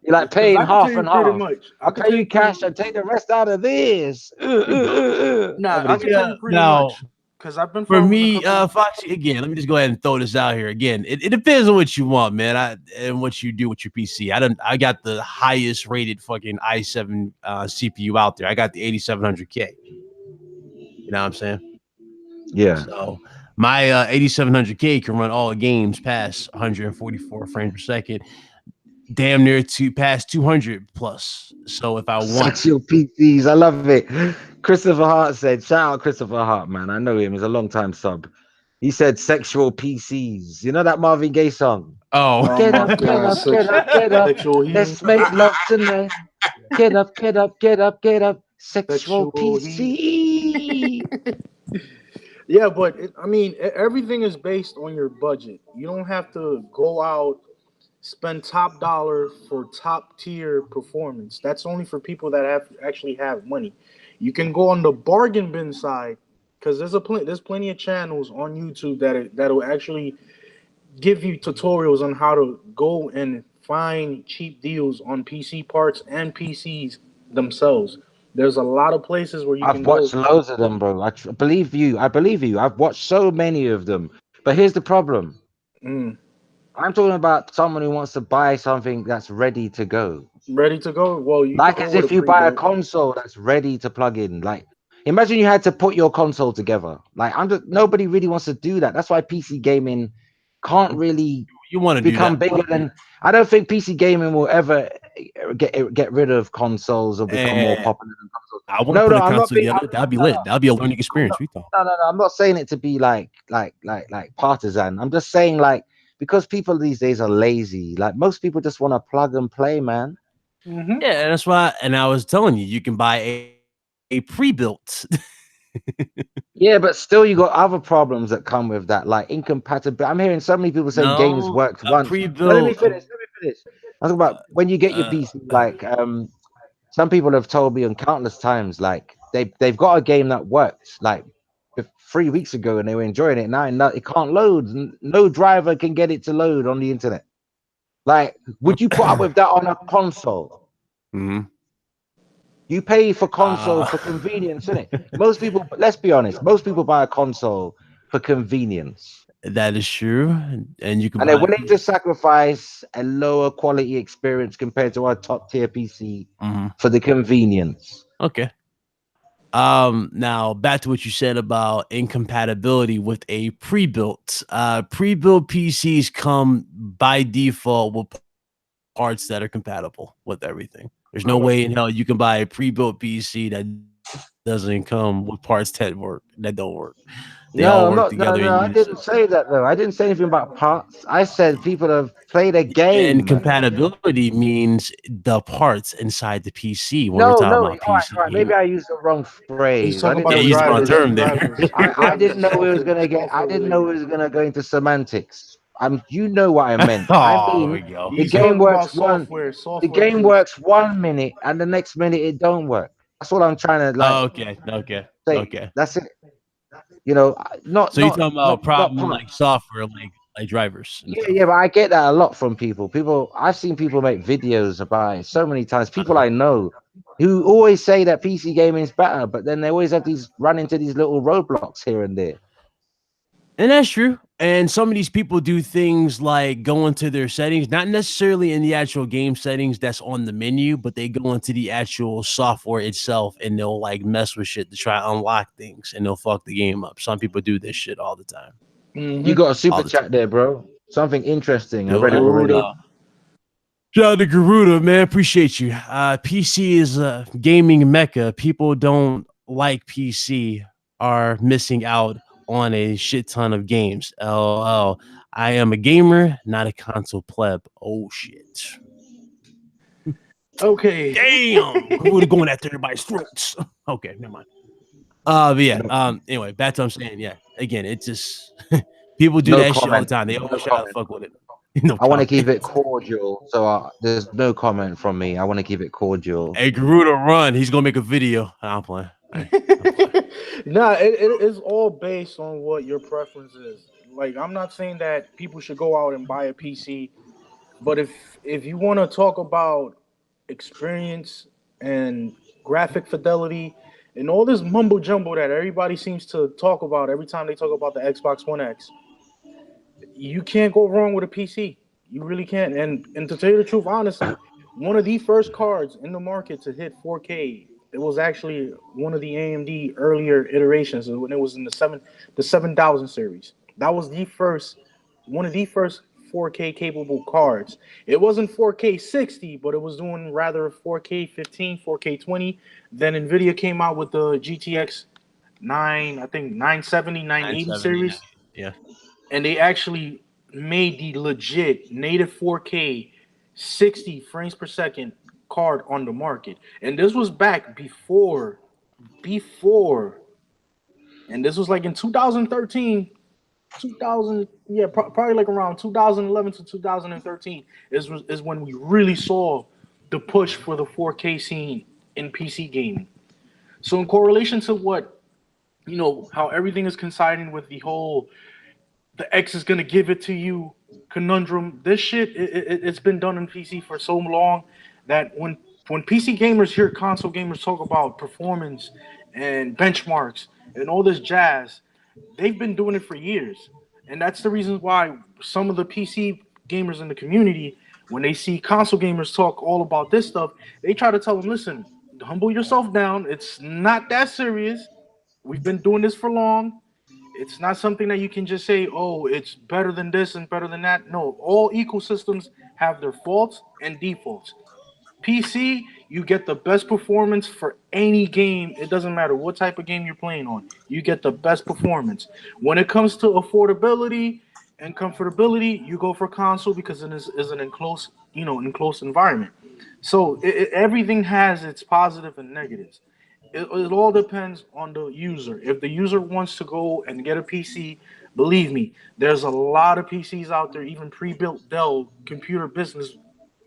like paying half and half. I'll pay you cash and take the rest out of this. Nah, I can tell you pretty much. Because I've been for me, Foxy. Again, let me just go ahead and throw this out here. Again, it depends on what you want, man. And what you do with your PC. I got the highest rated fucking i7 CPU out there. I got the 8700K. You know what I'm saying? Yeah. So my 8700K can run all games past 144 frames per second, damn near to past 200 plus. So if I want sexual PCs, I love it. Christopher Hart said, shout out Christopher Hart, man. I know him. He's a long time sub. He said sexual PCs. You know that Marvin Gaye song? Oh, get up, get up, get up, get up. Let's make love tonight. Get up, get up, get up, get up. Sexual PC. Yeah, but everything is based on your budget. You don't have to go out, spend top dollar for top tier performance. That's only for people that actually have money. You can go on the bargain bin side because there's plenty of channels on YouTube that'll actually give you tutorials on how to go and find cheap deals on PC parts and PCs themselves. There's a lot of places where you can go. I've watched loads of them, bro. I believe you. I've watched so many of them. But here's the problem. I'm talking about someone who wants to buy something that's ready to go. Ready to go? Well, like as if you buy a console that's ready to plug in. Like, imagine you had to put your console together. Like, nobody really wants to do that. That's why PC gaming can't really become bigger than. I don't think PC gaming will ever get rid of consoles or become more popular than consoles. I want to put a console together. That'd be lit. That'd be a learning experience. No, I'm not saying it to be like partisan. I'm just saying, like, because people these days are lazy. Like, most people just want to plug and play, man. Mm-hmm. Yeah, that's why. And I was telling you can buy a pre-built. Yeah, but still, you got other problems that come with that, like incompatibility. I'm hearing so many people saying games worked once. Let me finish. I was about when you get your PC. Like, some people have told me on countless times, like they've got a game that works like 3 weeks ago and they were enjoying it. Now it can't load. No driver can get it to load on the internet. Like, would you put up with that on a console? Mhm. You pay for console for convenience, innit? Most people, let's be honest, most people buy a console for convenience. That is true, and you can And they're buy. willing to sacrifice a lower quality experience compared to our top tier PC Mhm. for the convenience. Okay. Now back to what you said about incompatibility with a pre-built. Pre-built PCs come by default with parts that are compatible with everything. There's no way in hell you can buy a pre-built PC that doesn't come with parts that don't work. They all No, I'm work not. No, together no, in I didn't unison. say that though. I didn't say anything about parts. I said people have played a And game. compatibility means the parts inside the PC when we're No, talking no. about All right, PC all right. Maybe gaming. I used the wrong He's phrase. I talking didn't about Yeah, know the we use was the going wrong to. drivers. term there. Drivers. I Drivers didn't and know we was software. gonna get. I Software didn't know we related. was gonna go into semantics. You know what I meant. I Oh, there mean, we go. the He's game talking about works one. software. The Software game based. works 1 minute, and the next minute it don't work. That's all I'm trying to like Okay, okay, say. okay. That's it. You know, not So you're not talking not about not problem part. like software, like drivers and Yeah, stuff. yeah, but I get that a lot from people. I've seen people make videos about it so many times. People I know who always say that PC gaming is better, but then they always have these run into these little roadblocks here and there. And that's true. And some of these people do things like go into their settings, not necessarily in the actual game settings that's on the menu, but they go into the actual software itself and they'll like mess with shit to try to unlock things and they'll fuck the game up. Some people do this shit all the time. You got a All super the time. chat there, bro. Something interesting. I Do read it I? already. Garuda. Shout out to Garuda, man. Appreciate you. PC is a gaming mecca. People don't like PC are missing out on a shit ton of games. LOL. I am a gamer, not a console pleb. Oh shit. Okay. Damn. Garuda going after everybody's throats. Okay, never mind. But yeah. No, Anyway, back to what I'm saying. Yeah. Again, it's just people do no that shit all the comment. time. They No always try to comment. fuck with it. No I want to comment. keep it cordial, so there's no comment from me. I want to keep it cordial. Hey, Garuda, run. He's gonna make a video. I'm playing. Right. Nah, it is all based on what your preference is. Like, I'm not saying that people should go out and buy a PC, but if you want to talk about experience and graphic fidelity and all this mumbo jumbo that everybody seems to talk about every time they talk about the Xbox One X, you can't go wrong with a PC. You really can't. And to tell you the truth, honestly, one of the first cards in the market to hit 4K, it was actually one of the AMD earlier iterations when it was in the 7000 series. That was the first one of the first 4K capable cards. It wasn't 4K 60, but it was doing rather 4K 15, 4K 20. Then Nvidia came out with the GTX 9, I think 970, 980 970. series, Yeah. and they actually made the legit native 4K 60 frames per second card on the market. And this was back before, and this was like in 2013, 2000, yeah, probably like around 2011 to 2013 is when we really saw the push for the 4K scene in PC gaming. So in correlation to what, how everything is coinciding with the whole the X is gonna give it to you conundrum. This shit, it's been done in PC for so long that when PC gamers hear console gamers talk about performance and benchmarks and all this jazz, they've been doing it for years, and that's the reason why some of the PC gamers in the community, when they see console gamers talk all about this stuff, they try to tell them, listen, humble yourself down. It's not that serious. We've been doing this for long. It's not something that you can just say, oh, it's better than this and better than that. No, all ecosystems have their faults and defaults. PC, you get the best performance for any game. It doesn't matter what type of game you're playing on. You get the best performance. When it comes to affordability and comfortability, you go for console because it is an enclosed environment. So everything has its positive and negatives. It all depends on the user. If the user wants to go and get a PC, believe me, there's a lot of PCs out there, even pre-built Dell computer business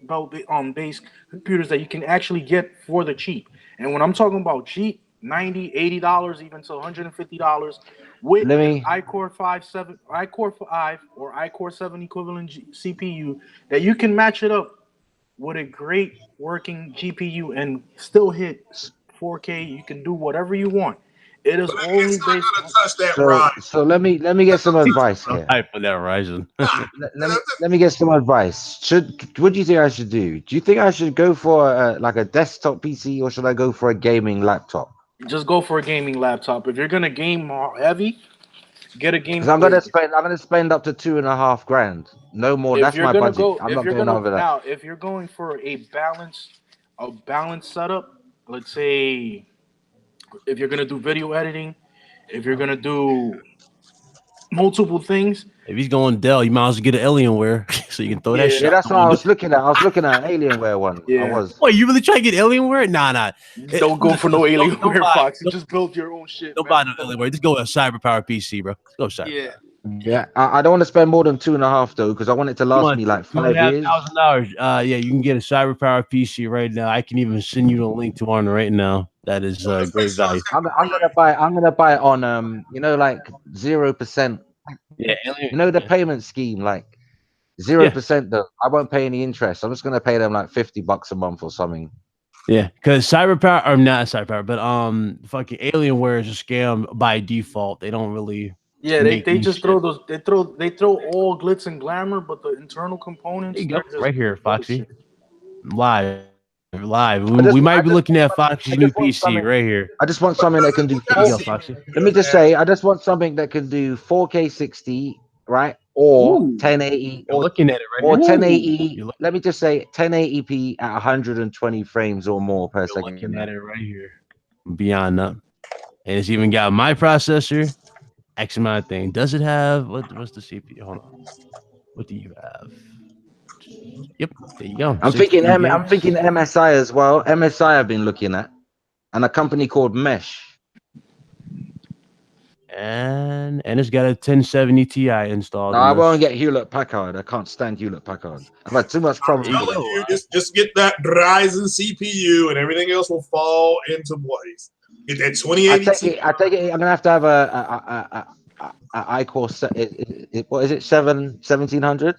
belt based computers that you can actually get for the cheap. And when I'm talking about cheap, $90, $80, even to $150 with Let an me. iCore 5 or iCore 7 equivalent CPU that you can match it up with a great working GPU and still hit 4K. You can do whatever you want. It is But only it's not based gonna on. touch that So ride. so let me get some advice I'm here. hype on that Ryzen. Let me get some advice. What do you think I should do? Do you think I should go for like a desktop PC or should I go for a gaming laptop? Just go for a gaming laptop. If you're gonna game more heavy, get a Because game. I'm gonna spend up to 2.5 grand. No more. If That's you're my gonna budget. go, I'm if not you're going gonna over that. now, if you're going for a balanced setup, let's say if you're gonna do video editing, if you're gonna do multiple things, If he's going Dell, you might as well get an Alienware so you can throw that yeah, shit Yeah, out that's the what I window. was looking at. I was looking at an Alienware one. I yeah. was. Wait, you really try to get Alienware? Nah. Don't go for no Don't Alienware, buy, Fox. You just build your own shit, don't man. buy no Alienware. Just go with a CyberPower PC, bro. Just go with CyberPower. Yeah. Yeah, I don't want to spend more than 2.5 though, because I want it to You last want me like two and 5 a half years. $1,000? Yeah, you can get a CyberPower PC right now. I can even send you the link to one right now. That is Let's make great sure value. it's got the I'm gonna buy. I'm gonna buy it on like 0%. Yeah, Alien. You know the Yeah, payment scheme, like yeah, 0% though. I won't pay any interest. I'm just gonna pay them like $50 a month or something. yeah. Because CyberPower, or not CyberPower, but fucking Alienware is a scam by default. They don't really Yeah, make they new just shit. throw those they throw all glitz and glamour, but the internal There components you they're go, just right here, Foxy. bullshit. Live. I We just, might I be just, looking at I Foxy's new just want PC something. right here. I just want But something that does can it, do. what kind There of you go, Let Foxy. CPU me does it just have? say, I just want something that can do 4K 60, right, or Ooh. 1080, You're looking at it right or here. Ooh. 1080. You're, look, Let me just say 1080p at 120 frames or more per you're looking at second. it right here. Beyond that. And it's even got my processor, X amount of thing. Does it have what's the CPU? Hold on. What do you have? Yep, there you go. I'm 16 thinking I'm gigs. thinking MSI as well. MSI I've been looking at, and a company called Mesh. And it's got a 1070 Ti installed No, in I won't this. get Hewlett Packard. I can't stand Hewlett Packard. I've had too much I'm problems with telling it. you, just get that Ryzen CPU and everything else will fall into place. Get that 2080 I take it. I'm gonna have to have a iCore. What is it? 1700.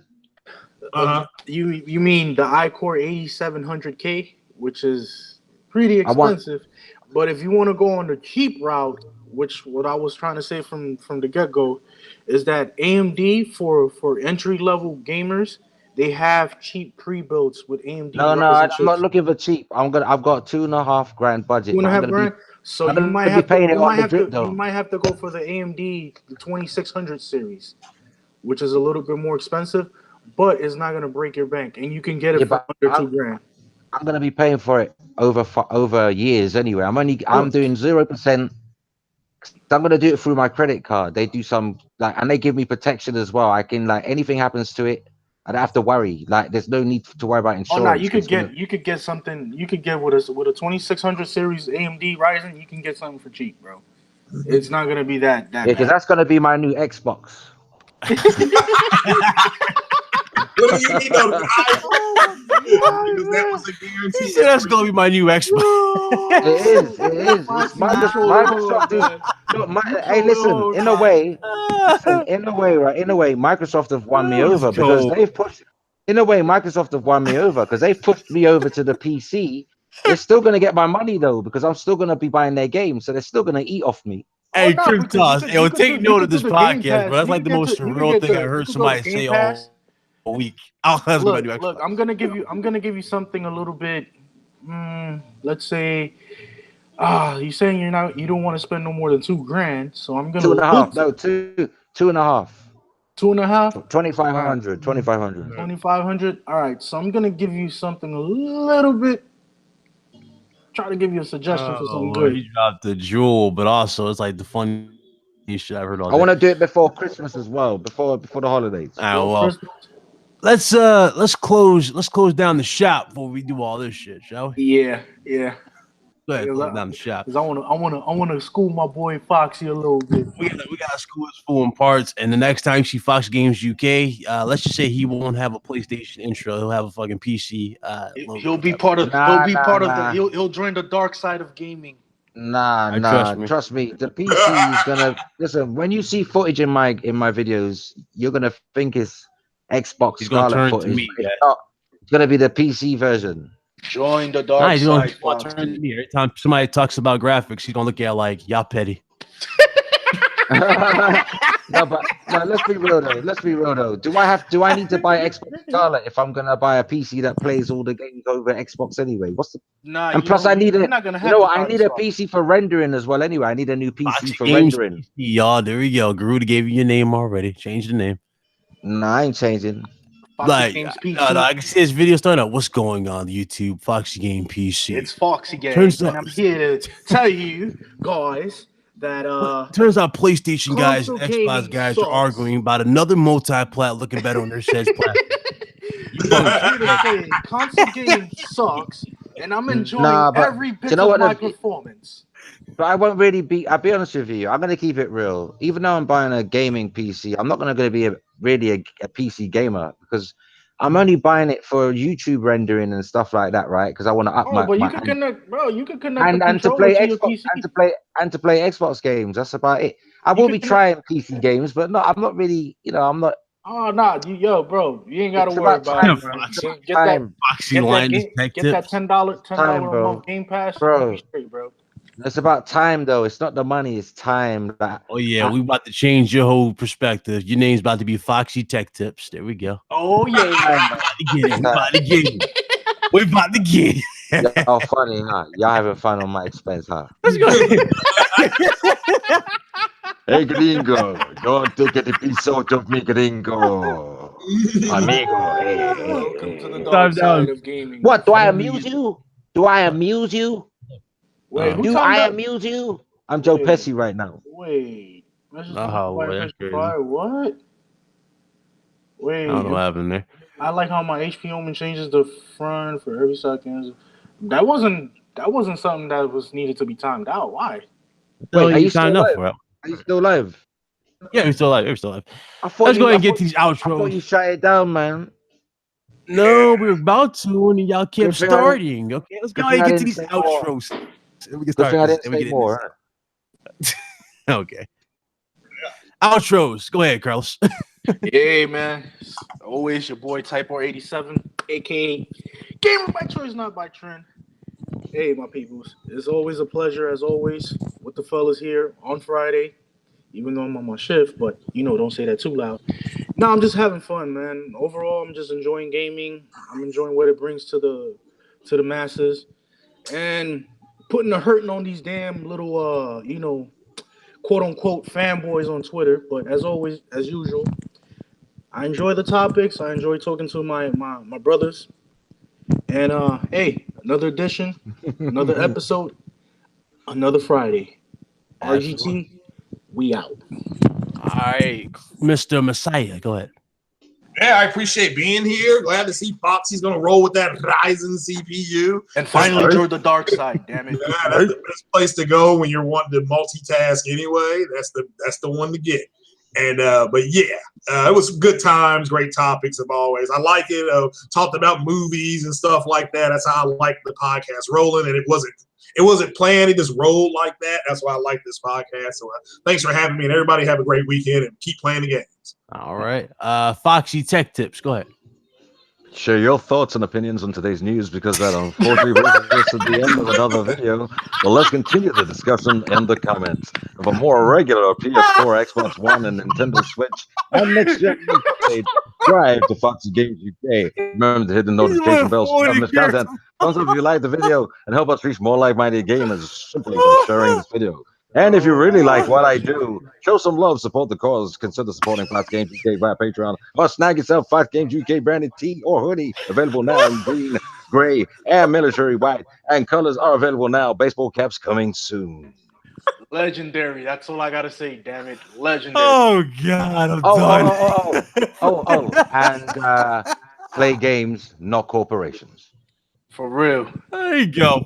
You mean the iCore 8700K, which is pretty I want. expensive, but if you want to go on the cheap route, which what I was trying to say from the get go, is that AMD for entry level gamers they have cheap pre builds with AMD No, Ryzen I'm not chips. looking for cheap. I've got 2.5 grand budget, Two and but a half grand. So I'm gonna be paying it on the drip you though. might have to go for the AMD the 2600 series, which is a little bit more expensive, but it's not gonna break your bank, and you can get Yeah, it for but under 2 grand. I'm gonna be paying for it over years anyway. I'm Oh, doing 0%. I'm gonna do it through my credit card. They do some and they give me protection as well. I can anything happens to it, I don't have to worry. Like there's no need to worry about oh no, insurance. It's gonna you could get something. You could get with a 2600 series AMD Ryzen. You can get something for cheap, bro. It's not gonna be that Yeah, because bad. that's gonna be my new Xbox. What do you need though? The because that Oh, was a guarantee. He said that's gonna be my new Xbox. It is. It is. It's Foxy, you troll Microsoft is. man. No, You hey, troll listen. In a man. way, listen. In a way, right? In a way, Microsoft have won me He's over because cold. they've pushed. In a way, Microsoft have won me over because they've pushed me over to the PC. They're still gonna get my money though because I'm still gonna be buying their games, so they're still gonna eat off me. Oh Hey, no, Crim because Toss. Yo, take you note of could do this the Game podcast, Pass. bro. That's like the most surreal thing I You heard could go to somebody Game say Pass. all week. Oh, that's my new Xbox. Look, I'm gonna give you something a little bit. Let's say, you saying you don't want to spend no more than 2 grand, so I'm Two gonna and a half. look No, two and a half. 2.5. All right, 2,500. 2,500. 2,500. All right, so I'm gonna give you something a little bit. Try to give you a suggestion for Oh something Lord, good. he dropped the jewel, but also it's like the funniest shit I've heard all I day. want to do it before Christmas as well. Before the holidays. All right, For well, Christmas. let's close down the shop before we do all this shit, shall we? Yeah. Go ahead, Because close down the shop. I wanna school my boy Foxy a little bit. We got school is full in parts, and the next time you see Fox Games UK, let's just say he won't have a PlayStation intro. He'll have a fucking PC logo. He'll be type. part of Nah. he'll join the dark side of gaming. Nah, I trust nah. me. Trust me, the PC is gonna listen. When you see footage in my videos, you're gonna think it's Xbox He's gonna Scarlet turn to footage, me. but it's Yeah. not. It's gonna be the PC version. Join the Nah, dark he's gonna, side, he's gonna turn to Foxy. me every time somebody talks about graphics. He's gonna look at like y'all petty. No, but no. Let's be real though. Let's be real though. Do I need to buy Xbox Scarlet if I'm gonna buy a PC that plays all the games over Xbox anyway? What's the Nah, And plus, you're not gonna you have know to what? I buy the need a Scarlet. PC for rendering as well. Anyway, I need a new PC Foxy for Games rendering. PC, y'all. There we go. Garuda gave you your name already. Change the name. Nah, I ain't changing. Foxy Like, Games no, PC. I can see his video starting out. What's going on YouTube? Foxy Game PC. It's Foxy Games, Turns and out, I'm here to tell you guys that turns out PlayStation guys and console Xbox gaming guys are sucks. arguing about another multi-plat looking better on their says platform. You I'm both here to say console gaming sucks, and I'm enjoying Nah, but every do you bit know of what? my performance. But I won't really be. I'll be honest with you. I'm gonna keep it real. Even though I'm buying a gaming PC, I'm not gonna be a PC gamer because I'm only buying it for YouTube rendering and stuff like that, right? Because I want to up Oh, but you my can connect, bro. You can connect the and to controller play to your Xbox PC. and to play Xbox games. That's about it. I You will can be connect. trying PC games, but no, I'm not really. I'm not. Oh, nah, yo, bro, you ain't gotta It's worry about about time, it, man. man. It's about Get that, time, Foxy line is tech get that tips. $10 time, a month bro. Game Pass, and you'll be Bro, straight, bro. it's about time though. It's not the money. It's time. That Oh yeah, I, we about to change your whole perspective. Your name's about to be Foxy Tech Tips. There we go. Oh yeah. time, man. About to get it. We Time. about to get it. We about to get Y'all it. funny, huh? Y'all having fun on my expense, huh? Let's go. Hey, gringo, don't take a piece out of me, gringo. Amigo, hey, hey, Welcome to the hey. dark Calm down. side of gaming, my What, do I friend. amuse you? Do I amuse you? Wait, who Do timed I up? amuse you? I'm Joe Wait, Pesci right now. wait. Message from Oh, Fire, well, that's Mr. crazy. Fire. What? I don't Wait, know what happened there. I like how my HP omen changes the front for every second. That wasn't something that was needed to be timed out. Why? What the hell Wait, are are you you still signed up live? for? Are you still live? Yeah, we're still alive. We're still alive. I Let's go ahead and get thought these I thought outros. you shut it down, man. No, we were about to, and y'all kept Good thing I didn't. starting. Okay, let's go Good ahead thing and I get to didn't these say more. outros. And we can Good start thing I this. didn't And we say get in this. more. Okay. Outros. Go ahead, Carlos. Hey man, it's always your boy Typo87, aka Gamer by Choice, not by trend. Hey my peoples, it's always a pleasure as always with the fellas here on Friday. Even though I'm on my shift, but don't say that too loud. No, I'm just having fun, man. Overall, I'm just enjoying gaming. I'm enjoying what it brings to the masses, and putting a hurting on these damn little quote unquote fanboys on Twitter. But as always, as usual, I enjoy the topics. I enjoy talking to my brothers. And hey, another edition, another episode, another Friday. Absolutely. RGT, we out. All right, Mr. Messiah. Go ahead. Yeah, I appreciate being here. Glad to see Foxy's going to roll with that Ryzen CPU. And finally join the dark side, damn it. Yeah, that's the best place to go when you're wanting to multitask anyway. That's the one to get. And but yeah, it was good times, great topics of always. I like it. Talked about movies and stuff like that. That's how I like the podcast rolling. And it wasn't planned. It just rolled like that. That's why I like this podcast. So thanks for having me. And everybody have a great weekend and keep playing the games. All right. Foxy Tech Tips. Go ahead. Share your thoughts and opinions on today's news because that unfortunately brings us to the end of another video. Well, let's continue the discussion in the comments. For more regular PS4, Xbox One, and Nintendo Switch and next gen news updates, subscribe to Foxy Games UK. Remember to hit the notification bell so you don't miss content. Thumbs up if you like the video and help us reach more like-minded gamers simply by sharing this video. And if you really like what I do, show some love, support the cause. Consider supporting Fox Games UK via Patreon, or snag yourself Fox Games UK branded tee or hoodie, available now in green, gray, and military white. And colors are available now. Baseball caps coming soon. Legendary. That's all I gotta say, damn it. Legendary. Oh God, I'm done. And play games, not corporations. For real. There you go.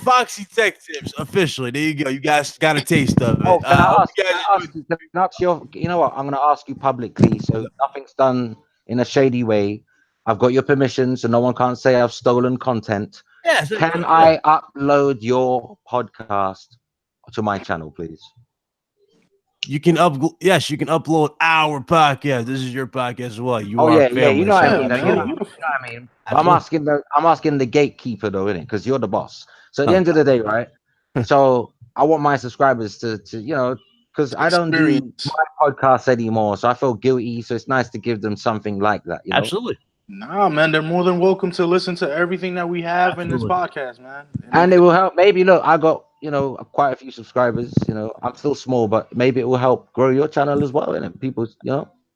Foxy Tech Tips officially. There you go. You guys got a taste of it. Oh, can I Hope ask? you Can guys I ask you? Can I ask you? You know what? I'm going to ask you publicly, so nothing's done in a shady way. I've got your permission, so no one can't say I've stolen content. Yeah, Can I upload your podcast to my channel, please? You can yes, you can upload our podcast. This is your podcast as well. You Oh are yeah, yeah. family. You know what I Yeah, mean. man. You know what I mean. But Absolutely. I'm asking the gatekeeper though, innit? Because you're the boss. So at the Oh. end of the day, right? So I want my subscribers to because I don't do Experience. my podcasts anymore, so I feel guilty. So it's nice to give them something like that, Absolutely. Nah, man, they're more than welcome to listen to everything that we have in this Absolutely. podcast, man. And it will help. Maybe look, I got quite a few subscribers. I'm still small, but maybe it will help grow your channel as well, and people,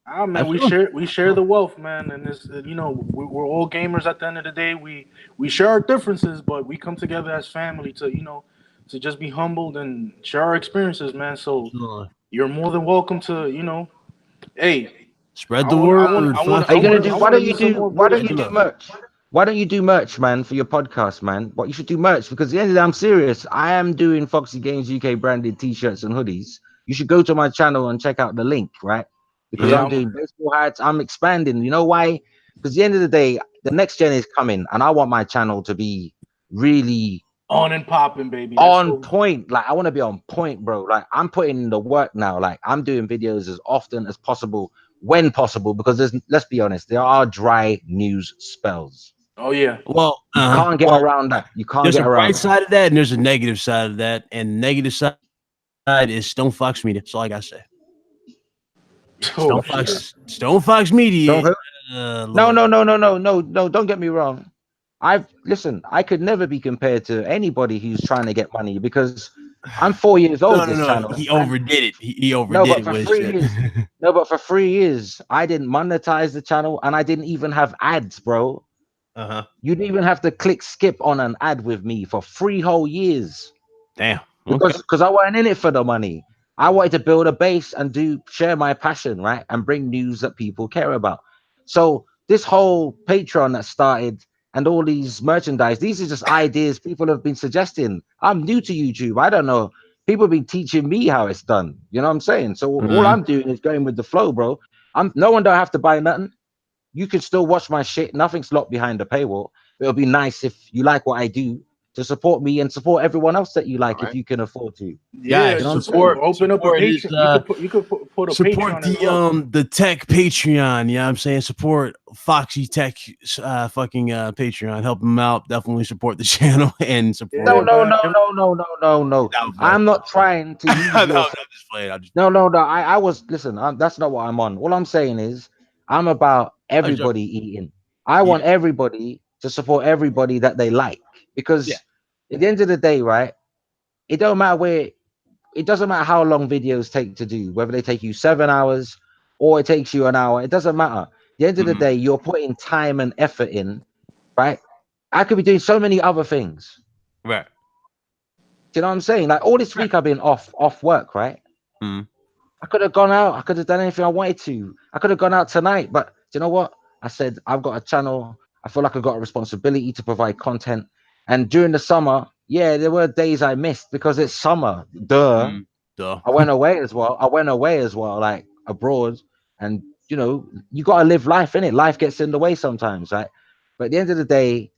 Ah, man, Absolutely. we share the wealth, man, and this, we're all gamers at the end of the day. We share our differences, but we come together as family to, to just be humbled and share our experiences, man. So Absolutely. you're more than welcome to, hey, Spread the word. Are you gonna do? I Why want to don't do you some do? more Why don't videos, you do man. merch? Why don't you do merch, man, for your podcast, man? What you should do merch because at the end of the day, I'm serious. I am doing Foxy Games UK branded T-shirts and hoodies. You should go to my channel and check out the link, right? Because Yeah, I'm doing baseball hats. I'm expanding. You know why? Because at the end of the day, the next gen is coming, and I want my channel to be really on and popping, baby. That's on so. point. Like I want to be on point, bro. Like I'm putting in the work now. Like I'm doing videos as often as possible when possible because let's be honest, there are dry news spells. Oh yeah. Well, You can't get around that. You can't there's get a around bright that. side of that, and there's a negative side of that. And the negative side is Stone Fox Media. That's all I gotta say. Oh shit. Stone Fox Media. Don't no, Look. no, no, no, no, no, no. Don't get me wrong. I could never be compared to anybody who's trying to get money because I'm 4 years old. This No. channel. He overdid it. He No, overdid but it for with 3 years. No, but for 3 years, I didn't monetize the channel and I didn't even have ads, bro. Uh-huh. You didn't even have to click skip on an ad with me for 3 whole years Damn. Okay. because I wasn't in it for the money. I wanted to build a base and share my passion, right? And bring news that people care about. So this whole Patreon that started and all these merchandise, these are just ideas people have been suggesting. I'm new to YouTube. I don't know. People have been teaching me how it's done. You know what I'm saying? So all Mhm. I'm doing is going with the flow, bro. No one don't have to buy nothing. You can still watch my shit. Nothing's locked behind the paywall. It'll be nice if you like what I do to support me and support everyone else that you like if you can afford to. Yeah, Guys, You know what I'm just saying? open up a support is Patreon. You could put a support Patreon as well. the tech Patreon. Yeah, I'm saying support Foxy Tech fucking Patreon. Help them out. Definitely support the channel and support. No, Yeah, no, man. no, no, no, no, no, no. That was I'm not trying to use no, your. I'm just playing. I'm just No, no, no. I was listen. That's not what I'm on. All I'm saying is I'm about I'm joking. everybody eating. I Yeah. want everybody to support everybody that they like Yeah. because at the end of the day, right? It don't matter where. It doesn't matter how long videos take to do, whether they take you 7 hours or it takes you an hour. It doesn't matter. At the end of the Mhm. day, you're putting time and effort in, right? I could be doing so many other things. Right. Do you know what I'm saying? Like all this Right. week I've been off work, right? Mhm. I could have gone out. I could have done anything I wanted to. I could have gone out tonight, but do you know what? I said I've got a channel. I feel like I've got a responsibility to provide content. And during the summer, yeah, there were days I missed because it's summer. Duh. Mhm. Duh. I went away as well. Like abroad. And you gotta live life in it. Life gets in the way sometimes, right? But at the end of the day,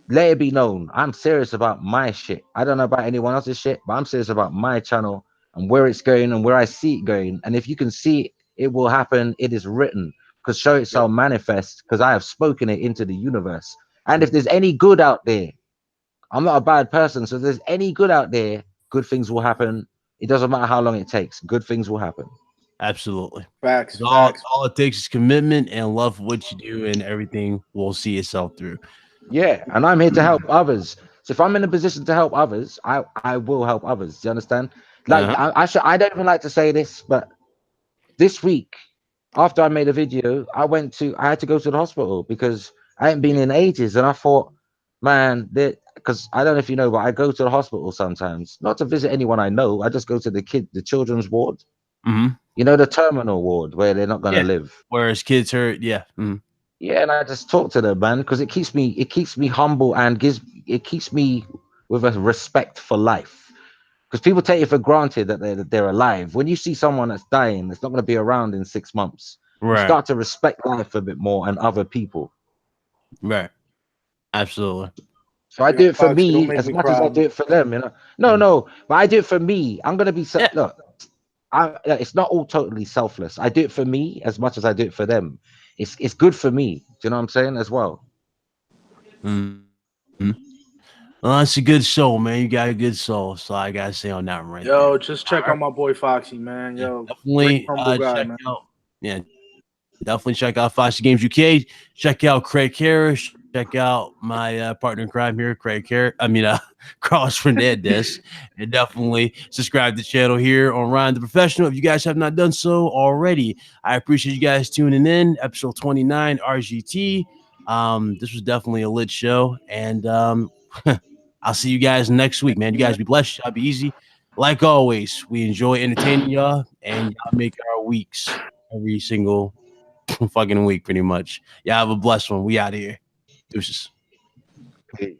let it be known, I'm serious about my shit. I don't know about anyone else's shit, but I'm serious about my channel and where it's going and where I see it going. And if you can see it, it will happen. It is written. Because show it shall manifest. Because I have spoken it into the universe. And if there's any good out there, I'm not a bad person. So if there's any good out there, good things will happen. It doesn't matter how long it takes. Good things will happen. Absolutely. Facts, All, facts. all it takes is commitment and love for what you do, and everything will see itself through. Yeah, and I'm here to help others. So if I'm in a position to help others, I will help others. Do you understand? Like Uh-huh. I don't even like to say this, but this week after I made a video, I had to go to the hospital because I hadn't been in ages, and I thought, man, because I don't know if you know, but I go to the hospital sometimes, not to visit anyone I know. I just go to the children's ward, Mhm. the terminal ward where they're not gonna Yeah. live. Whereas kids hurt, yeah. Mhm. Yeah, and I just talk to them, man, because it keeps me humble and it keeps me with a respect for life. Because people take it for granted that they're alive. When you see someone that's dying, that's not going to be around in 6 months, you Right. start to respect life a bit more and other people. Right. Absolutely. So I do it for Foxy, don't me make as me much as I cry. do it for them. You know, no, but I do it for me. I'm gonna be Yeah. look. It's not all totally selfless. I do it for me as much as I do it for them. It's good for me. Do you know what I'm saying as well? Mm-hmm. Well, that's a good soul, man. You got a good soul. So I gotta say on that one right there. Yo, just check on my boy Foxy, man. Yeah, Yo, great definitely humble guy, check man. out. Yeah, definitely check out Foxy Games UK. Check out Craig Harris. Check out my partner in crime here, Craig Harris. Carlos Fernandez. And definitely subscribe to the channel here on Ryan the Professional. If you guys have not done so already, I appreciate you guys tuning in. Episode 29, RGT. This was definitely a lit show. And I'll see you guys next week, man. You guys be blessed. Y'all be easy. Like always, we enjoy entertaining y'all, and y'all make our weeks every single fucking week, pretty much. Y'all have a blessed one. We out of here. Deuces. Peace.